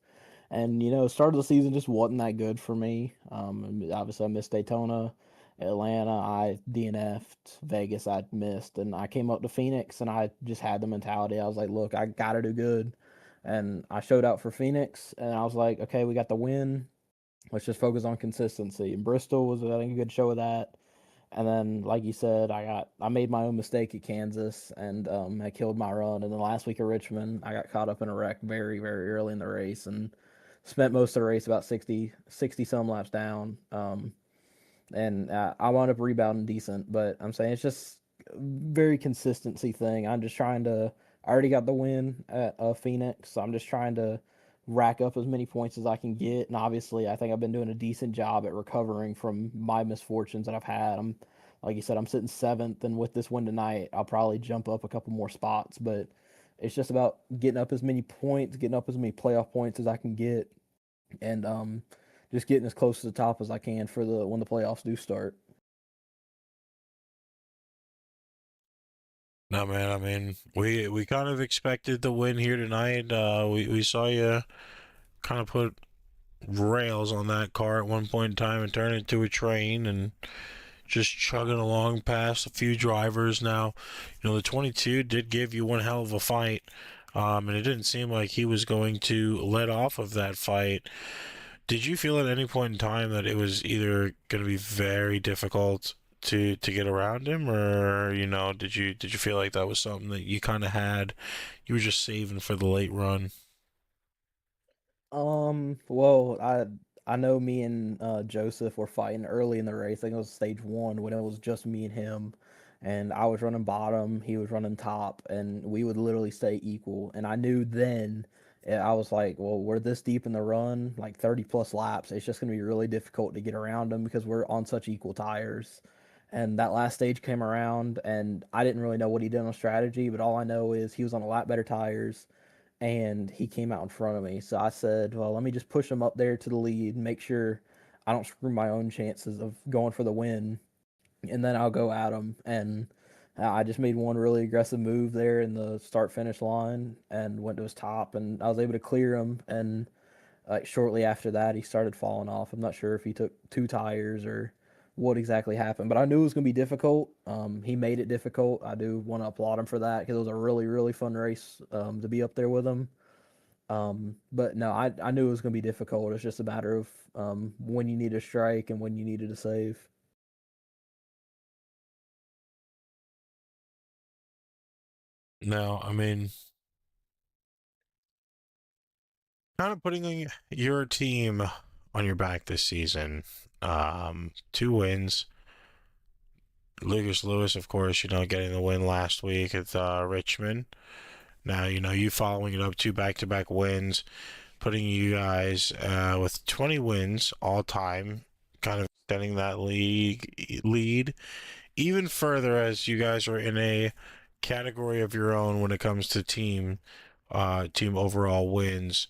And start of the season just wasn't that good for me. Obviously I missed Daytona, Atlanta I DNF'd, Vegas I missed, and I came up to Phoenix and I just had the mentality. I was like, look, I gotta do good. And I showed out for Phoenix, and I was like, okay, we got the win. Let's just focus on consistency. And Bristol was, I think, a good show of that. And then, like you said, I made my own mistake at Kansas, and I killed my run. And then last week at Richmond, I got caught up in a wreck very, very early in the race, and spent most of the race about 60 some laps down. And I wound up rebounding decent, but I'm saying it's just a very consistency thing. I'm just trying to. I already got the win at Phoenix, so I'm just trying to rack up as many points as I can get. And obviously, I think I've been doing a decent job at recovering from my misfortunes that I've had. Like you said, I'm sitting seventh, and with this win tonight, I'll probably jump up a couple more spots. But it's just about getting up as many points, getting up as many playoff points as I can get, and just getting as close to the top as I can for the when the playoffs do start. No, man. I mean, we kind of expected the win here tonight. We saw you kind of put rails on that car at one point in time and turn it into a train and just chugging along past a few drivers. Now, the 22 did give you one hell of a fight, and it didn't seem like he was going to let off of that fight. Did you feel at any point in time that it was either going to be very difficult to get around him, or did you feel like that was something that you kind of had, you were just saving for the late run? Well, I know me and Joseph were fighting early in the race. I think it was stage one when it was just me and him, and I was running bottom, he was running top, and we would literally stay equal. And I knew then, I was like, well, we're this deep in the run, like 30 plus laps. It's just gonna be really difficult to get around him because we're on such equal tires. And that last stage came around, and I didn't really know what he did on strategy, but all I know is he was on a lot better tires and he came out in front of me. So I said, well, let me just push him up there to the lead, make sure I don't screw my own chances of going for the win, and then I'll go at him. And I just made one really aggressive move there in the start finish line and went to his top, and I was able to clear him. And like shortly after that, he started falling off. I'm not sure if he took two tires or what exactly happened, but I knew it was going to be difficult. He made it difficult. I do want to applaud him for that because it was a really, really fun race to be up there with him. But no, I knew it was going to be difficult. It's just a matter of when you need to strike and when you needed to save. No, I mean, kind of putting your team on your back this season. Two wins. Lucas Lewis, of course, getting the win last week at Richmond. Now, you following it up two back-to-back wins, putting you guys with 20 wins all time, kind of extending that lead even further as you guys are in a category of your own when it comes to team overall wins.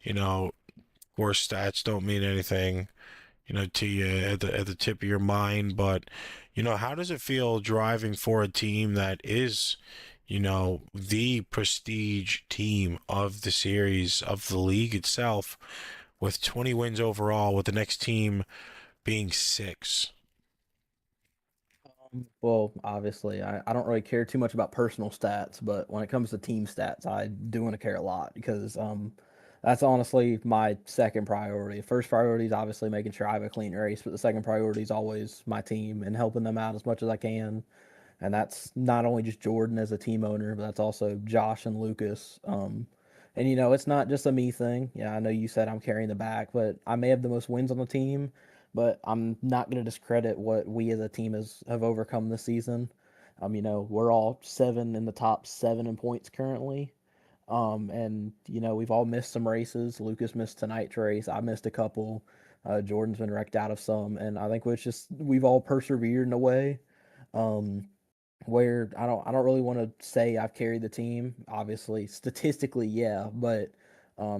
Of course, stats don't mean anything, to you at the tip of your mind, but how does it feel driving for a team that is, the prestige team of the series of the league itself, with 20 wins overall, with the next team being six? Well, obviously, I don't really care too much about personal stats, but when it comes to team stats, I do want to care a lot because that's honestly my second priority. First priority is obviously making sure I have a clean race, but the second priority is always my team and helping them out as much as I can. And that's not only just Jordan as a team owner, but that's also Josh and Lucas. And it's not just a me thing. Yeah, I know you said I'm carrying the back, but I may have the most wins on the team, but I'm not going to discredit what we as a team have overcome this season. We're all seven in the top seven in points currently. And we've all missed some races. Lucas missed tonight's race. I missed a couple. Jordan's been wrecked out of some, and I think we've all persevered in a way. Um, where I don't really want to say I've carried the team. Obviously, statistically, yeah, but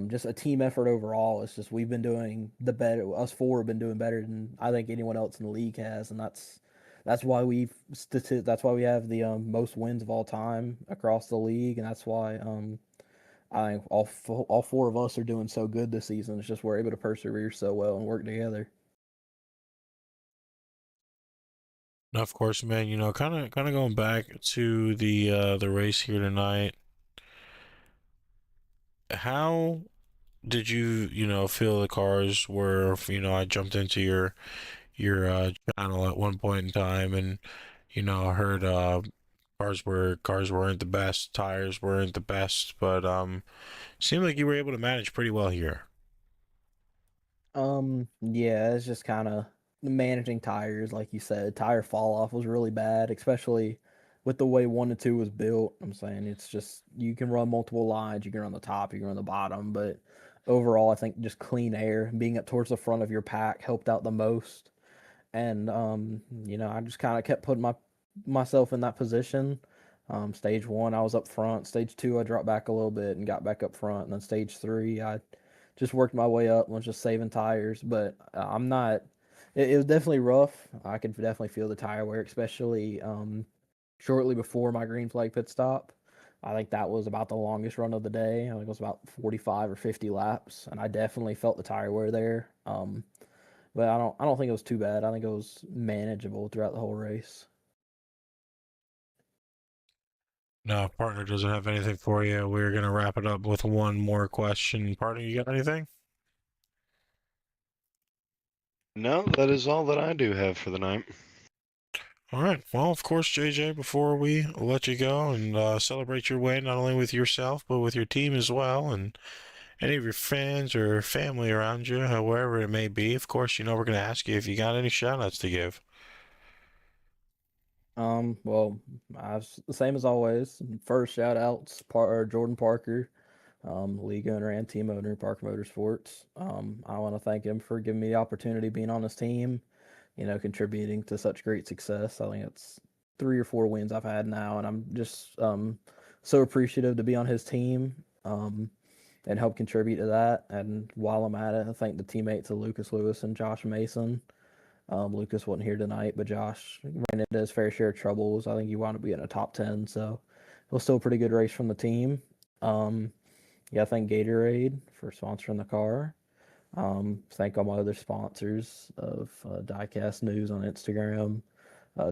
just a team effort overall. It's just we've been doing the better. Us four have been doing better than I think anyone else in the league has, and that's why that's why we have the most wins of all time across the league, and that's why I think all four of us are doing so good this season. It's just we're able to persevere so well and work together. Now, of course, man, kind of going back to the race here tonight. How did you feel the cars were? I jumped into your channel at one point in time, and I heard cars weren't the best, tires weren't the best, but seemed like you were able to manage pretty well here. Yeah, it's just kind of managing tires, like you said. Tire fall off was really bad, especially with the way one and two was built. I'm saying it's just you can run multiple lines, you can run the top, you can run the bottom, but overall, I think just clean air, being up towards the front of your pack helped out the most. And I just kind of kept putting myself in that position. Stage one, I was up front. Stage two, I dropped back a little bit and got back up front. And then stage three, I just worked my way up and was just saving tires. But I'm not. It was definitely rough. I could definitely feel the tire wear, especially shortly before my green flag pit stop. I think that was about the longest run of the day. I think it was about 45 or 50 laps, and I definitely felt the tire wear there. But I don't think it was too bad. I think it was manageable throughout the whole race. No, partner doesn't have anything for you. We're gonna wrap it up with one more question. Partner, you got anything? No, that is all that I do have for the night. All right. Well, of course, JJ, before we let you go and celebrate your win, not only with yourself but with your team as well, and any of your fans or family around you, wherever it may be. Of course, we're going to ask you if you got any shout-outs to give. Well, the same as always. First shout outs, Jordan Parker, league owner and team owner, Parker Motorsports. I want to thank him for giving me the opportunity being on his team, contributing to such great success. I think it's 3 or 4 wins I've had now, and I'm just so appreciative to be on his team and help contribute to that. And while I'm at it, I thank the teammates of Lucas Lewis and Josh Mason. Lucas wasn't here tonight, but Josh ran into his fair share of troubles. I think he wound up being a top 10, so it was still a pretty good race from the team. I thank Gatorade for sponsoring the car. Thank all my other sponsors of Diecast News on Instagram,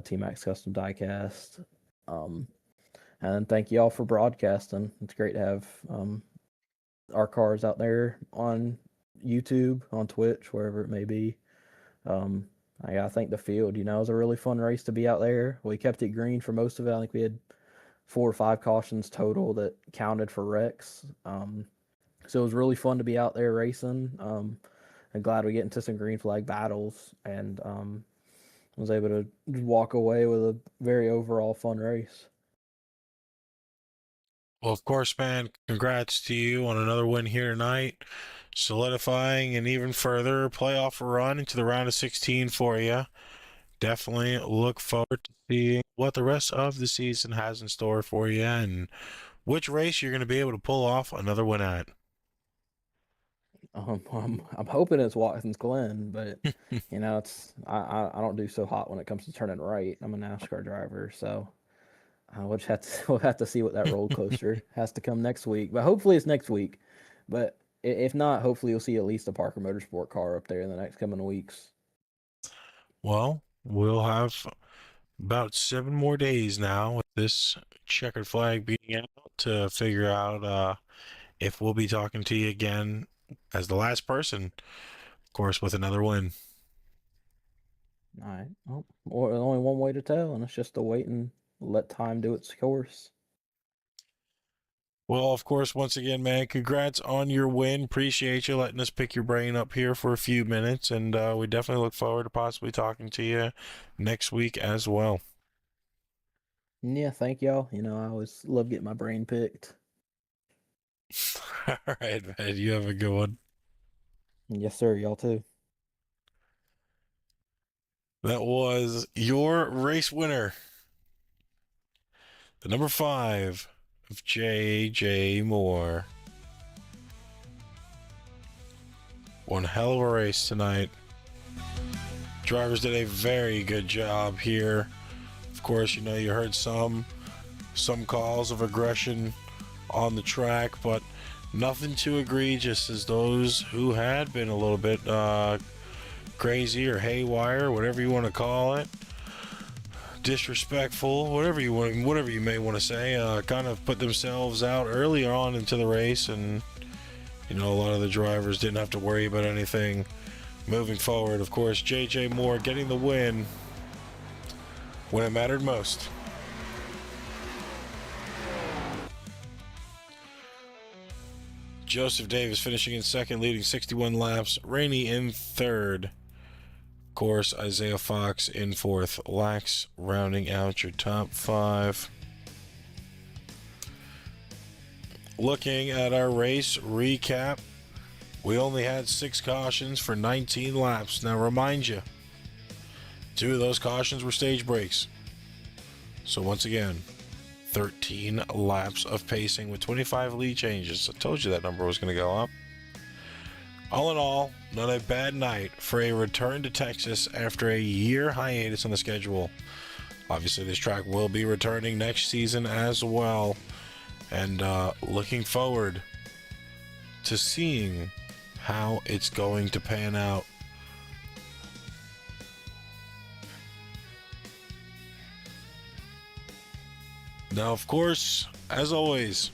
T-Max Custom Diecast, and thank you all for broadcasting. It's great to have our cars out there on YouTube, on Twitch, wherever it may be. I thank the field. It was a really fun race to be out there. We kept it green for most of it. I think we had 4 or 5 cautions total that counted for wrecks. So it was really fun to be out there racing. I'm glad we get into some green flag battles and was able to walk away with a very overall fun race. Well, of course, man, congrats to you on another win here tonight, solidifying an even further playoff run into the round of 16 for you. Definitely look forward to seeing what the rest of the season has in store for you and which race you're going to be able to pull off another win at. I'm hoping it's Watkins Glen, but it's I don't do so hot when it comes to turning right. I'm a NASCAR driver, so we'll have to see what that roller coaster has to come next week. But hopefully it's next week. But if not, hopefully you'll see at least a Parker Motorsport car up there in the next coming weeks. Well, we'll have about 7 more days now with this checkered flag being out to figure out if we'll be talking to you again as the last person, of course, with another win. All right. Well, only one way to tell, and it's just to wait and let time do its course. Well, of course, once again, man, congrats on your win. Appreciate you letting us pick your brain up here for a few minutes, and we definitely look forward to possibly talking to you next week as well. Yeah, thank y'all. I always love getting my brain picked. All right, man. You have a good one. Yes, sir. Y'all too. That was your race winner, the number 5 of J.J. Moore. One hell of a race tonight. Drivers did a very good job here. Of course, you heard some calls of aggression on the track, but nothing too egregious as those who had been a little bit crazy or haywire, whatever you want to call it, disrespectful, whatever you may want to say, kind of put themselves out early on into the race, and a lot of the drivers didn't have to worry about anything moving forward. Of course, J.J. Moore getting the win when it mattered most. Joseph Davis finishing in second, leading 61 laps. Rainey in third. Of course, Isaiah Fox in fourth. Lax rounding out your top 5. Looking at our race recap, we only had 6 cautions for 19 laps. Now, remind you, 2 of those cautions were stage breaks. So once again, 13 laps of pacing with 25 lead changes. I told you that number was going to go up. All in all, not a bad night for a return to Texas after a year hiatus on the schedule. Obviously, this track will be returning next season as well. And looking forward to seeing how it's going to pan out. Now, of course, as always,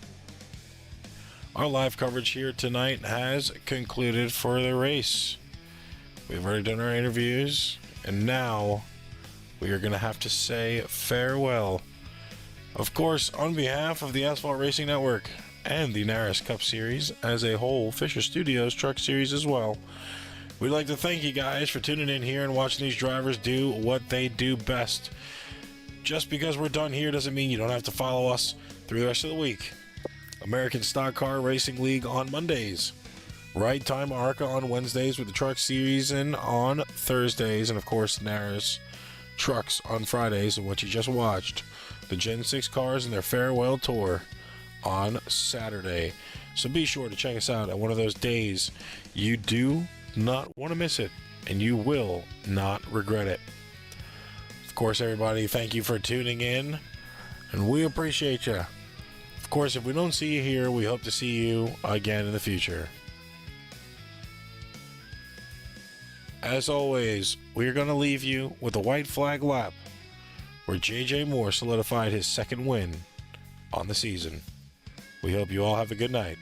our live coverage here tonight has concluded for the race. We've already done our interviews, and now we are going to have to say farewell. Of course, on behalf of the Asphalt Racing Network and the Naras Cup Series as a whole, Fisher Studios Truck Series as well, we'd like to thank you guys for tuning in here and watching these drivers do what they do best. Just because we're done here doesn't mean you don't have to follow us through the rest of the week. American Stock Car Racing League on Mondays. Right Time ARCA on Wednesdays with the Truck Series and on Thursdays. And of course, Naras Trucks on Fridays. And what you just watched, the Gen 6 cars and their farewell tour on Saturday. So be sure to check us out at one of those days. You do not want to miss it, and you will not regret it. Of course, everybody, thank you for tuning in, and we appreciate you. Of course, if we don't see you here, we hope to see you again in the future. As always, we are going to leave you with a white flag lap where J.J. Moore solidified his second win on the season. We hope you all have a good night.